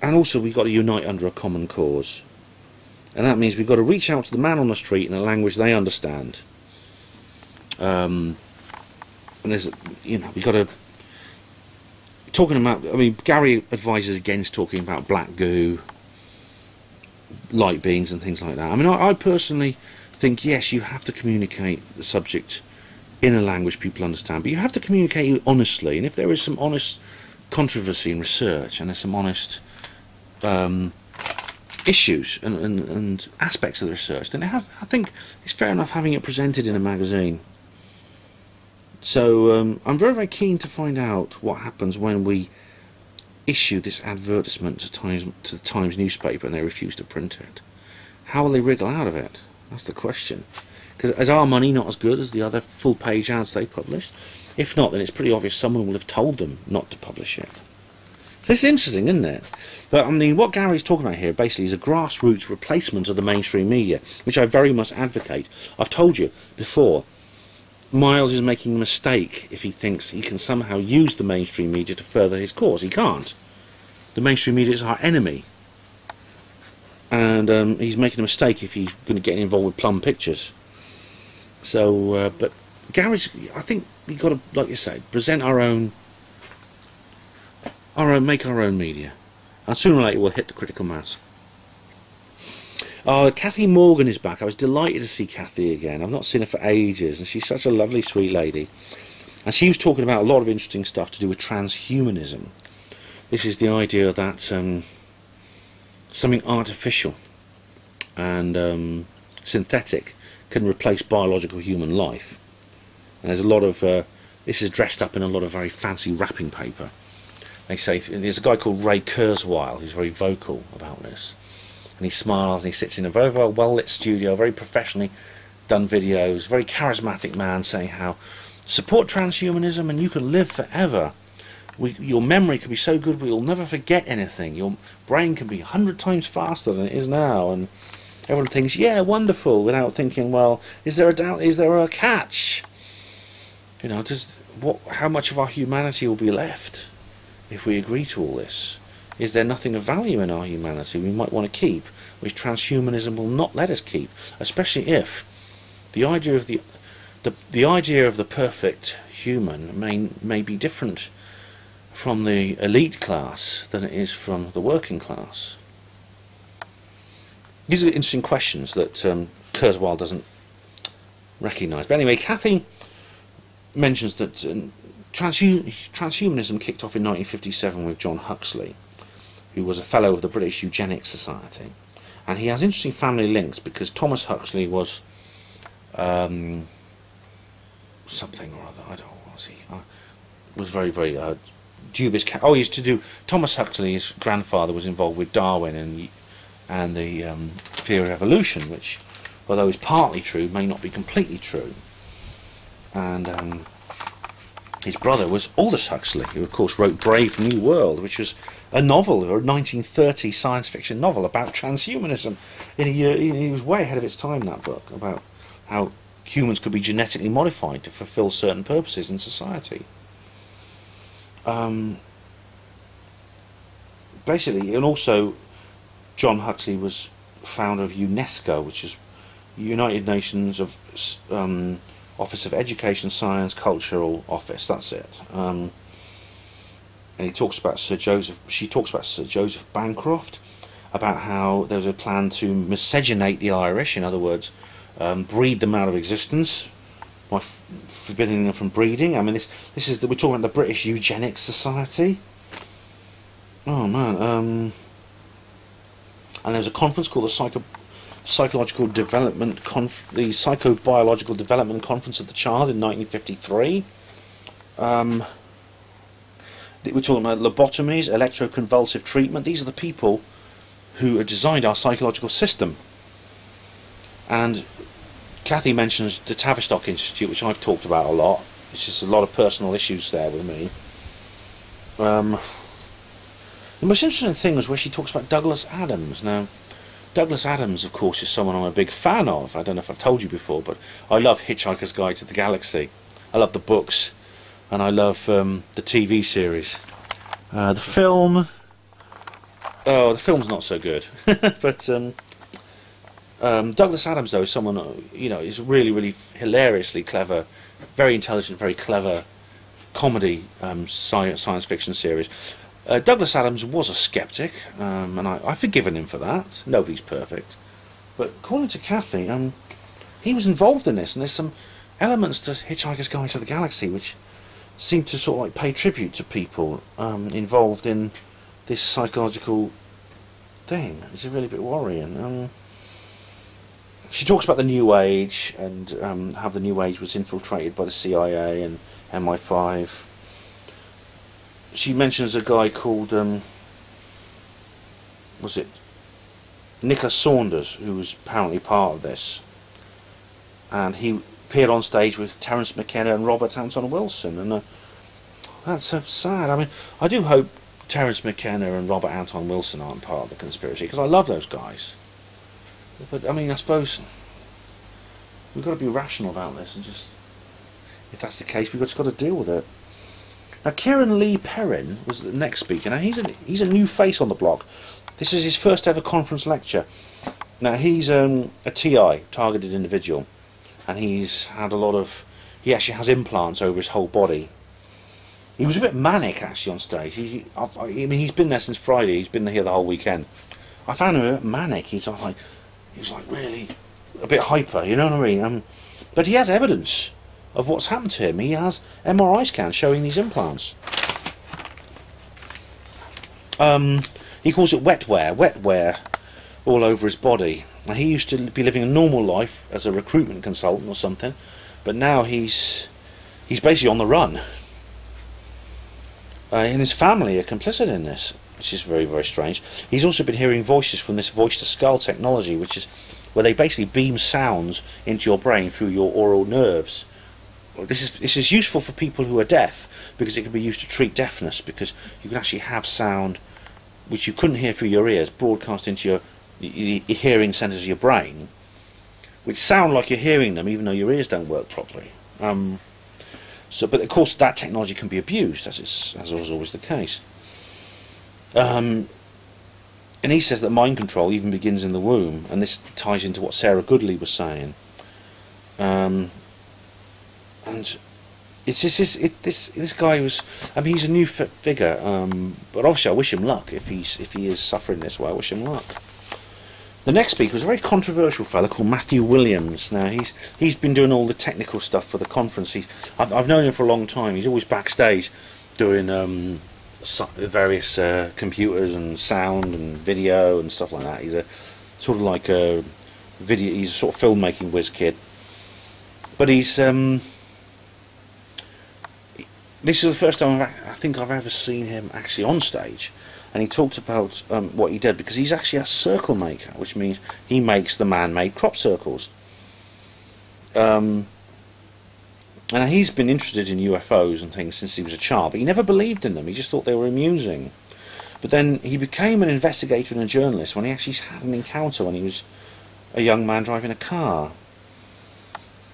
also we've got to unite under a common cause. And that means we've got to reach out to the man on the street in a language they understand. And there's, you know, we've got to... Talking about, I mean, Gary advises against talking about black goo, light beings and things like that. I mean, I personally think, yes, you have to communicate the subject in a language people understand, but you have to communicate it honestly. And if there is some honest controversy in research, and there's some honest issues and aspects of the research, then I think it's fair enough having it presented in a magazine. So I'm very, very keen to find out what happens when we issue this advertisement to the Times newspaper and they refuse to print it. How will they wriggle out of it? That's the question. Because is our money not as good as the other full-page ads they published? If not, then it's pretty obvious someone will have told them not to publish it. So it's interesting, isn't it? But I mean, what Gary's talking about here basically is a grassroots replacement of the mainstream media, which I very much advocate. I've told you before, Miles is making a mistake if he thinks he can somehow use the mainstream media to further his cause. He can't. The mainstream media is our enemy. And he's making a mistake if he's going to get involved with Plum Pictures. So, but Gary's, I think we've got to, like you say, present make our own media. And sooner or later we'll hit the critical mass. Kathy Morgan is back. I was delighted to see Kathy again. I've not seen her for ages, and she's such a lovely, sweet lady. And she was talking about a lot of interesting stuff to do with transhumanism. This is the idea that something artificial and synthetic can replace biological human life. And there's a lot of... this is dressed up in a lot of very fancy wrapping paper. They say... There's a guy called Ray Kurzweil who's very vocal about this. And he smiles and he sits in a very, very well-lit studio, very professionally done videos, very charismatic man saying how support transhumanism and you can live forever. Your memory can be so good we'll never forget anything. Your brain can be 100 times faster than it is now. And everyone thinks, yeah, wonderful, without thinking, well, is there a doubt? Is there a catch? You know, how much of our humanity will be left if we agree to all this? Is there nothing of value in our humanity we might want to keep, which transhumanism will not let us keep, especially if the idea of the idea of the perfect human may be different from the elite class than it is from the working class? These are interesting questions that Kurzweil doesn't recognise. But anyway, Kathy mentions that transhumanism kicked off in 1957 with John Huxley, who was a fellow of the British Eugenics Society. And he has interesting family links because Thomas Huxley was something or other, I don't know, what was he? Was very, very dubious. Thomas Huxley's grandfather was involved with Darwin and the theory of evolution, which, although is partly true, may not be completely true. And his brother was Aldous Huxley, who of course wrote Brave New World, which was a novel, or a 1930 science fiction novel about transhumanism. He was way ahead of its time, that book, about how humans could be genetically modified to fulfill certain purposes in society. Basically, and also John Huxley was founder of UNESCO, which is United Nations of Office of Education, Science, Cultural Office, that's it. and he talks about Sir Joseph. She talks about Sir Joseph Bancroft, about how there was a plan to miscegenate the Irish, in other words, breed them out of existence by forbidding them from breeding. I mean, this is we're talking about the British Eugenics Society. Oh man, and there was a conference called the Psychological Development the Psychobiological Development Conference of the Child in 1953. We're talking about lobotomies, electroconvulsive treatment. These are the people who have designed our psychological system. And Kathy mentions the Tavistock Institute, which I've talked about a lot. It's just a lot of personal issues there with me. The most interesting thing was where she talks about Douglas Adams. Now, Douglas Adams, of course, is someone I'm a big fan of. I don't know if I've told you before, but I love Hitchhiker's Guide to the Galaxy. I love the books, and I love the TV series. The film... Oh, the film's not so good. But Douglas Adams, though, is someone, you know, is really, really hilariously clever, very intelligent, very clever comedy science fiction series. Douglas Adams was a skeptic, and I've forgiven him for that. Nobody's perfect. But according to Kathy, he was involved in this, and there's some elements to Hitchhiker's Guide to the Galaxy which seem to sort of like pay tribute to people involved in this psychological thing. It's really a bit worrying. She talks about the New Age and how the New Age was infiltrated by the CIA and MI5. She mentions a guy called was it Nicholas Saunders, who was apparently part of this, and he appeared on stage with Terence McKenna and Robert Anton Wilson, and that's so sad. I mean, I do hope Terence McKenna and Robert Anton Wilson aren't part of the conspiracy, because I love those guys. But I mean, I suppose we've got to be rational about this, and just, if that's the case, we've just got to deal with it. Now, Kieran Lee Perrin was the next speaker. Now, he's a new face on the block. This is his first ever conference lecture. Now, he's a TI, targeted individual, and he's had a lot of... He actually has implants over his whole body. He was a bit manic, actually, on stage. I mean, he's been there since Friday. He's been here the whole weekend. I found him a bit manic. He was like really a bit hyper, you know what I mean? But he has evidence of what's happened to him. He has MRI scans showing these implants. He calls it wetware all over his body. Now, he used to be living a normal life as a recruitment consultant or something, but now he's basically on the run. And his family are complicit in this, which is very, very strange. He's also been hearing voices from this voice-to-skull technology, which is where they basically beam sounds into your brain through your oral nerves. This is useful for people who are deaf, because it can be used to treat deafness, because you can actually have sound which you couldn't hear through your ears broadcast into your hearing centres of your brain, which sound like you're hearing them even though your ears don't work properly. But of course that technology can be abused, as was always the case. And he says that mind control even begins in the womb, and this ties into what Sarah Goodley was saying. And it's just this guy was... I mean, he's a new figure, but obviously I wish him luck if he is suffering this way. I wish him luck. The next speaker was a very controversial fellow called Matthew Williams. Now he's been doing all the technical stuff for the conference. I've known him for a long time. He's always backstage doing various computers and sound and video and stuff like that. He's a sort of like a video. He's a sort of filmmaking whiz kid. But he's this is the first time I think I've ever seen him actually on stage, and he talked about what he did, because he's actually a circle maker, which means he makes the man-made crop circles. And he's been interested in UFOs and things since he was a child, but he never believed in them. He just thought they were amusing. But then he became an investigator and a journalist when he actually had an encounter when he was a young man driving a car.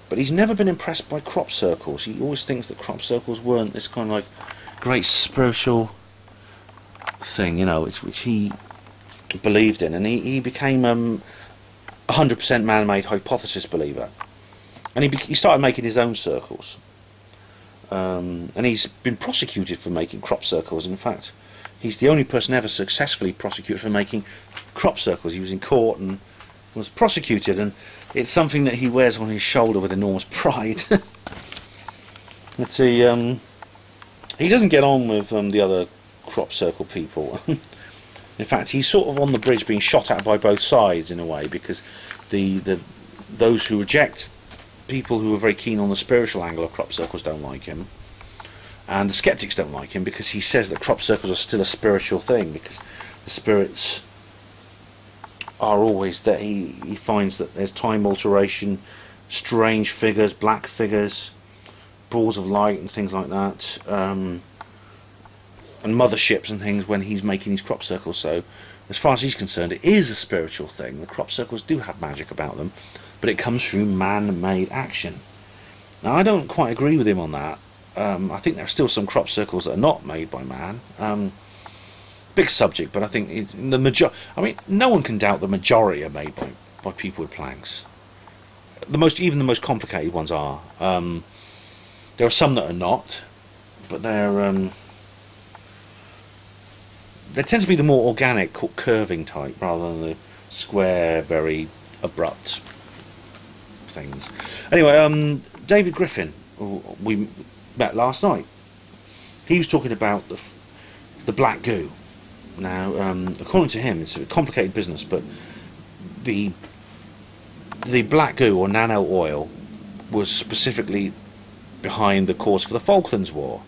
But he's never been impressed by crop circles. He always thinks that crop circles weren't this kind of like great spiritual thing, you know, which he believed in. And he became 100% man-made hypothesis believer. And he started making his own circles. and he's been prosecuted for making crop circles. In fact, he's the only person ever successfully prosecuted for making crop circles. He was in court and was prosecuted, and it's something that he wears on his shoulder with enormous pride. Let's see, he doesn't get on with the other crop circle people. In fact, he's sort of on the bridge being shot at by both sides in a way, because those who reject people who are very keen on the spiritual angle of crop circles don't like him, and the skeptics don't like him because he says that crop circles are still a spiritual thing, because the spirits are always there. He finds that there's time alteration, strange figures, black figures, balls of light and things like that, and motherships and things when he's making these crop circles. So as far as he's concerned, it is a spiritual thing. The crop circles do have magic about them, but it comes through man-made action. Now, I don't quite agree with him on that. I think there are still some crop circles that are not made by man. Big subject, but I think I mean, no one can doubt the majority are made by people with planks. Even the most complicated ones are. There are some that are not, but they tend to be the more organic, curving type, rather than the square, very abrupt things. Anyway, David Griffin, who we met last night, he was talking about the black goo. Now, according to him, it's a complicated business, but the black goo or nano oil was specifically behind the cause for the Falklands War.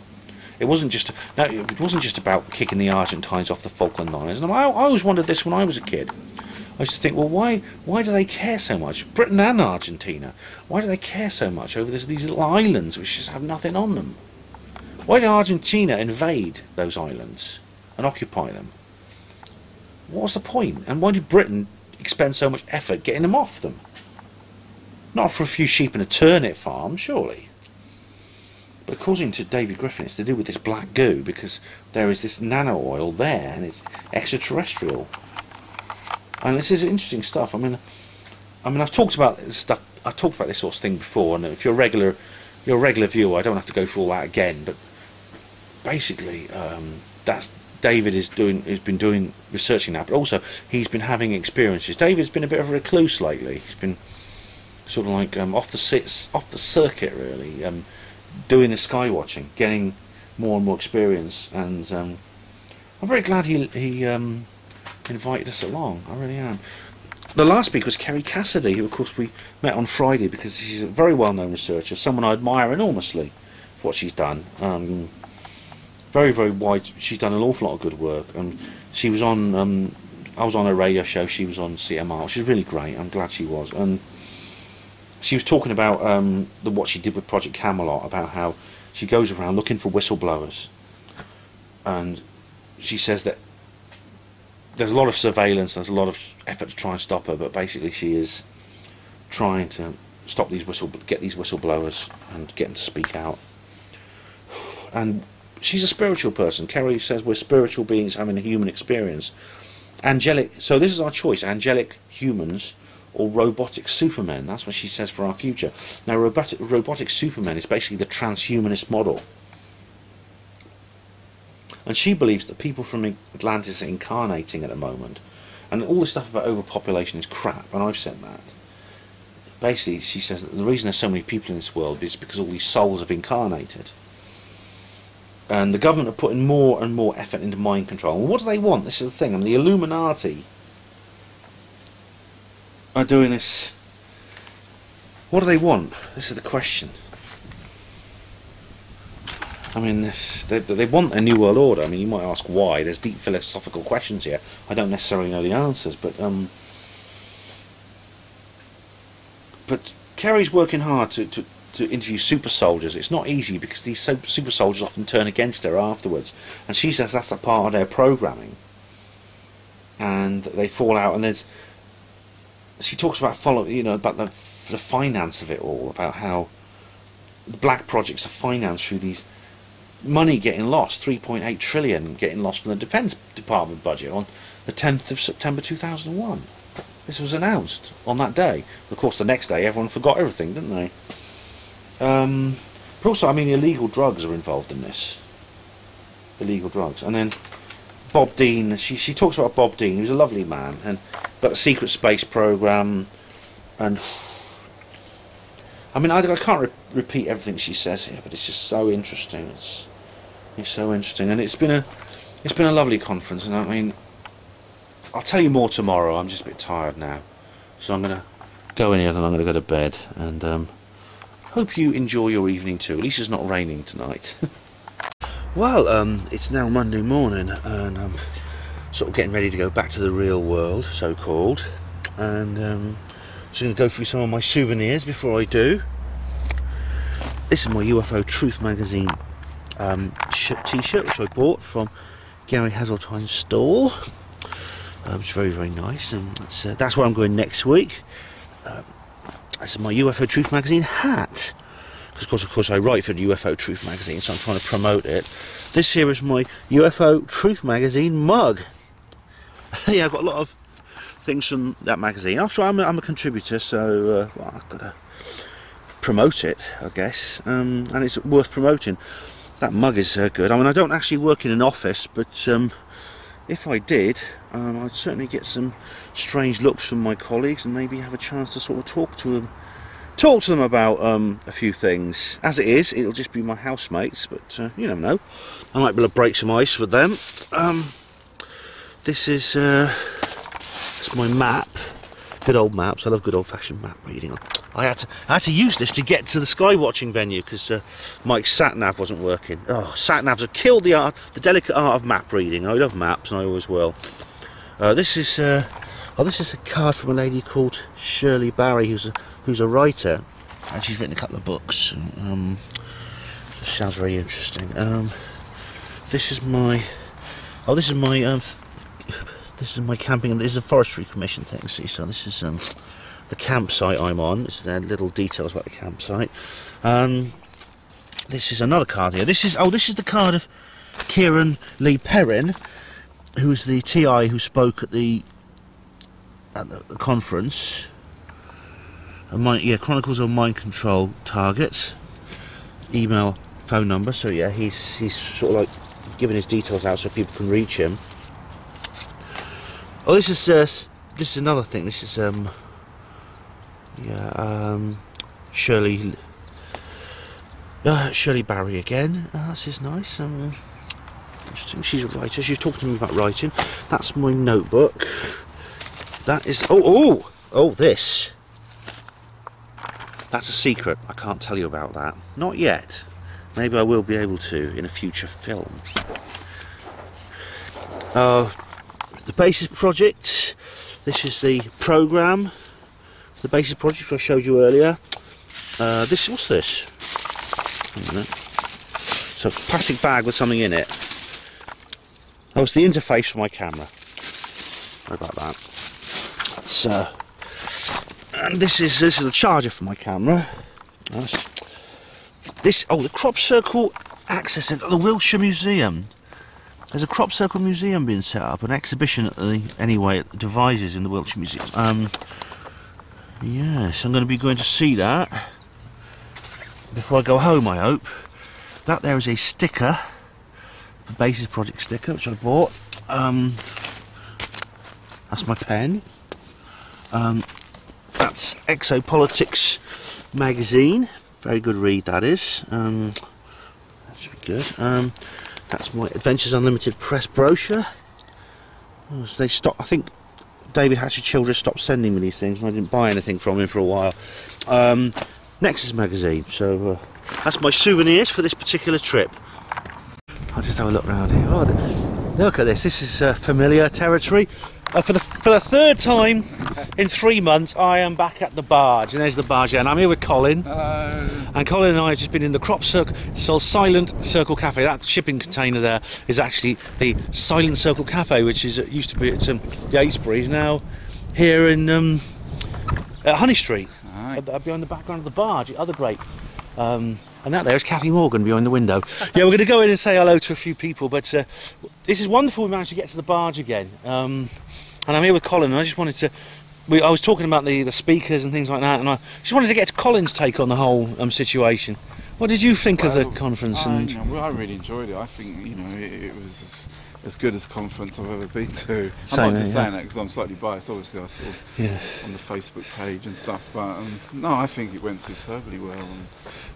It wasn't just about kicking the Argentines off the Falkland Islands. And I always wondered this when I was a kid. I used to think, well, why do they care so much? Britain and Argentina, why do they care so much over these little islands which just have nothing on them? Why did Argentina invade those islands and occupy them? What was the point? And why did Britain expend so much effort getting them off them? Not for a few sheep and a turnip farm, surely. But according to David Griffin, it's to do with this black goo, because there is this nano oil there, and it's extraterrestrial. And this is interesting stuff. I mean, I've talked about this stuff. I've talked about this sort of thing before, and if you're a regular viewer, I don't have to go through all that again. But basically, that's David has been doing researching that, but also he's been having experiences. David's been a bit of a recluse lately. He's been sort of like off the circuit, really, doing the skywatching, getting more and more experience, and I'm very glad he invited us along. I really am. The last speaker was Kerry Cassidy, who of course we met on Friday, because she's a very well-known researcher, someone I admire enormously for what she's done. Very, very wide. She's done an awful lot of good work. She was on. I was on a radio show. She was on CMR. She's really great. I'm glad she was. And she was talking about what she did with Project Camelot, about how she goes around looking for whistleblowers, and she says that there's a lot of surveillance, there's a lot of effort to try and stop her, but basically she is trying to stop get these whistleblowers and get them to speak out. And she's a spiritual person. Kerry says we're spiritual beings having a human experience. Angelic. So this is our choice: angelic humans or robotic supermen. That's what she says for our future. Now, robotic supermen is basically the transhumanist model. And she believes that people from Atlantis are incarnating at the moment. And all this stuff about overpopulation is crap, and I've said that. Basically, she says that the reason there's so many people in this world is because all these souls have incarnated. And the government are putting more and more effort into mind control. And what do they want? This is the thing. I mean, the Illuminati are doing this. What do they want? This is the question. I mean, they want a new world order. I mean, you might ask why. There's deep philosophical questions here. I don't necessarily know the answers, but Kerry's working hard to interview super soldiers. It's not easy because these super soldiers often turn against her afterwards, and she says that's a part of their programming, and they fall out. And she talks about about the finance of it all, about how the black projects are financed through these money getting lost, 3.8 trillion getting lost from the Defence Department budget on the 10th of September 2001. This was announced on that day. Of course, the next day everyone forgot everything, didn't they? But also, I mean, illegal drugs are involved in this. Illegal drugs. And then Bob Dean, she talks about Bob Dean, who's a lovely man, and about the secret space program, and I mean, I can't repeat everything she says here, but it's just so interesting. It's so interesting, and it's been a lovely conference. And I mean, I'll tell you more tomorrow. I'm just a bit tired now, so I'm gonna go in here, then I'm gonna go to bed, and hope you enjoy your evening too. At least it's not raining tonight. Well, it's now Monday morning, and I'm sort of getting ready to go back to the real world, so-called, and just going to go through some of my souvenirs before I do. This is my UFO Truth magazine t-shirt, which I bought from Gary Hazeltine's stall, which is very, very nice, and that's where I'm going next week. This is my UFO Truth magazine hat, because of course I write for the UFO Truth magazine, so I'm trying to promote it. This here is my UFO Truth magazine mug. Yeah, I've got a lot of things from that magazine. After all, I'm a contributor, so well, I've got to promote it, I guess, and it's worth promoting. That mug is good. I mean, I don't actually work in an office, but if I did, I'd certainly get some strange looks from my colleagues, and maybe have a chance to sort of talk to them about a few things. As it is, it'll just be my housemates, but you never know. I might be able to break some ice with them. This is it's my map. Good old maps. I love good old-fashioned map reading. I had to use this to get to the Skywatching venue because Mike's sat-nav wasn't working. Oh, sat-navs have killed the delicate art of map reading. I love maps, and I always will. This is a card from a lady called Shirley Barry, who's a writer, and she's written a couple of books. Sounds very interesting. This is my camping, and this is a forestry commission thing. See, so this is the campsite I'm on. It's their little details about the campsite. This is another card here. This is the card of Kieran Lee Perrin, who was the TI who spoke at the conference. Chronicles of Mind Control Targets. Email, phone number. So yeah, he's sort of like giving his details out so people can reach him. Oh, this is another thing. This is Shirley Barry again. This is nice. Interesting. She's a writer. She's talking to me about writing. That's my notebook. That is this. That's a secret. I can't tell you about that. Not yet. Maybe I will be able to in a future film. The Basis Project. This is the program. The Basis Project which I showed you earlier. What's this? Wait a minute. So a plastic bag with something in it. Oh, it's the interface for my camera. Sorry about that. That's and this is the charger for my camera. The Crop Circle Access Centre, the Wiltshire Museum. There's a Crop Circle Museum being set up, an exhibition at the Devizes in the Wiltshire Museum. Yes, I'm going to be going to see that before I go home, I hope. That there is a sticker, a Basis Project sticker, which I bought. That's my pen. That's Exopolitics magazine. Very good read, that is. That's good. That's my Adventures Unlimited press brochure. They stopped. I think David Hatcher Childress stopped sending me these things, and I didn't buy anything from him for a while. Nexus magazine. So that's my souvenirs for this particular trip. I'll just have a look around here. Oh, look at this. This is familiar territory. For the third time in 3 months, I am back at the Barge, and there's the Barge, and I'm here with Colin. Hello. And Colin and I have just been in the Crop Circle, Silent Circle Cafe. That shipping container there is actually the Silent Circle Cafe, which is used to be at the Aisbury, now here in at Honey Street, Right. behind the background of the Barge. The other great. And that there is Kathy Morgan behind the window. Yeah, we're going to go in and say hello to a few people, but this is wonderful. We managed to get to the Barge again. And I'm here with Colin, and I just wanted to... I was talking about the speakers and things like that, and I just wanted to get Colin's take on the whole situation. What did you think of the conference? I really enjoyed it. I think it was as good as conference I've ever been to. Same, I'm not just saying that because I'm slightly biased. Obviously, I saw on the Facebook page and stuff. But no, I think it went superbly well. And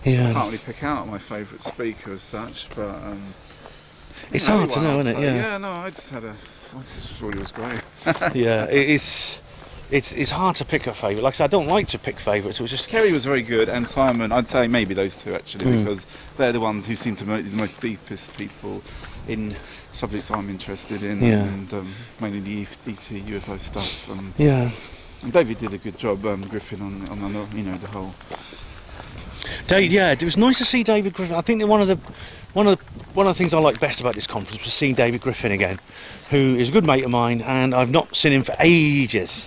I can't really pick out my favourite speaker as such, but it's hard to know, isn't it? Yeah. No, I just thought it was great. Yeah, it is. It's hard to pick a favourite. Like I said, I don't like to pick favourites. It was just Kerry was very good, and Simon. I'd say maybe those two actually, because they're the ones who seem to be the most deepest people in subjects I'm interested in, and mainly the ET UFO stuff. And David did a good job, Griffin, on the whole. It was nice to see David Griffin. I think that one of the things I liked best about this conference was seeing David Griffin again, who is a good mate of mine, and I've not seen him for ages.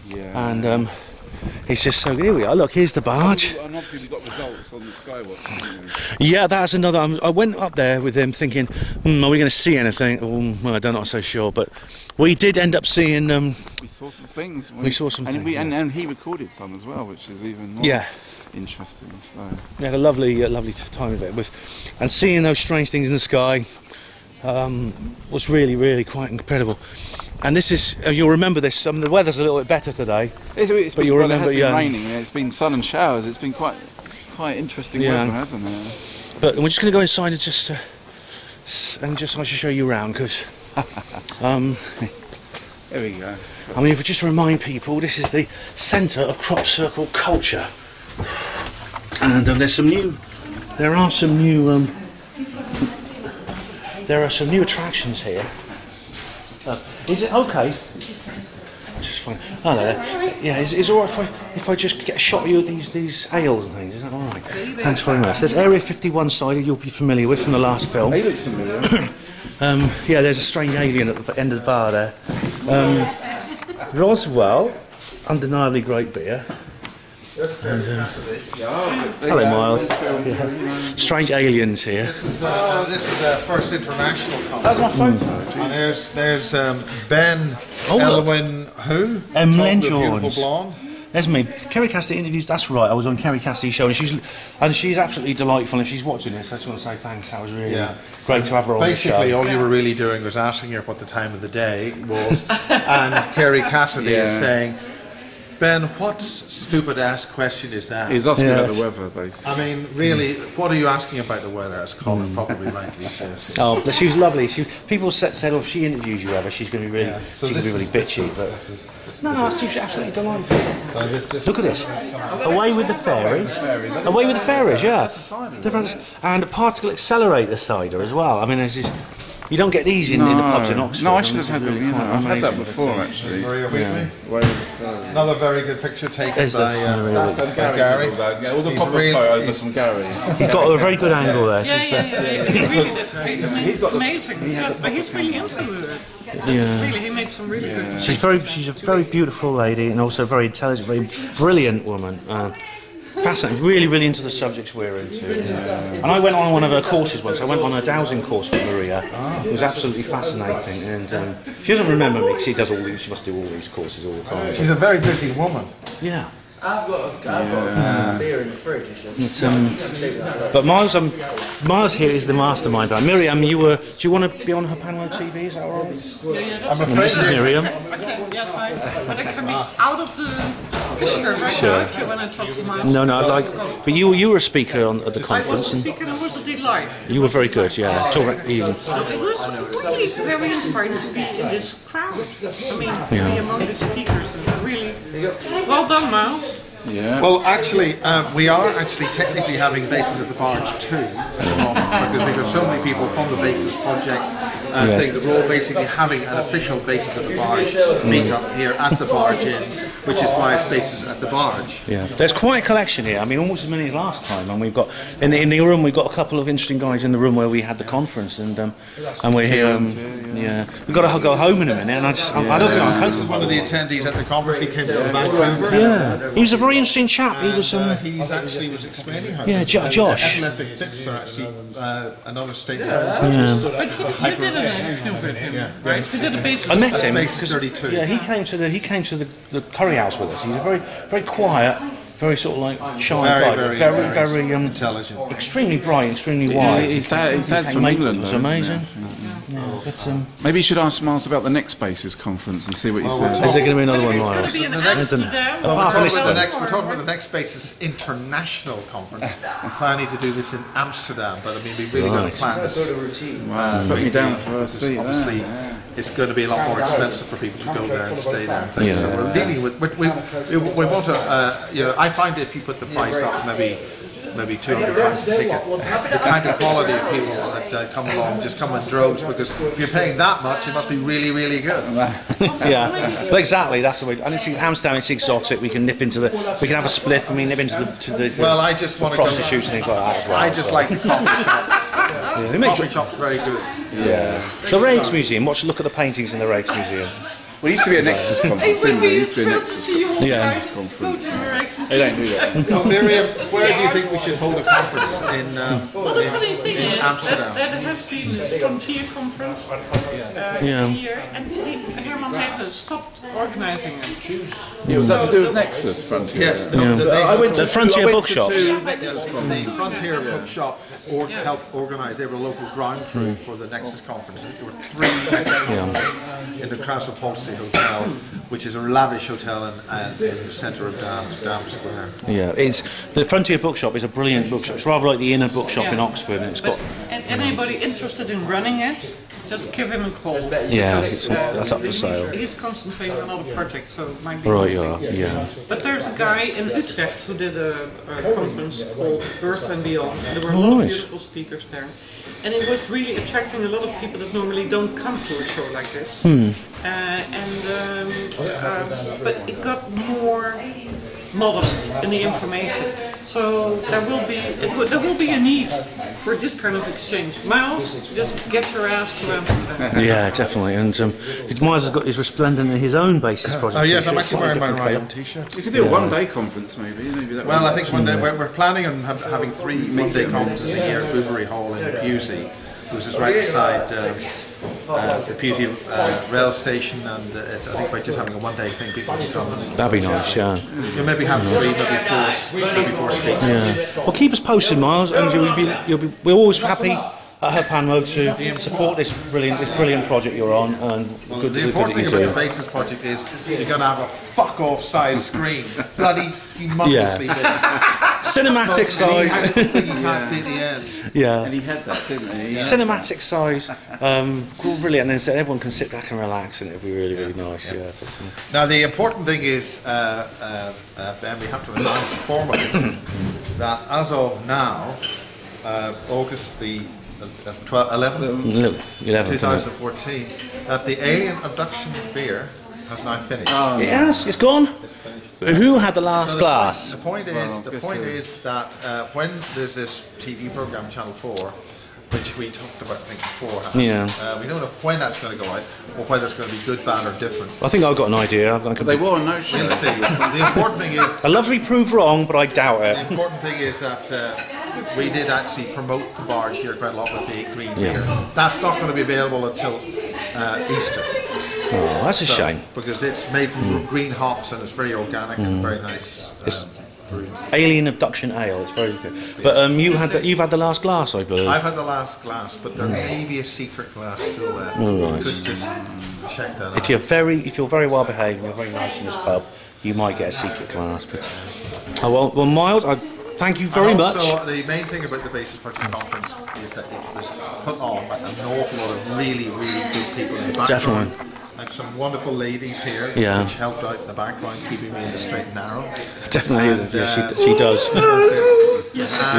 Yeah. And he's just so. Here we are. Look, here's the barge. And obviously we got results on the Skywatch, didn't we? Yeah, that's another. I went up there with him thinking, are we going to see anything? Well, I'm not so sure, but we did end up seeing. We saw some things. We saw some things, and he recorded some as well, which is even more interesting. So we had a lovely time of it and seeing those strange things in the sky was really, really quite incredible. And this is, you'll remember this, the weather's a little bit better today. It has been raining, it's been sun and showers, it's been quite interesting weather, hasn't it? But we're just going to go inside and just I should show you around, because there we go. I mean, if we just remind people, this is the centre of crop circle culture. And there are some new attractions here. Is it okay? Just fine. Oh, no, yeah. Is it all right if I just get a shot of you these ales and things? Is that all right? Thanks very much. There's Area 51 side you'll be familiar with from the last film. He looks familiar. Yeah, there's a strange alien at the end of the bar there. Roswell, undeniably great beer. And, hello, Miles. Yeah. Strange aliens here. This is a first international conference. That's my photo. And there's Ben Elwin, who? Emlyn beautiful Jones. blonde. There's me. Kerry Cassidy interviews. That's right. I was on Kerry Cassidy's show, and she's absolutely delightful. And if she's watching this, I just want to say thanks. That was really great to have her on the show. Basically, all you were really doing was asking her what the time of the day was, and Kerry Cassidy is saying, Ben, what stupid-ass question is that? He's asking about the weather, basically. I mean, really, what are you asking about the weather, as Colin probably rightly says? Oh, but she was lovely. People said, if she interviews you ever, she's going to be really, really bitchy. But no, she's absolutely delightful. Look at this. Away with the fairies. Away with the fairies, yeah. And a particle accelerator cider as well. I mean, there's this. You don't get these in the pubs in Oxford. No, I should have had them. I've had that before, actually. Another very good picture taken by Gary. All the public photos are from Gary. He's got a very good angle there. He's got amazing. But he's really into it. Really, he made some really good. She's a very beautiful lady, and also very intelligent, very brilliant woman. Fascinating, really, really into the subjects we're into. And I went on one of her courses once. I went on a dowsing course with Maria. It was absolutely fascinating. And she doesn't remember me because she must do all these courses all the time. She's a very busy woman. Yeah. I've got beer in the fridge. But Miles here is the mastermind. Miriam, do you want to be on her panel on TV? Is that all right? Yeah, I'm afraid this is Miriam. Yes, but I can be out of the picture right now if you want to talk to Miles. No, but you were a speaker at the conference. I was a speaker and it was a delight. You were very good, yeah. Talk about Eden. It was really very inspiring to be in this crowd. I mean, to be among the speakers and really well done, Miles. Yeah. Well, actually, we are technically having Bases at the Barge too, because we've got so many people from the Bases project thing that we're all basically having an official Bases at the Barge meetup here at the Barge Inn, which is why it's Bases at the Barge. Yeah, there's quite a collection here. I mean, almost as many as last time. And we've got in the room, we've got a couple of interesting guys in the room where we had the conference, and we're here. We've got to go home in a minute, and I don't think I'm comfortable. One of the attendees at the conference, he came from Vancouver. Yeah, he was a very interesting chap. He was. He's actually was explaining how. Yeah, Josh. Epileptic fits are actually another state. But you did an interview with him, right? He did a basic. I met him. Base 32. Yeah, he came to the curry house with us. He's a very, very quiet, very sort of like shy guy, very intelligent, extremely bright, extremely wise. His dad's from England. It's amazing. Yeah, but, maybe you should ask Miles about the next Spaces conference and see what he says. Is there going to be another one, Miles? It's going to be in Amsterdam. We're talking about the next Spaces International Conference. I'm planning to do this in Amsterdam, but I mean, we really got to plan this. Wow, put me down for a seat. Obviously, it's going to be a lot more expensive for people to go there and stay there and things. So we're dealing with. We want to. I find if you put the price up, maybe £200 a ticket, the kind of quality of people that come along just come in droves, because if you're paying that much, it must be really, really good. Yeah, but exactly, that's the way. And it's in Amsterdam, it's exotic. We can nip into we can have a spliff. I mean, nip into the well, I just want to prostitutes and things like that as well. I just like the coffee shops. The coffee shop's very good. Yeah. The Rakes Museum. Look at the paintings in the Rakes Museum. Well, it used to be a Nexus conference, didn't it? It used to be a Nexus conference. They don't do that. Miriam, where do you think we should hold a conference in Well, the funny thing is Amsterdam? that it has been a Frontier conference here, and Herman Hegel stopped organising it. Yeah, was that to do with Nexus Frontier? Yes. I went to the Frontier Bookshop. The Frontier Bookshop helped organise. They were a local ground crew for the Nexus conference. There were 3 Nexus in the Transupolsky Hotel, which is a lavish hotel in the centre of Dam Square. Yeah, the Frontier Bookshop is a brilliant bookshop. It's rather like the Inner Bookshop in Oxford, and it's got. And anybody interested in running it, just give him a call. Yeah, that's up for sale. He's concentrating on other projects, so it might be. Right, yeah. But there's a guy in Utrecht who did a conference called Earth and Beyond. There were a lot of beautiful speakers there. And it was really attracting a lot of people that normally don't come to a show like this. But it got more modest in the information. So there will be a need for this kind of exchange. Miles, just get your ass to Amsterdam. Yeah, definitely. And Miles has got his resplendent in his own basis project. Oh yes, I'm actually wearing my Ryan t-shirt. We could do a one-day conference, maybe. Well, I think one day we're planning on having 3 midday conferences a year at Bouverie Hall in Pusey, which is right beside the Pusey rail station, and I think by just having a one-day thing, people can come. That'd be nice, yeah. You'll maybe have 3, maybe 4 speakers. Yeah. Well, keep us posted, Miles, and we're always happy at Herpanmo to support this brilliant project you're on. And the important thing about the Basis project is you're going to have a fuck-off size screen, bloody humongously big. Cinematic size. You can't see the end. Yeah. And he had that, didn't he? Cinematic size, brilliant, and then everyone can sit back and relax, and it'll be really, really nice. Yeah. Now the important thing is, Ben, we have to announce formally that as of now, August the 11th, 2014, that the alien abduction beer has now finished. It has. It's gone. It's finished. Who had the last glass? The point is that when there's this TV program, Channel 4, which we talked about, I think, before. Yeah. We don't know when that's going to go out, or whether it's going to be good, bad, or different. I think I've got an idea. They were on no show. We'll see. The important thing is. I'd love to be proved wrong, but I doubt it. The important thing is that we did actually promote the Barge here quite a lot with the green beer. That's not going to be available until Easter. Oh, that's a shame. Because it's made from green hops and it's very organic and very nice. Alien abduction ale. It's very good. But you've had the last glass, I believe. I've had the last glass, but there may be a secret glass still there. Oh, right. Could just check that out. If you're very well behaved and you're very nice in this pub, you might get a secret glass. But well, Miles, thank you very much. So the main thing about the Basis Project Conference is that it was put on by an awful lot of really, really good people in the background. Definitely. Like some wonderful ladies here, which helped out in the background, keeping me in the straight and narrow. Definitely, and, she does.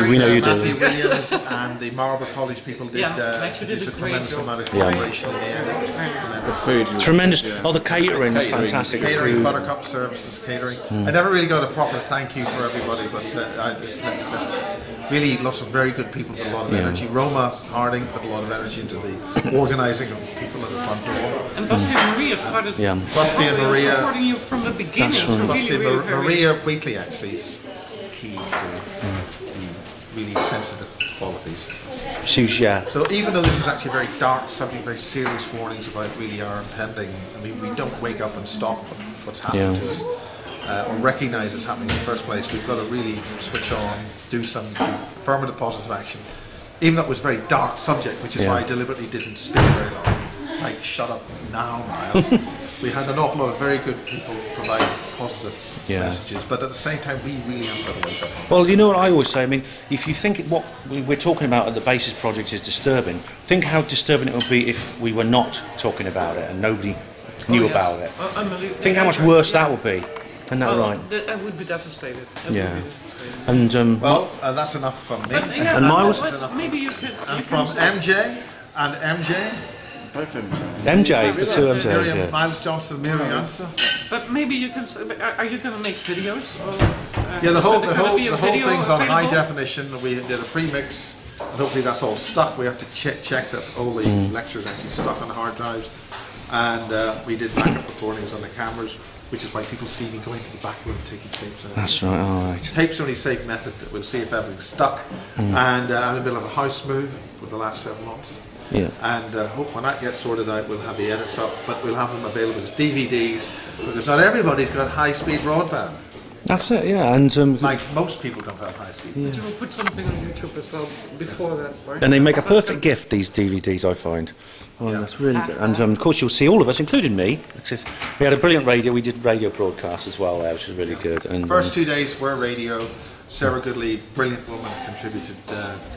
We know you do. Matthew Williams and the Marlborough College people did a tremendous amount of cooperation there. The food was tremendous. Oh, the catering was fantastic. Catering, Buttercup Services, catering. I never really got a proper thank you for everybody, but really lots of very good people put a lot of energy. Roma Harding put a lot of energy into the organising of people at the front door. And Basti and Maria started supporting you from the beginning. That's right. Really, Maria Wheatley actually is key to the really sensitive qualities. So even though this is actually a very dark subject, very serious warnings about really our impending, I mean, we don't wake up and stop what's happening to us. or recognise it's happening in the first place, we've got to really switch on, do some affirmative positive action. Even though it was a very dark subject, which is why I deliberately didn't speak very long. Like, shut up now, Miles. We had an awful lot of very good people provide positive messages, but at the same time, we really have got to wake up. Well, you know what I always say, I mean, if you think what we're talking about at the Basis Project is disturbing, think how disturbing it would be if we were not talking about it and nobody knew about it. Think how much worse that would be. Isn't that right? I would be devastated. And that's enough from me. And Miles? Maybe you could. And from MJ and MJ. Both MJs, the two MJs, Miriam, Miles Johnson, Miriam Answer. But maybe you can. Are you going to make videos? The whole thing's on high definition. We did a pre-mix, and hopefully that's all stuck. We have to check that all the lectures actually stuck on the hard drives, and we did backup recordings on the cameras, which is why people see me going to the back room taking tapes out. That's right, all right. Tape's the only safe method. We'll see if everything's stuck. And I'm in the middle of a house move for the last 7 months. Yeah. And hope when that gets sorted out, we'll have the edits up, but we'll have them available as DVDs, because not everybody's got high-speed broadband. That's it, yeah. And like most people don't have high-speed. But you will put something on YouTube as well before that, right? And they make a perfect gift, these DVDs, I find. Oh, that's really good. And of course, you'll see all of us, including me. We had a brilliant radio. We did radio broadcasts as well there, which was really good. And first 2 days were radio. Sarah Goodley, brilliant woman, contributed.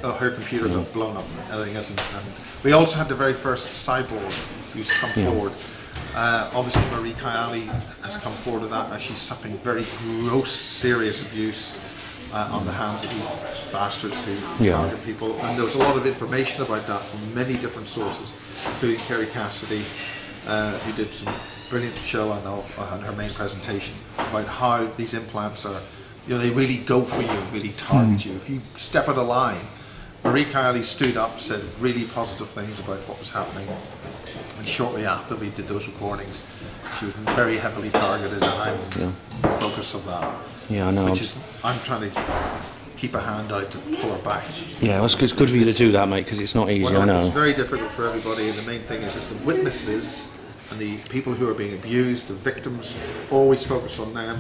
Her computer got blown up and everything else. And we also had the very first cyborg who's come forward. Obviously, Marie Kayali has come forward with that. Now she's suffering very gross, serious abuse on the hands of these bastards who target people. And there was a lot of information about that from many different sources, including Kerry Cassidy, who did some brilliant show on her main presentation about how these implants are. They really go for you and really target you. If you step out of line, Marie Kayali stood up, said really positive things about what was happening, and shortly after we did those recordings, she was very heavily targeted, and I'm the focus of that. Yeah, I know. Which is, I'm trying to keep a hand out to pull her back. Yeah, it's good for you to do that, mate, because it's not easy, I know. It's very difficult for everybody, and the main thing is the witnesses and the people who are being abused, the victims, always focus on them.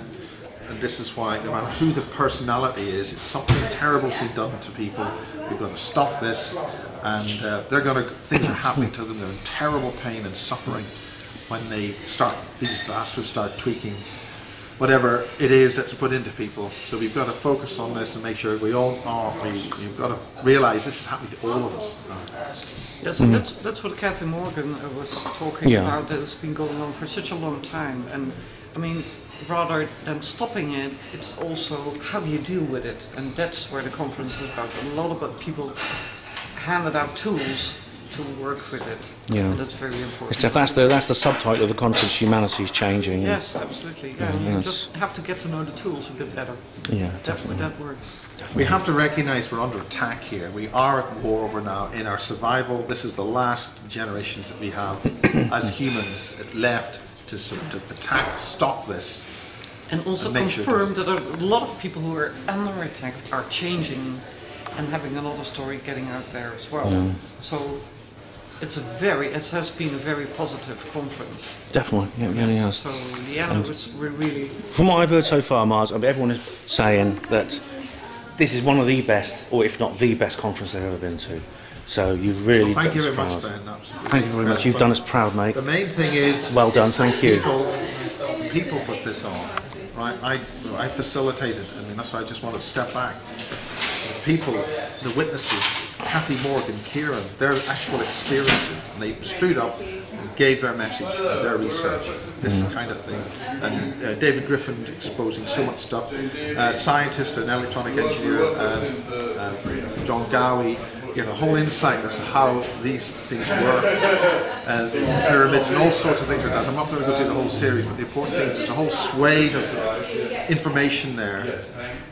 And this is why, no matter who the personality is, it's something terrible's been done to people. We've got to stop this, and things are happening to them. They're in terrible pain and suffering when these bastards start tweaking whatever it is that's put into people. So we've got to focus on this and make sure we've got to realise this is happening to all of us. Yes, and that's what Kathy Morgan was talking about. That it's been going on for such a long time, and I mean, rather than stopping it, it's also how do you deal with it, and that's where the conference is about. A lot of people handed out tools to work with it, and that's very important. That's the subtitle of the conference: Humanity's Changing. Yes, absolutely. You just have to get to know the tools a bit better. Yeah, definitely. That works. We have to recognise we're under attack here. We are at war. We're now in our survival. This is the last generations that we have as humans left to attack, stop this. And also confirm that a lot of people who are under attack are changing and having another story getting out there as well. Yeah. So it has been a very positive conference. Definitely, it really has. So we're really... From what I've heard so far, Mars, everyone is saying that this is one of the best, or if not the best conference they've ever been to. So you've really thank you very much, Ben. Absolutely. Thank you very much. You've done us proud, mate. The main thing is... Well done, thank you. People put this on. Right, I facilitated. I mean, that's why I just want to step back. The people, the witnesses, Kathy Morgan, Kieran, their actual experiences, and they stood up and gave their message, their research, this kind of thing. And David Griffin exposing so much stuff. Scientist and electronic engineer John Gowie, whole insight as to how these things work, pyramids and all sorts of things like that. I'm not going to go through the whole series, but the important thing is there's a whole swathe of information there.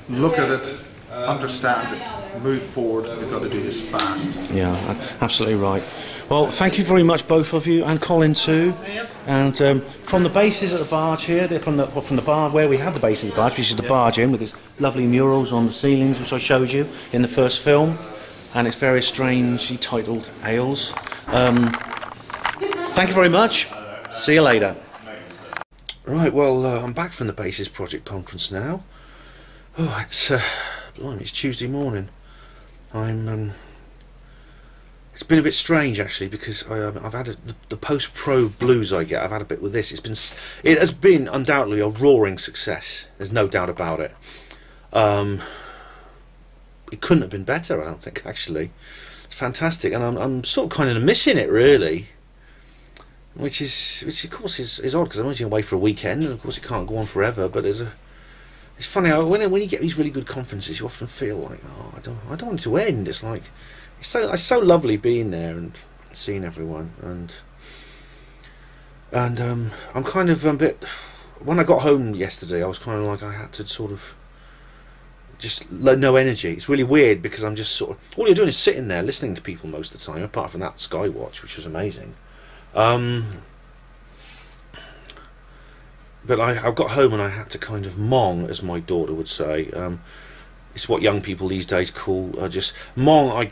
Look at it, understand it, move forward. We've got to do this fast. Yeah, absolutely right. Well, thank you very much, both of you, and Colin too. And from the bases at the Barge here, they're from the bar where we had the base of the Barge, which is the Barge Inn, with its lovely murals on the ceilings, which I showed you in the first film. And it's very strangely titled Ales. Thank you very much. See you later. Right, well, I'm back from the Basis Project conference now. Oh, blimey, it's Tuesday morning. It's been a bit strange actually, because I've had the post-pro blues I get. I've had a bit with this. It has been undoubtedly a roaring success. There's no doubt about it. It couldn't have been better, I don't think. Actually, it's fantastic, and I'm sort of kind of missing it really. Which of course is odd, because I'm only away for a weekend, and of course it can't go on forever. But it's funny how when you get these really good conferences, you often feel like, oh, I don't want it to end. It's like it's so lovely being there and seeing everyone, and I'm kind of a bit. When I got home yesterday, I was kind of like I had to sort of just no energy. It's really weird, because I'm just sort of all you're doing is sitting there listening to people most of the time, apart from that Skywatch, which was amazing. But I got home and I had to kind of mong, as my daughter would say. It's what young people these days call just mong.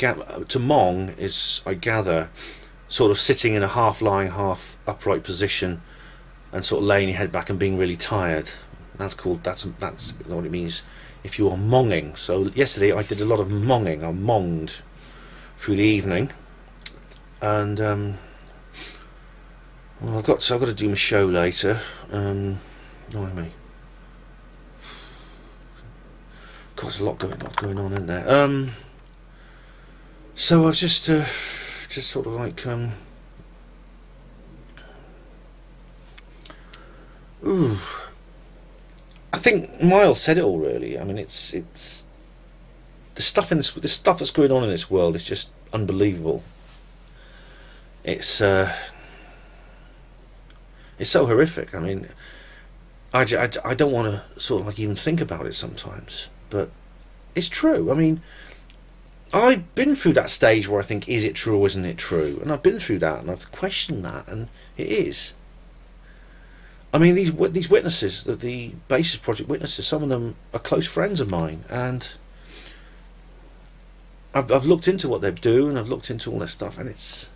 To mong is, I gather, sort of sitting in a half lying, half upright position, and sort of laying your head back and being really tired. That's what it means if you are monging. So yesterday I did a lot of monging. I monged through the evening, and well, I've got to do my show later. Annoying me. God, there's a lot going on, isn't there? So I was just sort of like ooh. I think Miles said it all really. I mean, it's the stuff that's going on in this world is just unbelievable. It's so horrific. I mean, I don't want to sort of like even think about it sometimes, but it's true. I mean, I've been through that stage where I think, is it true or isn't it true? And I've been through that, and I've questioned that, and it is. I mean, these witnesses, the Basis Project witnesses, some of them are close friends of mine, and I've looked into what they do, and I've looked into all their stuff, and it's...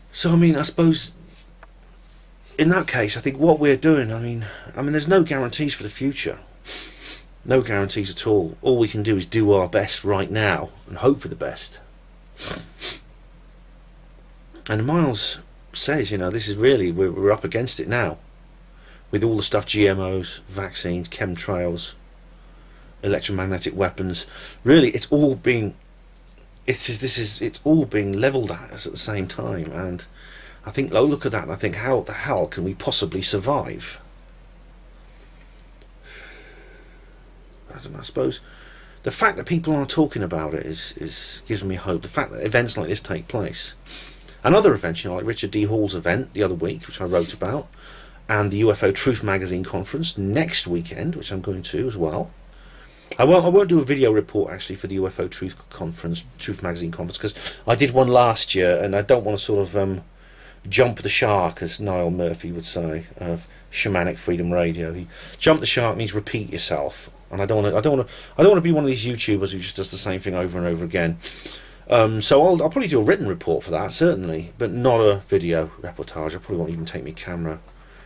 So, I mean, I suppose, in that case, I think what we're doing, I mean, there's no guarantees for the future. No guarantees at all. All we can do is do our best right now, and hope for the best. And Miles says, you know, this is really, we're up against it now. With all the stuff, GMOs, vaccines, chemtrails, electromagnetic weapons. Really, it's all being... It's all being levelled at us at the same time, and I think, oh, look at that, and I think, how the hell can we possibly survive? I don't know, I suppose the fact that people are talking about it gives me hope. The fact that events like this take place, and other events, you know, like Richard D. Hall's event the other week, which I wrote about, and the UFO Truth Magazine conference next weekend, which I'm going to as well. I won't do a video report actually for the UFO Truth Magazine conference, because I did one last year, and I don't want to sort of jump the shark, as Niall Murphy would say, of Shamanic Freedom Radio. Jump the shark means repeat yourself, and I don't want to be one of these YouTubers who just does the same thing over and over again. So I'll probably do a written report for that, certainly, but not a video reportage. I probably won't even take my camera,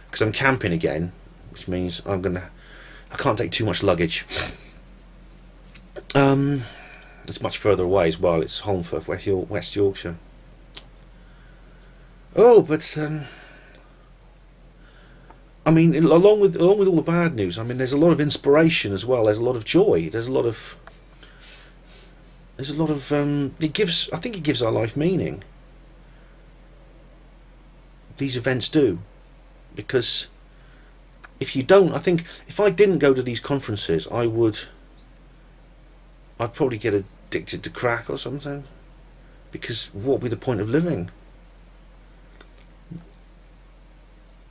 because I'm camping again, which means I can't take too much luggage. It's much further away as well. It's Holmfirth, West Yorkshire. Oh, but I mean, along with all the bad news, I mean, there's a lot of inspiration as well. There's a lot of joy. There's a lot of I think it gives our life meaning. These events do, because if you don't, I think if I didn't go to these conferences, I'd probably get addicted to crack or something, because what would be the point of living?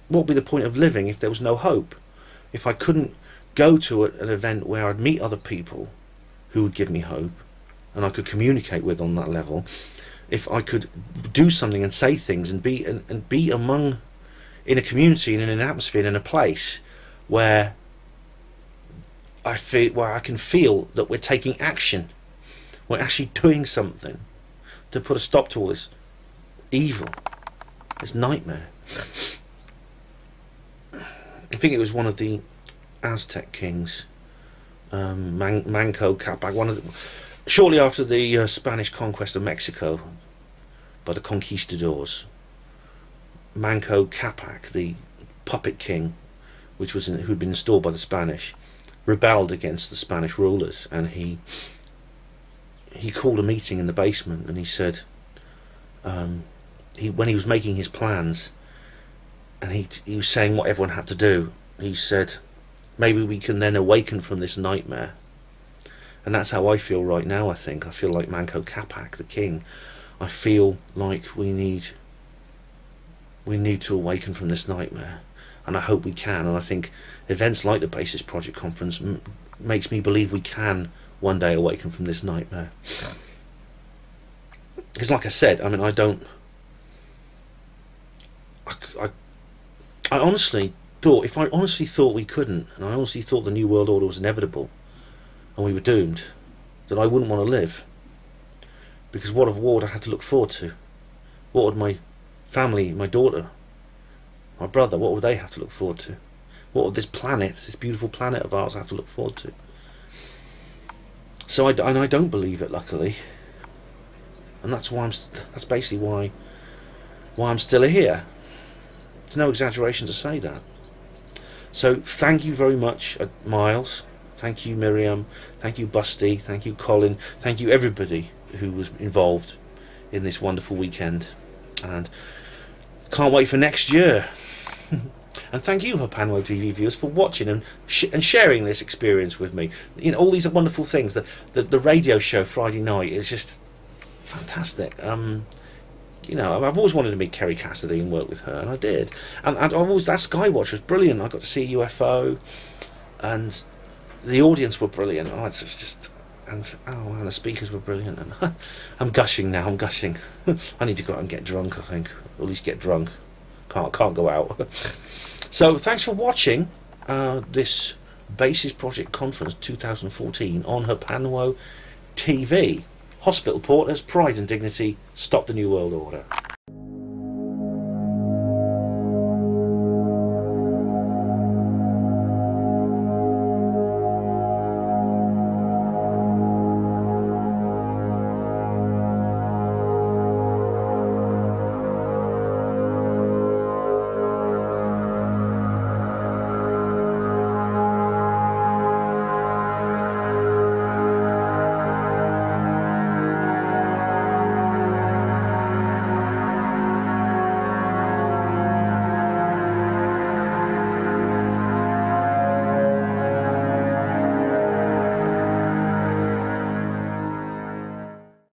What would be the point of living if there was no hope? If I couldn't go to an event where I'd meet other people who would give me hope, and I could communicate with on that level, if I could do something and say things and be among, in a community and in an atmosphere and in a place where I can feel that we're taking action, we're actually doing something to put a stop to all this evil, this nightmare. I think it was one of the Aztec kings, Manco Capac, shortly after the Spanish conquest of Mexico by the conquistadors. Manco Capac, the puppet king, who'd been installed by the Spanish, rebelled against the Spanish rulers, and he called a meeting in the basement, and he said, when he was making his plans, and he was saying what everyone had to do, he said, maybe we can then awaken from this nightmare. And that's how I feel right now. I feel like Manco Capac, the king. I feel like we need to awaken from this nightmare, and I hope we can. And I think events like the Basis Project Conference makes me believe we can one day awaken from this nightmare. Because, like I said, I mean, I honestly thought, if I honestly thought we couldn't, and I honestly thought the New World Order was inevitable, and we were doomed, that I wouldn't want to live. Because what would I have to look forward to? What would my family, my daughter, my brother, what would they have to look forward to? What would this planet, this beautiful planet of ours, have to look forward to? So I don't believe it, luckily, and that's basically why I'm still here. It's no exaggeration to say that. So thank you very much, Miles. Thank you, Miriam. Thank you, Busty. Thank you, Colin. Thank you, everybody who was involved in this wonderful weekend. And can't wait for next year. And thank you, Hapanwo TV viewers, for watching and sharing this experience with me. You know, all these wonderful things. The radio show Friday night is just fantastic. You know, I've always wanted to meet Kerry Cassidy and work with her, and I did. And that Skywatch was brilliant. I got to see a UFO, and the audience were brilliant. Oh, it's just, and the speakers were brilliant. And I'm gushing now. I'm gushing. I need to go out and get drunk, I think, or at least get drunk. Can't go out. So thanks for watching this Basis Project Conference 2014 on Hapanwo TV. Hospital Porters, Pride and Dignity, Stop the New World Order.